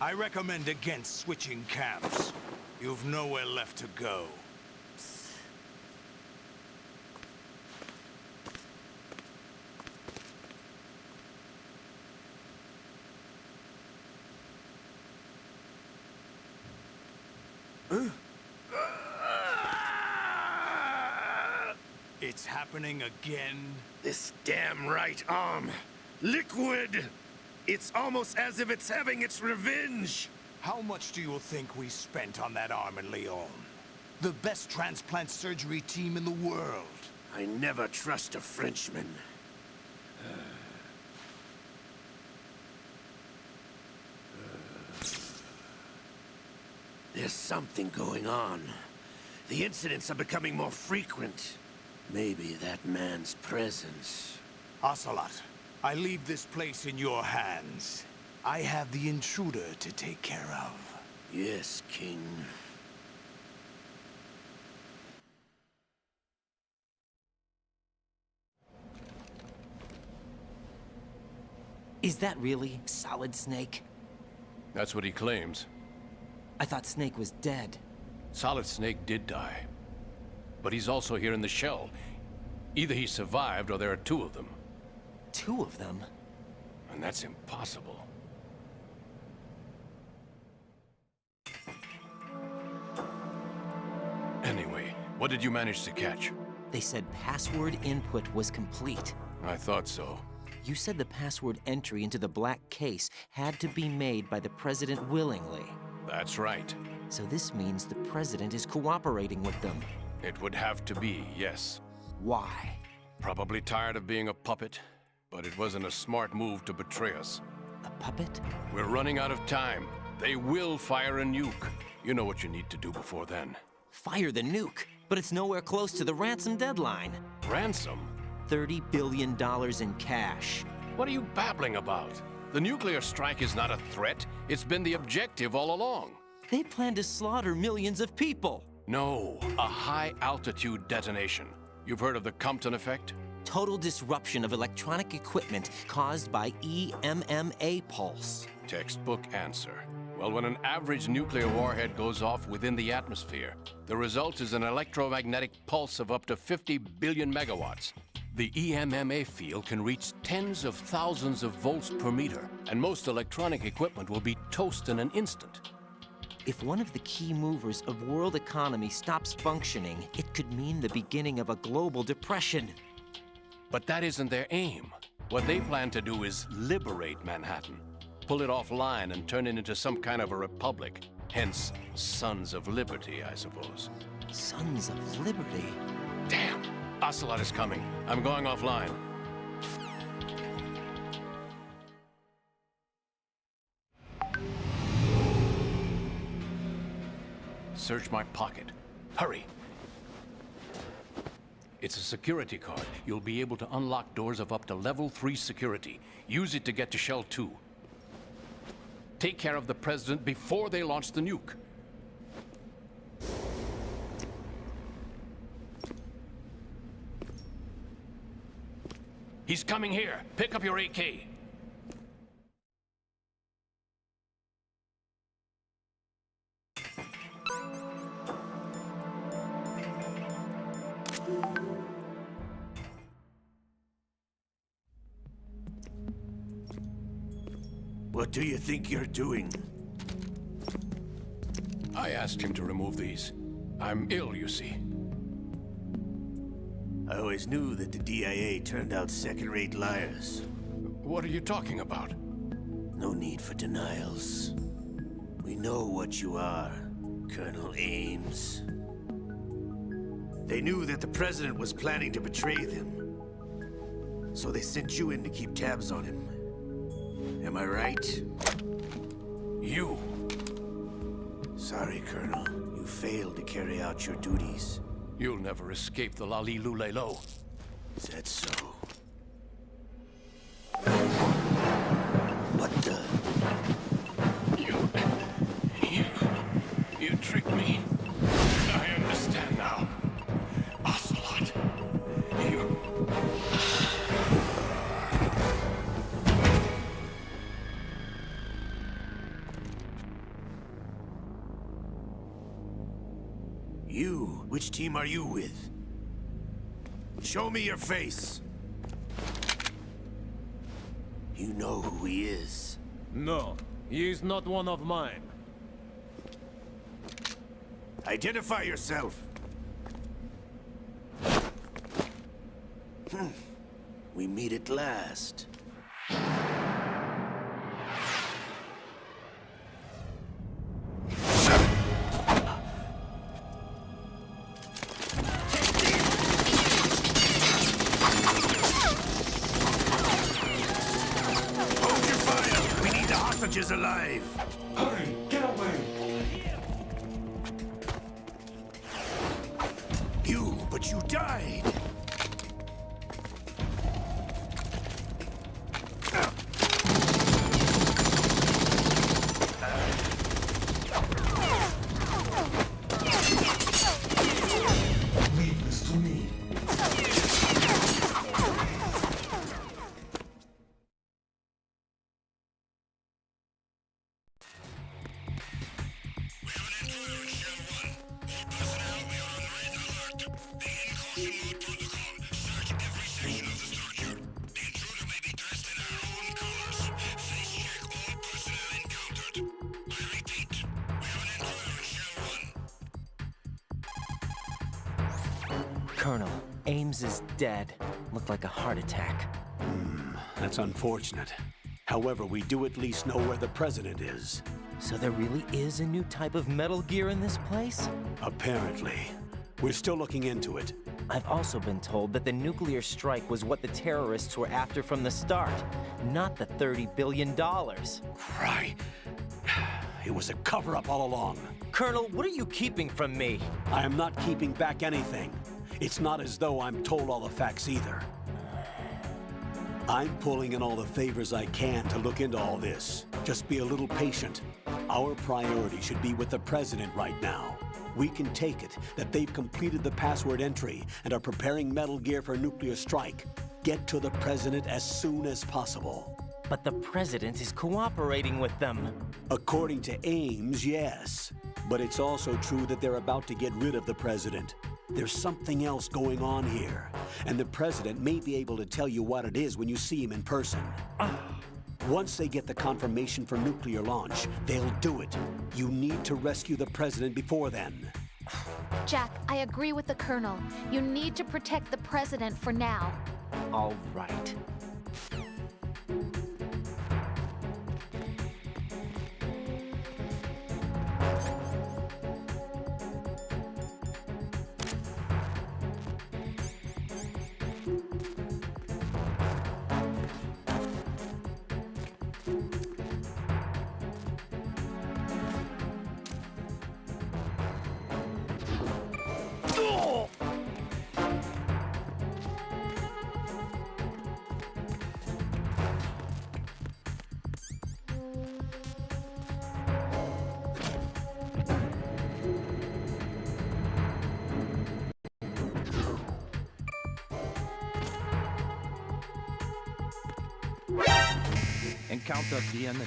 I recommend against switching camps. You've nowhere left to go. It's happening again? This damn right arm. Liquid! It's almost as if it's having its revenge! How much do you think we spent on that arm in Lyon? The best transplant surgery team in the world. I never trust a Frenchman. There's something going on. The incidents are becoming more frequent. Maybe that man's presence. Ocelot, I leave this place in your hands. I have the intruder to take care of. Yes, King. Is that really Solid Snake? That's what he claims. I thought Snake was dead. Solid Snake did die. But he's also here in the shell. Either he survived or there are two of them. Two of them? And that's impossible. Anyway, what did you manage to catch? They said password input was complete. I thought so. You said the password entry into the black case had to be made by the President willingly. That's right. So this means the President is cooperating with them. It would have to be, yes. Why? Probably tired of being a puppet, but it wasn't a smart move to betray us. A puppet? We're running out of time. They will fire a nuke. You know what you need to do before then. Fire the nuke? But it's nowhere close to the ransom deadline. Ransom? $30 billion in cash. What are you babbling about? The nuclear strike is not a threat. It's been the objective all along. They plan to slaughter millions of people. No, a high-altitude detonation. You've heard of the Compton effect? Total disruption of electronic equipment caused by EMMA pulse. Textbook answer. Well, when an average nuclear warhead goes off within the atmosphere, the result is an electromagnetic pulse of up to 50 billion megawatts. The EMMA field can reach tens of thousands of volts per meter, and most electronic equipment will be toast in an instant. If one of the key movers of world economy stops functioning, it could mean the beginning of a global depression. But that isn't their aim. What they plan to do is liberate Manhattan, pull it offline and turn it into some kind of a republic. Hence, Sons of Liberty, I suppose. Sons of Liberty. Damn! Ocelot is coming. I'm going offline. Search my pocket. Hurry! It's a security card. You'll be able to unlock doors of up to level 3 security. Use it to get to Shell 2. Take care of the President before they launch the nuke. He's coming here. Pick up your AK. What do you think you're doing? I asked him to remove these. I'm ill, you see. I always knew that the DIA turned out second-rate liars. What are you talking about? No need for denials. We know what you are, Colonel Ames. They knew that the President was planning to betray them. So they sent you in to keep tabs on him. Am I right? You! Sorry, Colonel. You failed to carry out your duties. You'll never escape the Lali-Lulelo. Is that so? What the? You tricked me. I understand now. Ocelot. You? Which team are you with? Show me your face. You know who he is. No, he is not one of mine. Identify yourself. We meet at last. Is alive. Hurry, get away! But you died. Leave this to me. Colonel, Ames is dead. Looked like a heart attack. That's unfortunate. However, we do at least know where the President is. So there really is a new type of Metal Gear in this place? Apparently. We're still looking into it. I've also been told that the nuclear strike was what the terrorists were after from the start, not the $30 billion. Right. It was a cover-up all along. Colonel, what are you keeping from me? I am not keeping back anything. It's not as though I'm told all the facts either. I'm pulling in all the favors I can to look into all this. Just be a little patient. Our priority should be with the President right now. We can take it that they've completed the password entry and are preparing Metal Gear for nuclear strike. Get to the President as soon as possible. But the President is cooperating with them. According to Ames, yes. But it's also true that they're about to get rid of the President. There's something else going on here, and the President may be able to tell you what it is when you see him in person. Once they get the confirmation for nuclear launch, they'll do it. You need to rescue the President before then. Jack, I agree with the Colonel. You need to protect the President for now. All right. Encounter the enemy.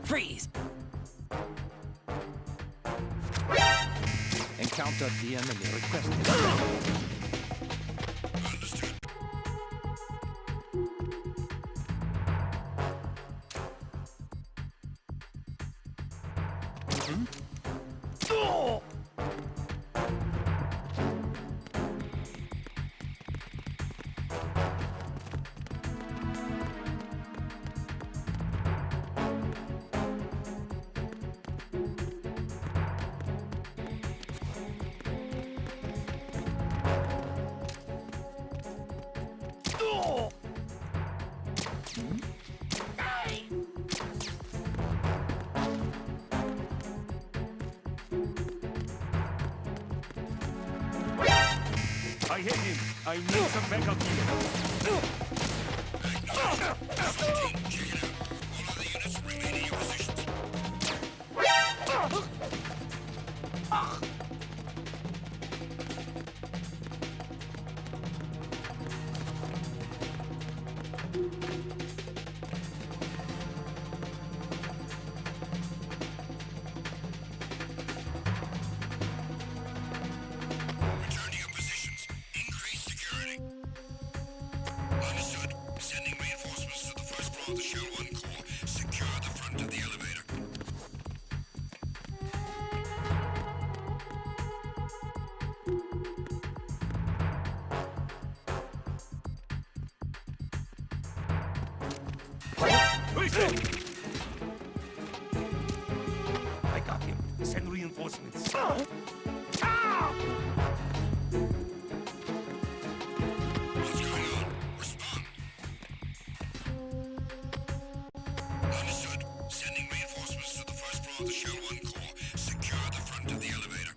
Freeze! Encounter the enemy requested. Understood. I hit him. I need some backup here. Return to your positions. Increase security. Understood. Sending reinforcements to the first floor of the Shell 1 core. Secure the front of the elevator. I got him. Send reinforcements. What's going on? Respond. Understood. Sending reinforcements to the first floor of the Shell 1 core. Secure the front of the elevator.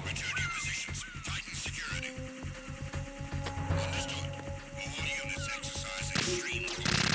Return to your positions. Tighten security. Understood. All units exercise extreme caution.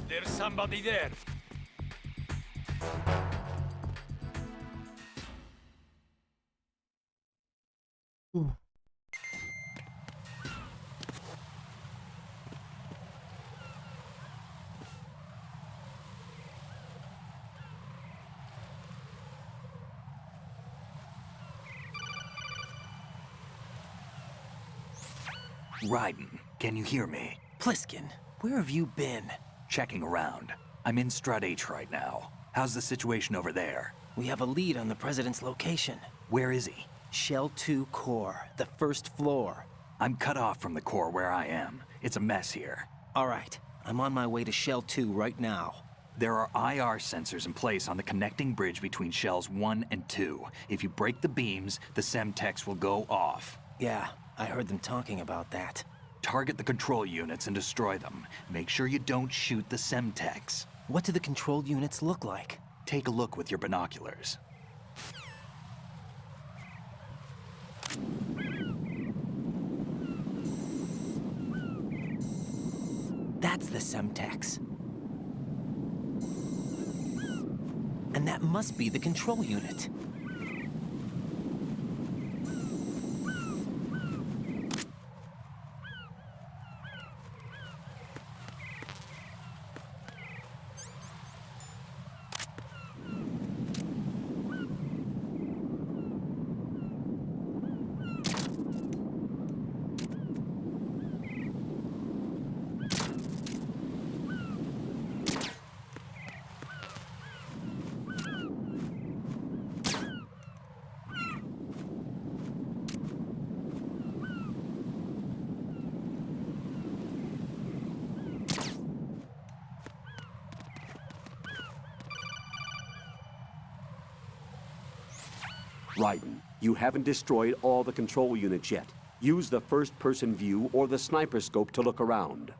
There's somebody there. Raiden, can you hear me? Pliskin, where have you been? Checking around. I'm in Strut H right now. How's the situation over there? We have a lead on the President's location. Where is he? Shell 2 core, the first floor. I'm cut off from the core where I am. It's a mess here. All right, I'm on my way to Shell 2 right now. There are IR sensors in place on the connecting bridge between Shells 1 and 2. If you break the beams, the Semtex will go off. Yeah, I heard them talking about that. Target the control units and destroy them. Make sure you don't shoot the Semtex. What do the control units look like? Take a look with your binoculars. That's the Semtex. And that must be the control unit. Raiden, you haven't destroyed all the control units yet. Use the first-person view or the sniper scope to look around.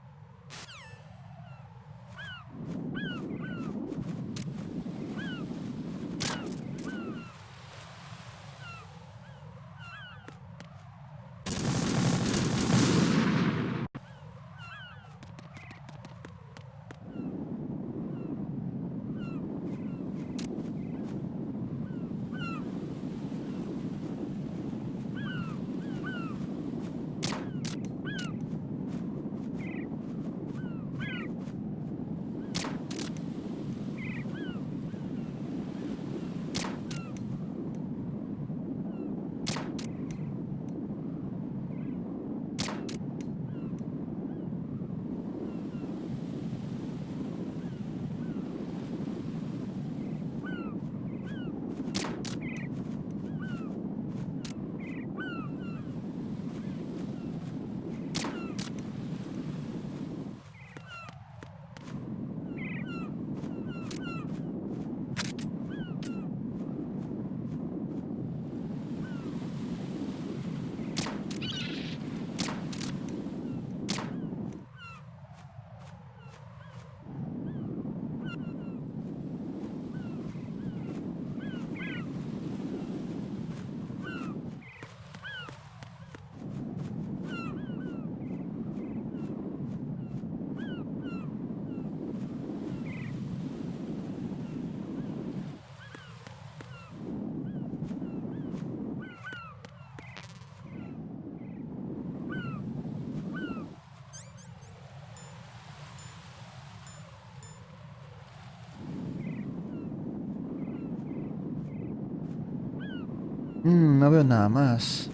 No veo nada más.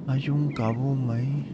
Hay un kaboom ahí.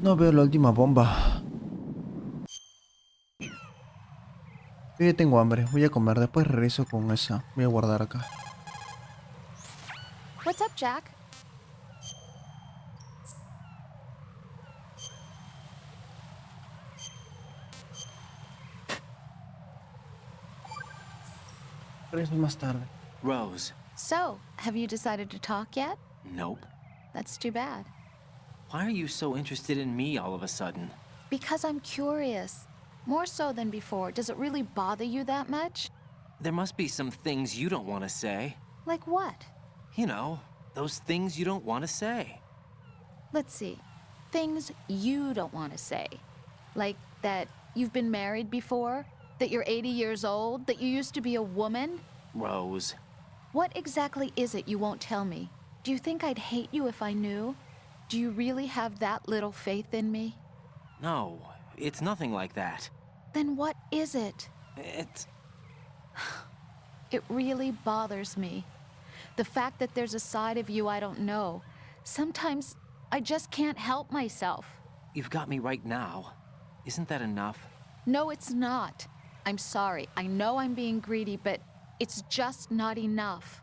No veo la última bomba. Yo ya tengo hambre, voy a comer, después regreso con esa. Voy a guardar acá. What's up, Jack? Regreso más tarde. Rose. So, have you decided to talk yet? Nope. That's too bad. Why are you so interested in me all of a sudden? Because I'm curious. More so than before. Does it really bother you that much? There must be some things you don't want to say. Like what? You know, those things you don't want to say. Let's see. Things you don't want to say. Like that you've been married before? That you're 80 years old? That you used to be a woman? Rose. What exactly is it you won't tell me? Do you think I'd hate you if I knew? Do you really have that little faith in me? No, it's nothing like that. Then what is it? It's... It really bothers me. The fact that there's a side of you I don't know. Sometimes I just can't help myself. You've got me right now. Isn't that enough? No, it's not. I'm sorry. I know I'm being greedy, but it's just not enough.